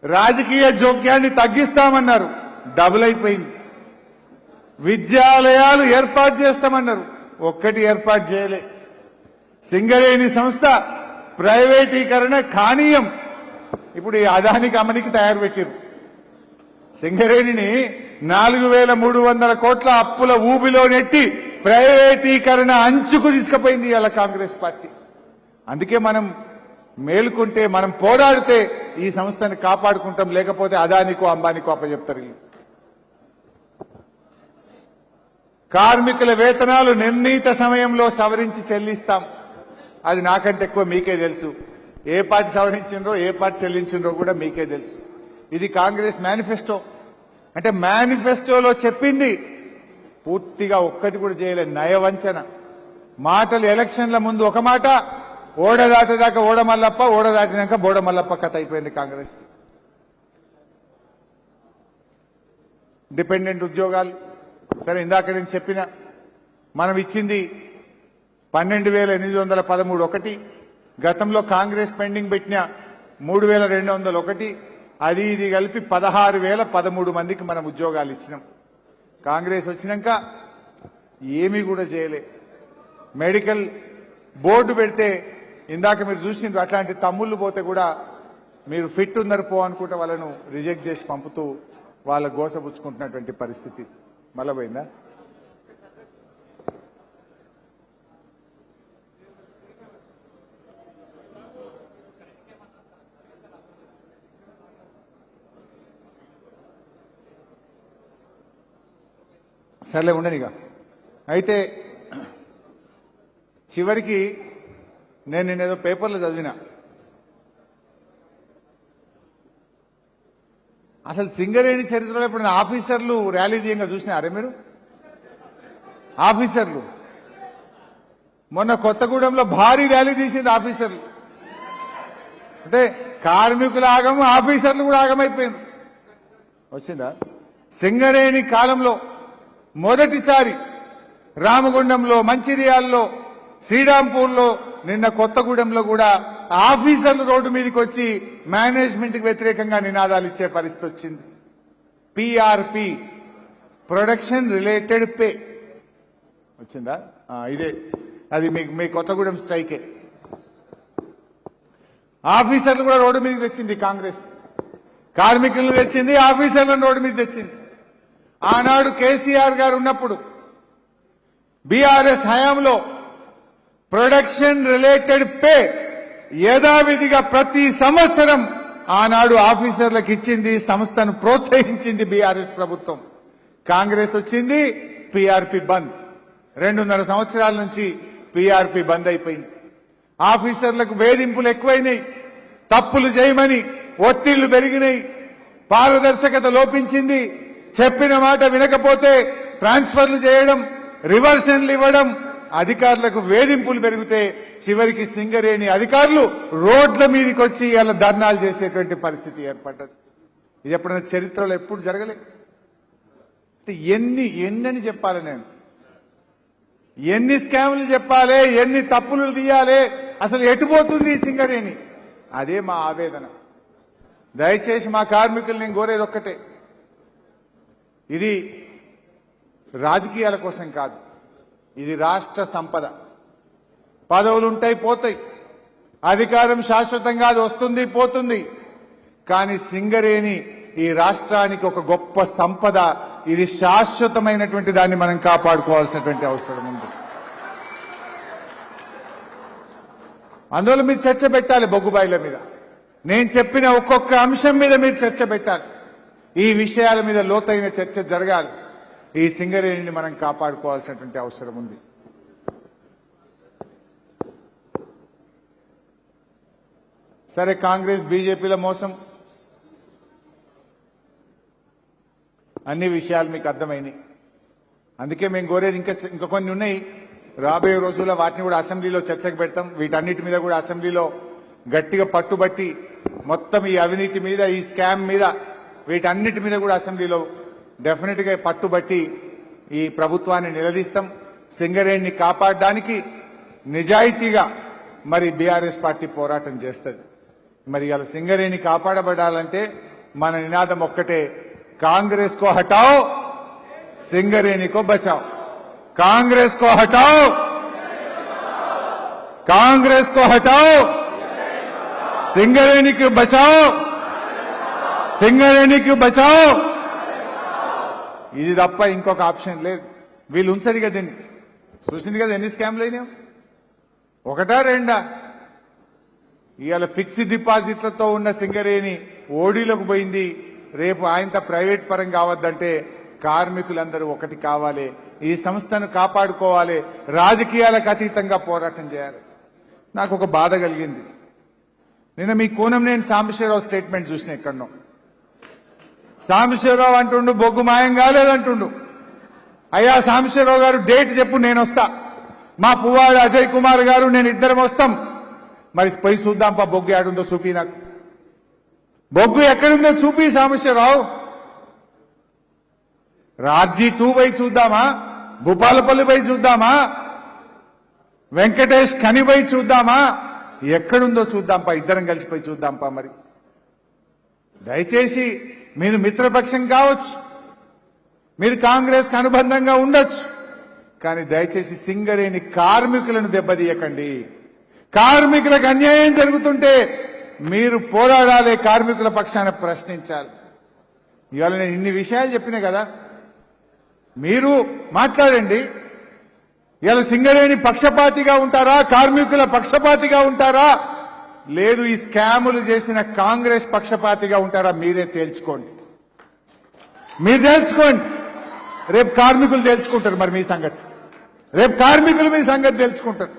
రాజకీయ జోక్యాన్ని తగ్గిస్తామన్నారు, డబుల్ అయిపోయింది. విద్యాలయాలు ఏర్పాటు చేస్తామన్నారు, ఒక్కటి ఏర్పాటు చేయలే. సింగరేణి సంస్థ ప్రైవేటీకరణ కానీయం. ఇప్పుడు ఈ అదానికి అమ్మనికి తయారు పెట్టారు. సింగరేణిని 4,300 కోట్ల అప్పుల ఊబిలో నెట్టి ప్రైవేటీకరణ అంచుకు తీసుకుపోయింది ఇలా కాంగ్రెస్ పార్టీ. అందుకే మనం మేలుకుంటే, మనం పోరాడితే ఈ సంస్థని కాపాడుకుంటాం, లేకపోతే అదానికో అంబానికో అప్పచెప్తారు. కార్మికుల వేతనాలు నిర్ణీత సమయంలో సవరించి చెల్లిస్తాం. అది నాకంటే ఎక్కువ మీకే తెలుసు. ఏ పార్టీ సవరించిండ్రో, ఏ పార్టీ చెల్లించిండ్రో కూడా మీకే తెలుసు. ఇది కాంగ్రెస్ మేనిఫెస్టో. అంటే మేనిఫెస్టోలో చెప్పింది పూర్తిగా ఒక్కటి కూడా చేయలేదు. నయవంచన మాటలు. ఎలక్షన్ల ముందు ఒక మాట, ఓడ దాటేదాకా ఓడమల్లప్ప, ఓడ దాటినాక బోడమల్లప్ప కథ అయిపోయింది కాంగ్రెస్. డిపెండెంట్ ఉద్యోగాలు సరే, ఇందాక నేను చెప్పిన, మనం ఇచ్చింది 12,813 ఒకటి. గతంలో కాంగ్రెస్ పెండింగ్ పెట్టిన 3,201, అది ఇది కలిపి 16,013 మందికి మనం ఉద్యోగాలు ఇచ్చినాం. కాంగ్రెస్ వచ్చినాక ఏమీ కూడా చేయలే. మెడికల్ బోర్డు పెడితే ఇందాక మీరు చూసిండ్రు, అట్లాంటి తమ్ముళ్ళు పోతే కూడా మీరు ఫిట్ ఉన్నారు పో అనుకుంటే వాళ్ళను రిజెక్ట్ చేసి పంపుతూ వాళ్ళ గోసపుచ్చుకుంటున్నటువంటి పరిస్థితి మళ్ళా పోయిందా? సర్లే ఉండనిగా. అయితే చివరికి నేనేదో పేపర్లో చదివిన, అసలు సింగరేణి చరిత్రలో ఇప్పుడు ఆఫీసర్లు ర్యాలీ తీయంగా చూసినారే మీరు? ఆఫీసర్లు మొన్న కొత్తగూడెంలో భారీ ర్యాలీ తీసింది ఆఫీసర్లు. అంటే కార్మికుల ఆగం, ఆఫీసర్లు కూడా ఆగమైపోయింది. వచ్చిందా? సింగరేణి కాలంలో మొదటిసారి రామగుండంలో, మంచిర్యాలలో, శ్రీరాంపూర్లో, నిన్న కొత్తగూడెంలో కూడా ఆఫీసర్లు రోడ్డు మీదకి వచ్చి మేనేజ్మెంట్ కి వ్యతిరేకంగా నినాదాలు ఇచ్చే పరిస్థితి వచ్చింది. పిఆర్పి, ప్రొడక్షన్ రిలేటెడ్ పే వచ్చిందా? ఇదే అది మీ కొత్తగూడెం స్ట్రైకే. ఆఫీసర్లు కూడా రోడ్డు మీదకి తెచ్చింది కాంగ్రెస్. కార్మికులను తెచ్చింది, ఆఫీసర్లను రోడ్డు మీద తెచ్చింది. ఆనాడు కేసీఆర్ గారు ఉన్నప్పుడు బీఆర్ఎస్ హయాంలో ప్రొడక్షన్ రిలేటెడ్ పే యథావిధిగా ప్రతి సంవత్సరం ఆనాడు ఆఫీసర్లకు ఇచ్చింది, సంస్థను ప్రోత్సహించింది బీఆర్ఎస్ ప్రభుత్వం. కాంగ్రెస్ వచ్చింది, పీఆర్పీ బంద్. 2.5 సంవత్సరాల నుంచి పీఆర్పీ బంద్ అయిపోయింది. ఆఫీసర్లకు వేధింపులు ఎక్కువైనాయి, తప్పులు చేయమని ఒత్తిళ్లు పెరిగినాయి, పారదర్శకత లోపించింది, చెప్పిన మాట వినకపోతే ట్రాన్స్ఫర్లు చేయడం, రివర్షన్లు ఇవ్వడం, అధికారులకు వేధింపులు పెరిగితే చివరికి సింగరేణి అధికారులు రోడ్ల మీదకి వచ్చి ఇలా ధర్నాలు చేసేటువంటి పరిస్థితి ఏర్పడ్డది. ఇది ఎప్పుడైనా చరిత్రలో ఎప్పుడు జరగలే. ఎన్నని చెప్పాలి నేను? ఎన్ని స్కాములు చెప్పాలి? ఎన్ని తప్పులు తీయాలి? అసలు ఎటుపోతుంది ఈ సింగరేణి? అదే మా ఆవేదన. దయచేసి మా కార్మికులు నేను కోరేది ఒక్కటే, ఇది రాజకీయాల కోసం కాదు, ఇది రాష్ట్ర సంపద. పదవులుంటాయి, పోతాయి, అధికారం శాశ్వతంగా అది వస్తుంది, పోతుంది. కానీ సింగరేణి ఈ రాష్ట్రానికి ఒక గొప్ప సంపద. ఇది శాశ్వతమైనటువంటి దాన్ని మనం కాపాడుకోవాల్సినటువంటి అవసరం ఉంది. అందువల్ల మీరు చర్చ పెట్టాలి బొగ్గుబాయిల మీద. నేను చెప్పిన ఒక్కొక్క అంశం మీద మీరు చర్చ పెట్టాలి. ఈ విషయాల మీద లోతైన చర్చ జరగాలి. ఈ సింగరేణిని మనం కాపాడుకోవాల్సినటువంటి అవసరం ఉంది. సరే, కాంగ్రెస్ బీజేపీల మోసం అన్ని విషయాలు మీకు అర్థమైనాయి. అందుకే మేము కోరేది ఇంకా కొన్ని ఉన్నాయి. రాబోయే రోజుల్లో వాటిని కూడా అసెంబ్లీలో చర్చకు పెడతాం. వీటన్నిటి మీద కూడా అసెంబ్లీలో గట్టిగా పట్టుబట్టి మొత్తం ఈ అవినీతి మీద, ఈ స్కామ్ మీద, వీటన్నిటి మీద కూడా అసెంబ్లీలో డెఫినెట్ గా పట్టుబట్టి ఈ ప్రభుత్వాన్ని నిలదీస్తాం. సింగరేణిని కాపాడడానికి నిజాయితీగా మరి బీఆర్ఎస్ పార్టీ పోరాటం చేస్తుంది. మరి ఇలా సింగరేణి కాపాడబడాలంటే మన నినాదం ఒక్కటే, कांग्रेस को हटाओ, सिंगरेणी को बचाओ। कांग्रेस को हटाओ, कांग्रेस को हटाओ, सिंगरेणी को बचाओ, सिंगरेणी को बचाओ। ఇది తప్ప ఇంకొక ఆప్షన్ లేదు. వీళ్ళు ఉంచరు కదా, దీన్ని చూసింది కదా ఎన్ని స్కామ్లు అయినాయో. ఒకటా రెండా? ఇవాళ ఫిక్స్డ్ డిపాజిట్లతో ఉన్న సింగరేణి ఓడీలోకి పోయింది. రేపు ఆయనతో ప్రైవేట్ పరం కావద్దంటే కార్మికులందరూ ఒకటి కావాలి, ఈ సంస్థను కాపాడుకోవాలి, రాజకీయాలకు అతీతంగా పోరాటం చేయాలి. నాకు ఒక బాధ కలిగింది. నిన్న మీ కూనంనేని సాంబశివరావు స్టేట్మెంట్ చూసిన ఎక్కడనో. సాంబశివరావు అంటుండు బొగ్గు మాయం కాలేదంటుండు. అయ్యా సాంబశివరావు గారు డేట్ చెప్పు, నేను వస్తా. మా పువ్వాడ అజయ్ కుమార్ గారు నేను ఇద్దరం వస్తాం. మరి పోయి చూద్దాంపా బొగ్గు ఏడుందో చూపి, నాకు బొగ్గు ఎక్కడుందో చూపి సాంబశివరావు. రాజీ 2 పోయి చూద్దామా, భూపాలపల్లి పోయి చూద్దామా, వెంకటేష్ ఖని పోయి చూద్దామా, ఎక్కడుందో చూద్దాంపా, ఇద్దరం కలిసిపోయి చూద్దాంపా. మరి దయచేసి మీరు మిత్రపక్షం కావచ్చు, మీరు కాంగ్రెస్ కు అనుబంధంగా ఉండొచ్చు, కానీ దయచేసి సింగరేణి కార్మికులను దెబ్బతీయకండి. కార్మికులకు అన్యాయం జరుగుతుంటే మీరు పోరాడాలి, కార్మికుల పక్షాన ప్రశ్నించాలి. ఇవాళ నేను ఇన్ని విషయాలు చెప్పినా కదా, మీరు మాట్లాడండి. ఇవాళ సింగరేణి పక్షపాతిగా ఉంటారా, కార్మికుల పక్షపాతిగా ఉంటారా, లేదు ఈ స్కాములు చేసిన కాంగ్రెస్ పక్షపాతిగా ఉంటారా? మీరే తేల్చుకోండి. మీరు తేల్చుకోండి. రేపు కార్మికులు తేల్చుకుంటారు మరి మీ సంగతి. రేపు కార్మికులు మీ సంగతి తెలుసుకుంటారు.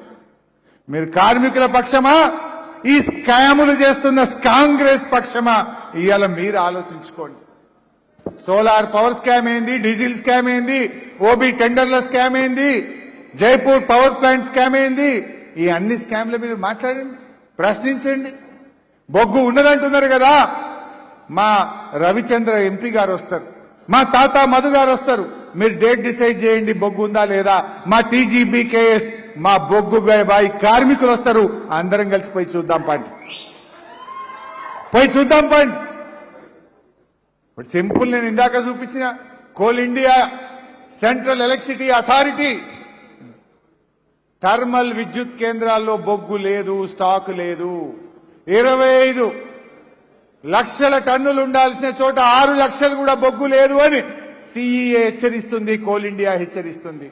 మీరు కార్మికుల పక్షమా, ఈ స్కాములు చేస్తున్న కాంగ్రెస్ పక్షమా? ఇవాళ మీరు ఆలోచించుకోండి. సోలార్ పవర్ స్కామ్ ఏంది, డీజిల్ స్కామ్ ఏంది, ఓబీ టెండర్ల స్కామ్ ఏంది, జైపూర్ పవర్ ప్లాంట్ స్కామ్ ఏంది, ఈ అన్ని స్కామ్ల మీద మాట్లాడండి, ప్రశ్నించండి. బొగ్గు ఉన్నదంటున్నారు కదా, మా రవిచంద్ర ఎంపీ గారు వస్తారు, మా తాత మధు గారు వస్తారు. మీరు డేట్ డిసైడ్ చేయండి బొగ్గు ఉందా లేదా. మా టీజీబీకేఎస్ మా బొగ్గు బాయి కార్మికులు వస్తారు. అందరం కలిసి పోయి చూద్దాం పండి, పోయి చూద్దాం పండి. ఇప్పుడు సింపుల్, నేను ఇందాక చూపించిన coal India central electricity authority thermal విద్యుత్ కేంద్రాల్లో బొగ్గు లేదు, స్టాక్ లేదు. 25 లక్షల టన్నులు ఉండాల్సిన చోట 6 లక్షలు కూడా బొగ్గు లేదు అని సిఈఏ హెచ్చరిస్తుంది, కోల్ ఇండియా హెచ్చరిస్తుంది.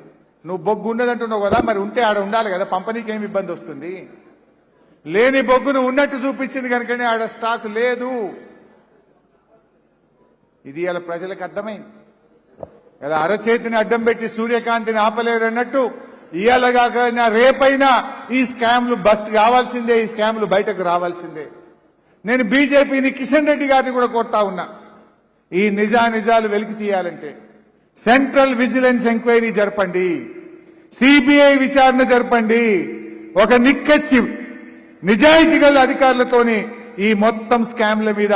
నువ్వు బొగ్గు ఉన్నదంటున్నావు కదా, మరి ఉంటే ఆడ ఉండాలి కదా, పంపనీకి ఏమి ఇబ్బంది వస్తుంది. లేని బొగ్గును ఉన్నట్టు చూపించింది కనుకనే ఆడ స్టాక్ లేదు. ఇది ఇలా ప్రజలకు అర్థమైంది. ఇలా అరచేతిని అడ్డం పెట్టి సూర్యకాంతిని ఆపలేరన్నట్టు ఇయ్యాలగాకైనా రేపైనా ఈ స్కామ్లు బస్ట్ కావాల్సిందే, ఈ స్కామ్లు బయటకు రావాల్సిందే. నేను బీజేపీని కిషన్ రెడ్డి గారిని కూడా కోరుతా ఉన్నా, ఈ నిజాలు వెలికి తీయాలంటే సెంట్రల్ విజిలెన్స్ ఎంక్వైరీ జరపండి, సిబిఐ విచారణ జరపండి. ఒక నిక్కచ్చి నిజాయితీ గల అధికారులతోని ఈ మొత్తం స్కామ్ల మీద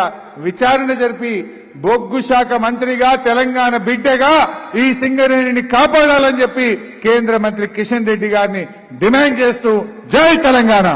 విచారణ జరిపి బొగ్గు శాఖ మంత్రిగా తెలంగాణ బిడ్డగా ఈ సింగరేణిని కాపాడాలని చెప్పి కేంద్ర మంత్రి కిషన్ రెడ్డి గారిని డిమాండ్ చేస్తూ జై తెలంగాణ.